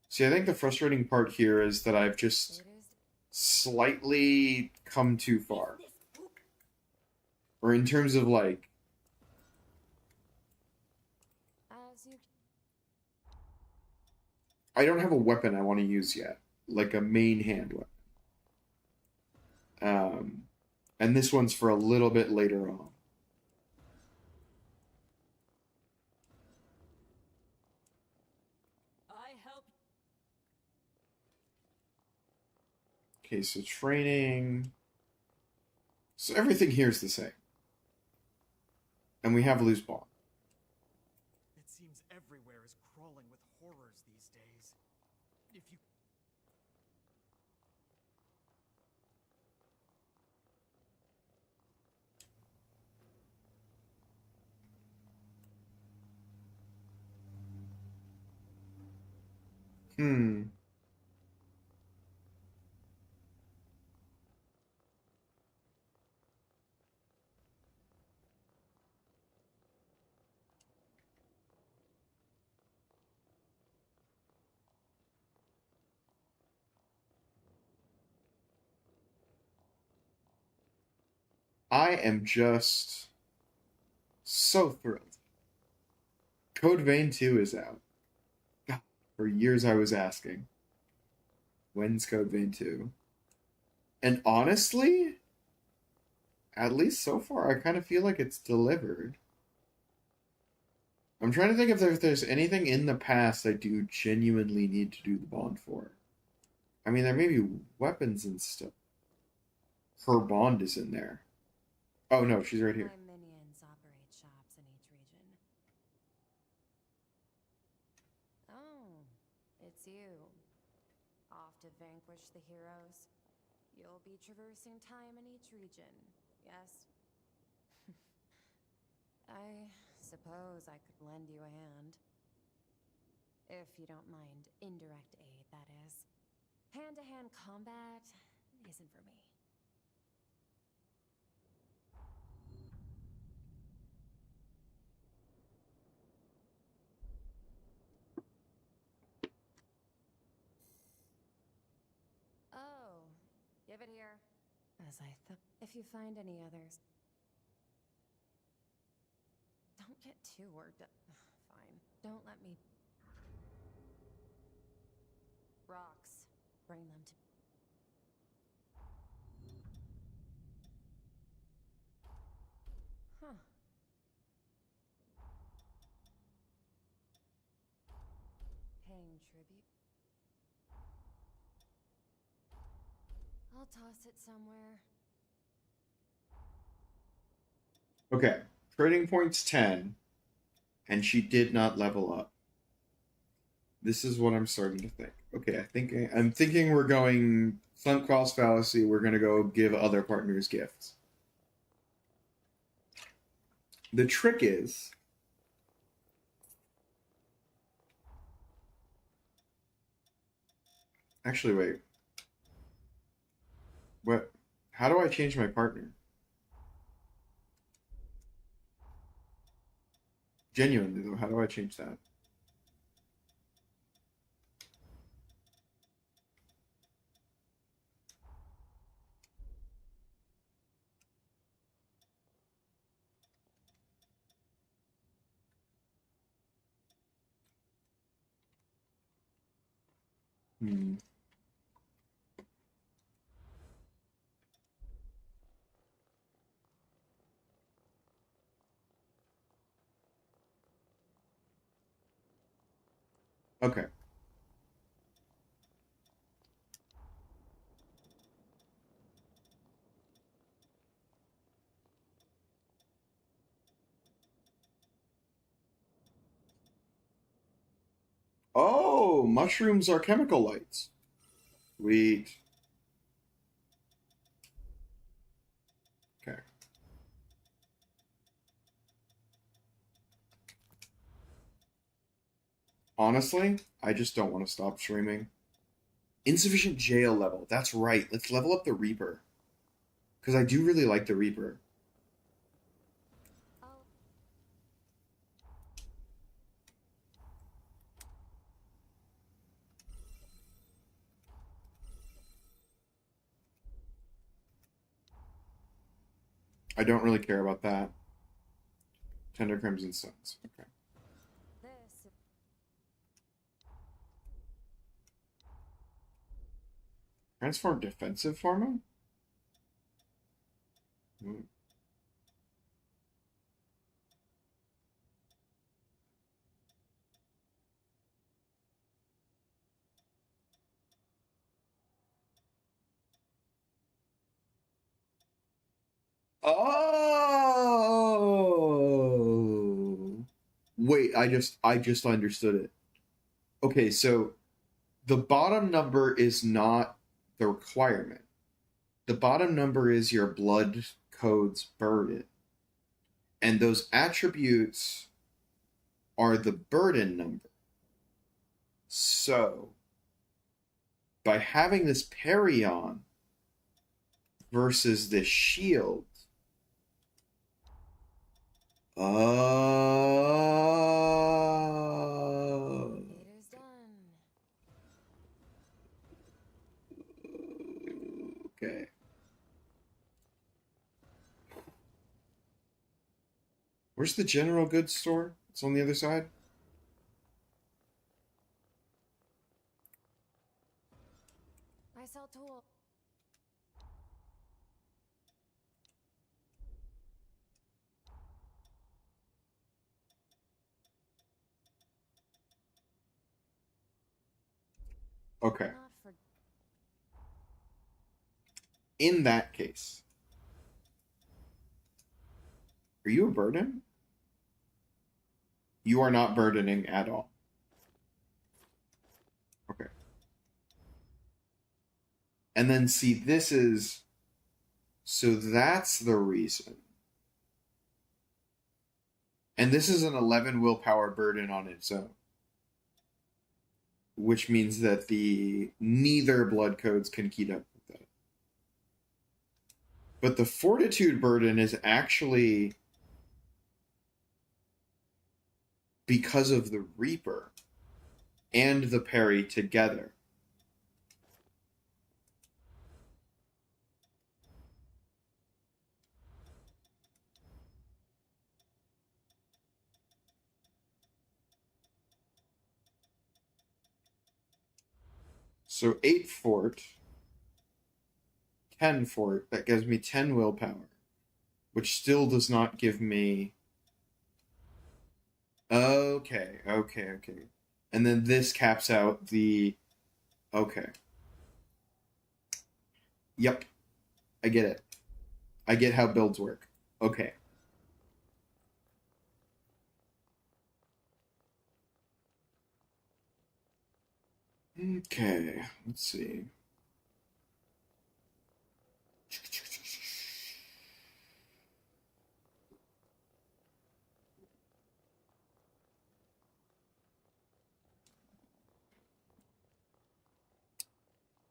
See, I think the frustrating part here is that I've just slightly come too far. Or in terms of like... I don't have a weapon I want to use yet. Like a main hand weapon. And this one's for a little bit later on. Okay, so training. So everything here is the same. And we have loose ball. It seems everywhere is crawling with horrors these days. If you... I am just so thrilled. Code Vein 2 is out. God, for years I was asking, when's Code Vein 2? And honestly, at least so far, I kind of feel like it's delivered. I'm trying to think if there's anything in the past I do genuinely need to do the bond for. I mean, there may be weapons and stuff. Her bond is in there. Oh no, she's right here. My minions operate shops in each region. Oh, it's you. Off to vanquish the heroes. You'll be traversing time in each region. guess. I suppose I could lend you a hand. If you don't mind indirect aid, that is. Hand-to-hand combat isn't for me. Oh, give it here. As I thought. If you find any others. Don't get too worked up. Fine. Don't let me. Rocks. Bring them to. Huh. Paying tribute. I'll toss it somewhere. Okay, trading points 10, and she did not level up. This is what I'm starting to think. Okay, I'm thinking we're going sunk cost fallacy. We're gonna go give other partners gifts. The trick is, actually, wait. What? How do I change my partner? Genuinely though, how do I change that? Hmm. Okay. Oh, mushrooms are chemical lights. Sweet. Okay. Honestly, I just don't want to stop streaming. Insufficient jail level. That's right. Let's level up the Reaper. Because I do really like the Reaper. I don't really care about that. Tender Crimson Suns. Okay. This. Transform defensive form? Hmm. Oh. Wait, I just understood it. Okay, so the bottom number is not the requirement. The bottom number is your blood code's burden. And those attributes are the burden number. So, by having this parry on versus this shield, oh. It is done. Okay. Where's the general goods store? It's on the other side. I sell tools. Okay. Not for. In that case, are you a burden? You are not burdening at all. Okay. And then see, this is So that's the reason. And this is an 11 willpower burden on its own. Which means that the neither blood codes can keep up with that. But the fortitude burden is actually because of the Reaper and the parry together. So 8 fort, 10 fort, that gives me 10 willpower, which still does not give me... Okay. And then this caps out the... Okay. Yep. I get it. I get how builds work. Okay. Okay, let's see.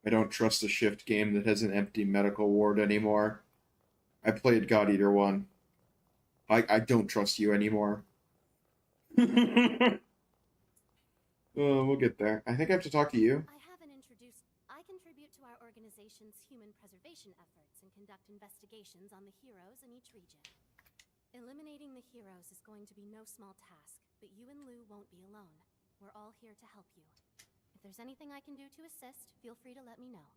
I don't trust a shift game that has an empty medical ward anymore. I played God Eater 1. I don't trust you anymore. We'll get there. I think I have to talk to you. I haven't introduced. I contribute to our organization's human preservation efforts and conduct investigations on the heroes in each region. Eliminating the heroes is going to be no small task, but you and Lou won't be alone. We're all here to help you. If there's anything I can do to assist, feel free to let me know.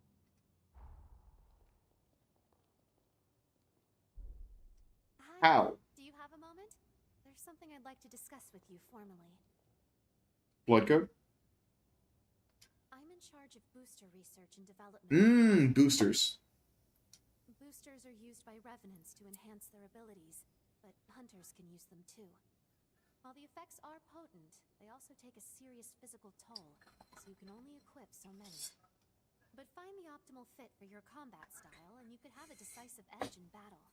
Hi. How? Do you have a moment? There's something I'd like to discuss with you formally. Blood code? I'm in charge of booster research and development. Boosters. Boosters are used by revenants to enhance their abilities, but hunters can use them too. While the effects are potent, they also take a serious physical toll, so you can only equip so many. But find the optimal fit for your combat style, and you could have a decisive edge in battle.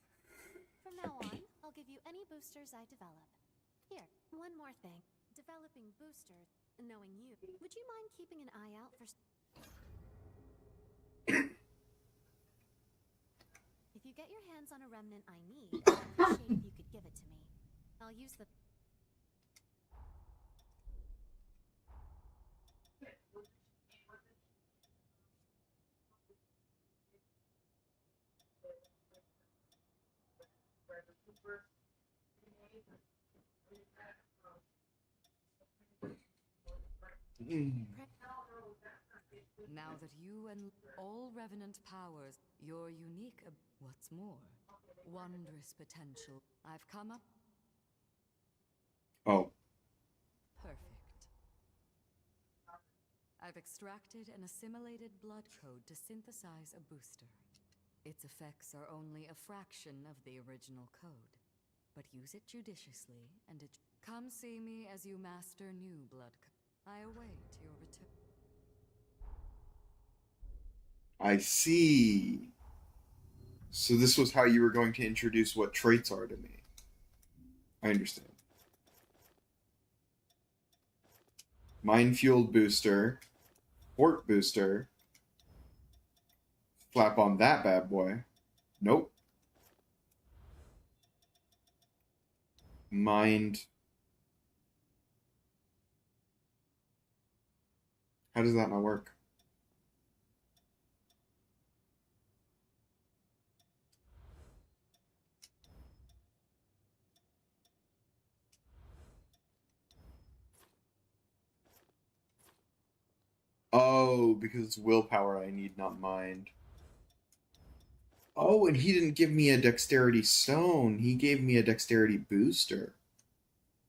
From now on, I'll give you any boosters I develop. Here, one more thing. Developing boosters, knowing you, would you mind keeping an eye out for... If you get your hands on a remnant I need, I'd appreciate if you could give it to me. I'll use the... Now that you and all Revenant powers, your unique what's more, wondrous potential, I've come up... Oh. Perfect. I've extracted and assimilated blood code to synthesize a booster. Its effects are only a fraction of the original code, but use it judiciously and it... Come see me as you master new blood code. I await your return. I see. So this was how you were going to introduce what traits are to me. I understand. Mind-fueled booster. Port booster. Flap on that bad boy. Nope. Mind. How does that not work? Oh, because it's willpower I need, not mind. Oh, and he didn't give me a dexterity stone. He gave me a dexterity booster.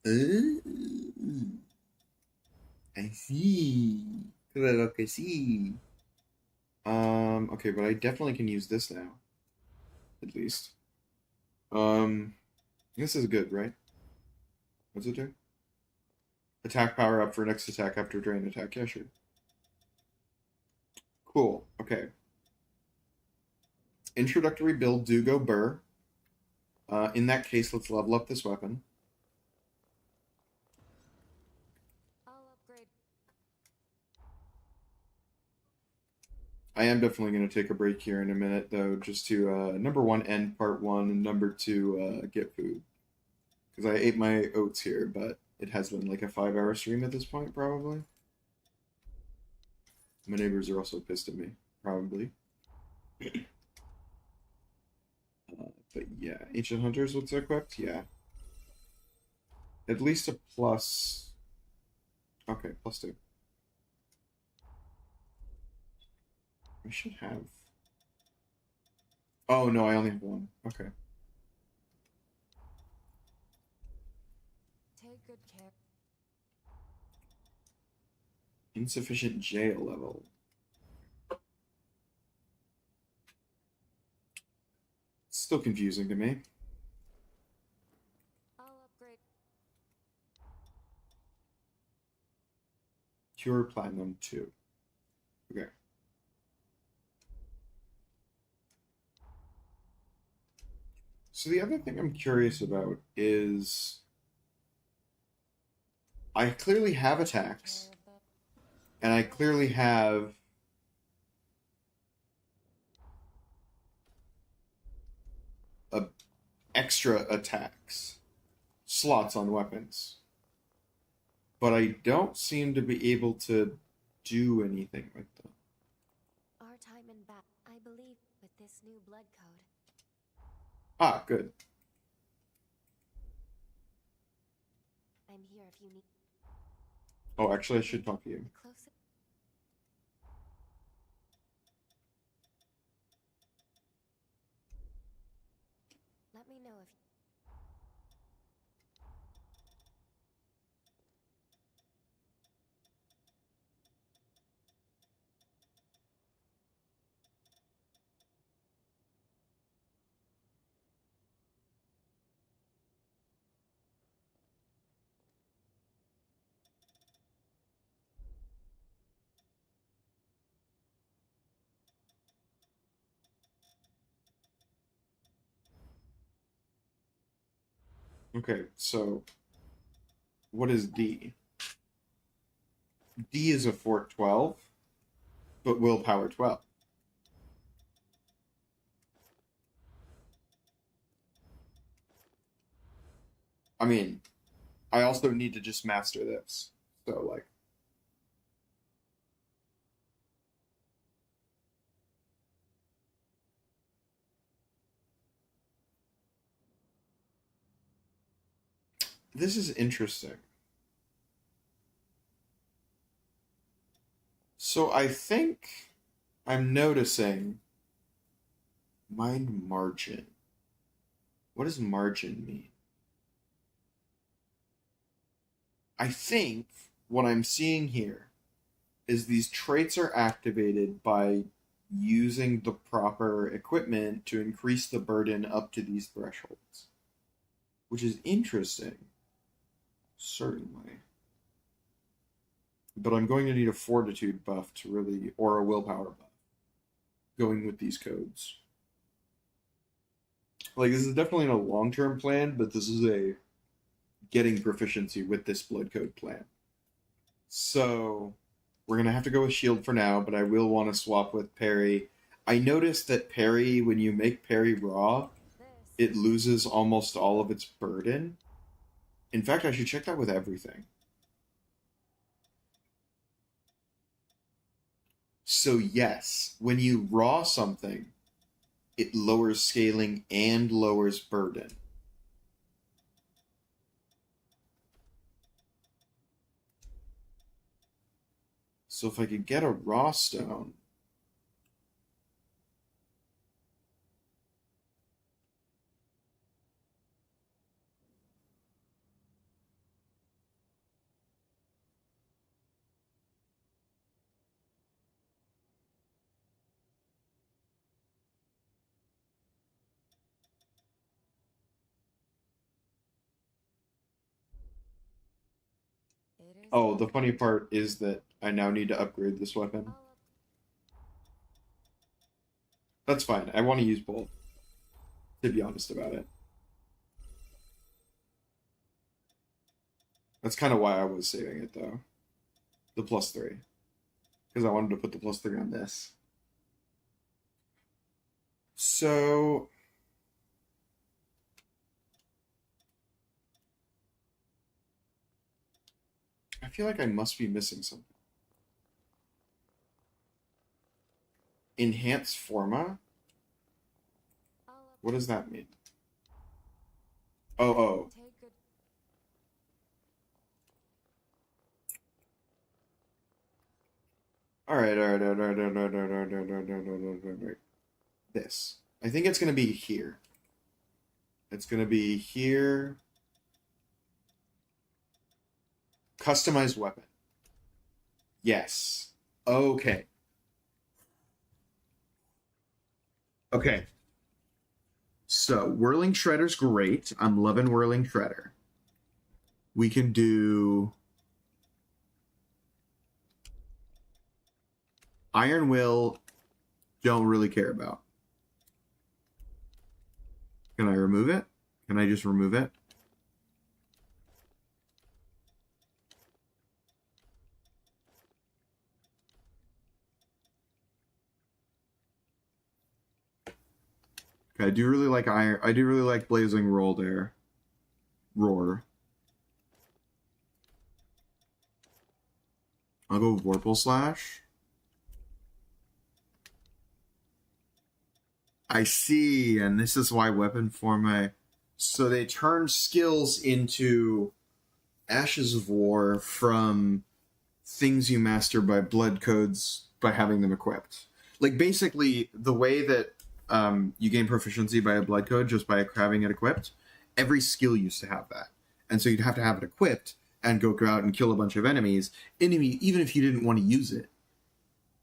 I see. Claro que sí. Okay, but I definitely can use this now. At least. This is good, right? What's it do? Attack power up for next attack after drain attack. Yeah, sure. Cool. Okay. introductory build do go burr. In that case, let's level up this weapon. I'll upgrade. I am definitely going to take a break here in a minute, though, just to, number one, end part one, and number two, get food. Because I ate my oats here, but it has been like a 5-hour stream at this point, probably. My neighbors are also pissed at me, probably. But yeah, Ancient Hunters, what's equipped? Yeah. At least a plus. Okay, +2. I should have. Oh no, I only have one. Okay. Take good care. Insufficient jail level. Still confusing to me. I'll upgrade. Pure Platinum 2. Okay. So the other thing I'm curious about is I clearly have attacks, and I clearly have extra attacks slots on weapons, but I don't seem to be able to do anything with them. Our time in back, I believe, with this new blood code. Ah, good. I'm here if you need. Oh, actually, I should talk to you. The closer. Let me know if. Okay, so what is D? D is a fort 12, but willpower 12. I mean, I also need to just master this. So, like, this is interesting. So I think I'm noticing mind margin. What does margin mean? I think what I'm seeing here is these traits are activated by using the proper equipment to increase the burden up to these thresholds, which is interesting, certainly. But I'm going to need a fortitude buff to really, or a willpower buff, going with these codes. Like, this is definitely a long-term plan, but this is a getting proficiency with this blood code plan. So we're gonna have to go with shield for now, but I will want to swap with parry. I noticed that parry, when you make parry raw, it loses almost all of its burden. In fact, I should check that with everything. So yes, when you raw something, it lowers scaling and lowers burden. So if I could get a raw stone, oh, the funny part is that I now need to upgrade this weapon. That's fine. I want to use both, to be honest about it. That's kind of why I was saving it, though. The +3. Because I wanted to put the +3 on this. So... I feel like I must be missing something. Enhance forma? What does that mean? Oh. Alright. This. I think it's going to be here. It's going to be here. Customized weapon. Yes. Okay. Okay. So, Whirling Shredder's great. I'm loving Whirling Shredder. We can do... Iron Will, don't really care about. Can I remove it? Can I just remove it? Okay, I do really like Iron. I do really like Blazing Roar there. Roar. I'll go Vorpal Slash. I see, and this is why weapon form. So they turn skills into Ashes of War from things you master by blood codes by having them equipped. Like basically the way that you gain proficiency by a blood code just by having it equipped. Every skill used to have that, and so you'd have to have it equipped and go out and kill a bunch of enemies. Even if you didn't want to use it,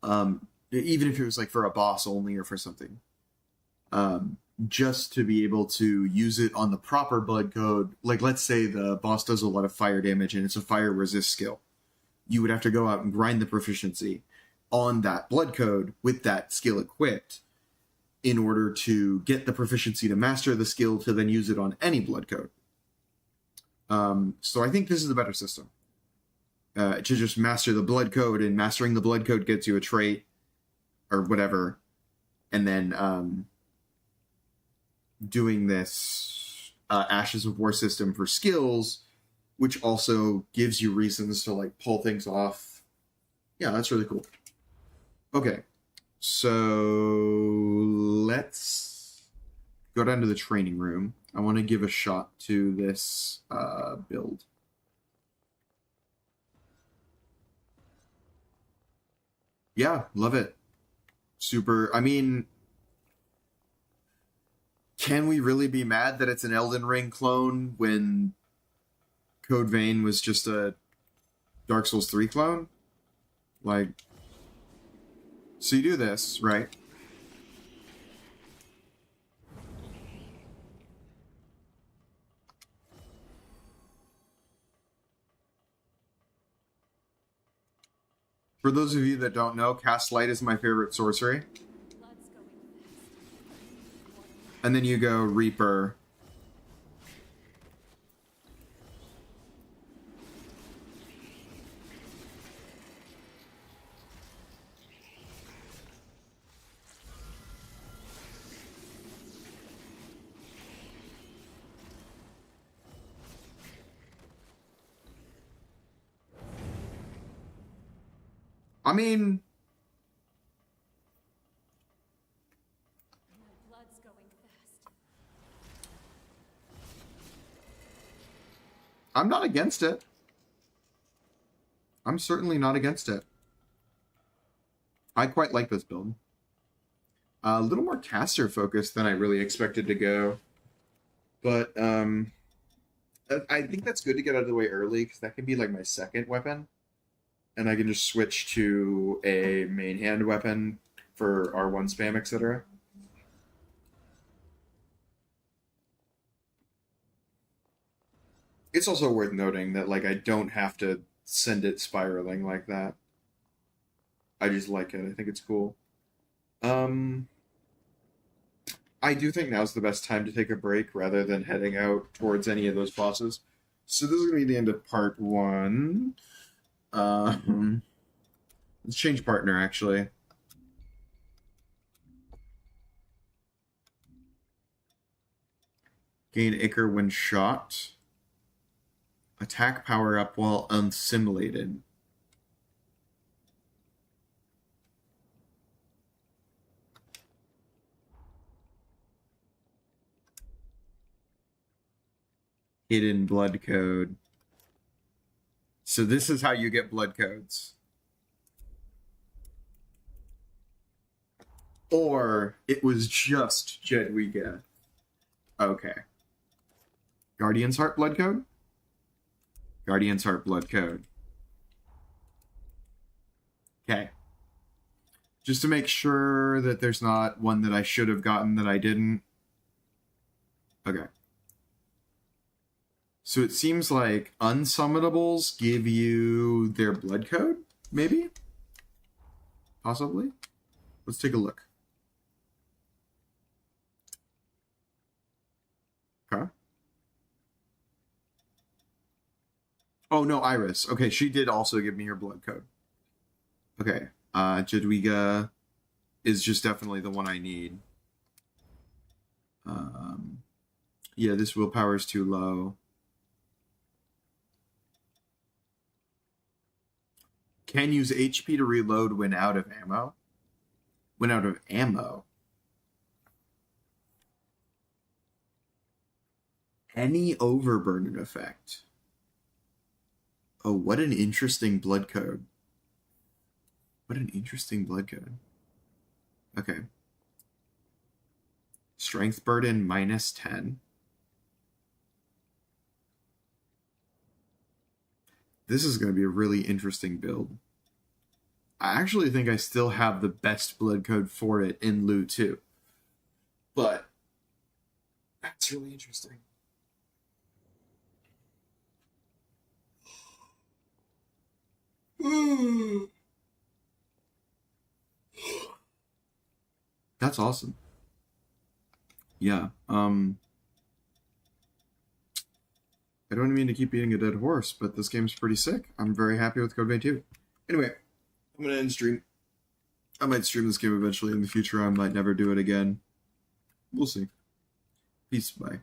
even if it was like for a boss only or for something. Just to be able to use it on the proper blood code. Like, let's say the boss does a lot of fire damage and it's a fire resist skill. You would have to go out and grind the proficiency on that blood code with that skill equipped in order to get the proficiency to master the skill to then use it on any blood code. So I think this is a better system. To just master the blood code, and mastering the blood code gets you a trait or whatever. And then, doing this Ashes of War system for skills, which also gives you reasons to like pull things off. Yeah, that's really cool. Okay, so let's go down to the training room. I want to give a shot to this build. Yeah, love it. Super. I mean, can we really be mad that it's an Elden Ring clone when Code Vein was just a Dark Souls 3 clone? Like, so you do this, right? For those of you that don't know, Cast Light is my favorite sorcery. And then you go Reaper. I mean, I'm not against it. I'm certainly not against it. I quite like this build. A little more caster focused than I really expected to go. But I think that's good to get out of the way early, because that can be like my second weapon. And I can just switch to a main hand weapon for R1 spam, etc. It's also worth noting that like I don't have to send it spiraling like that. I just like it. I think it's cool. I do think now's the best time to take a break rather than heading out towards any of those bosses. So this is going to be the end of part 1. Let's change partner, actually. Gain Ichor when shot. Attack power up while unsimilated. Hidden blood code. So this is how you get blood codes. Or it was just Jedwiga. Okay. Guardian's Heart blood code? Guardian's Heart blood code. Okay. Just to make sure that there's not one that I should have gotten that I didn't. Okay. So it seems like unsummanables give you their blood code, maybe? Possibly? Let's take a look. Okay. Oh, no, Iris. Okay, she did also give me her blood code. Okay. Jedwiga is just definitely the one I need. Yeah, this willpower is too low. Can use HP to reload when out of ammo. When out of ammo. Any overburden effect. Oh, what an interesting blood code. What an interesting blood code. Okay. Strength burden -10. This is going to be a really interesting build. I actually think I still have the best blood code for it in Lu 2. But that's really interesting. That's awesome. Yeah. I don't mean to keep beating a dead horse, but this game's pretty sick. I'm very happy with Code Vein 2. Anyway, I'm gonna end stream. I might stream this game eventually in the future. I might never do it again. We'll see. Peace. Bye.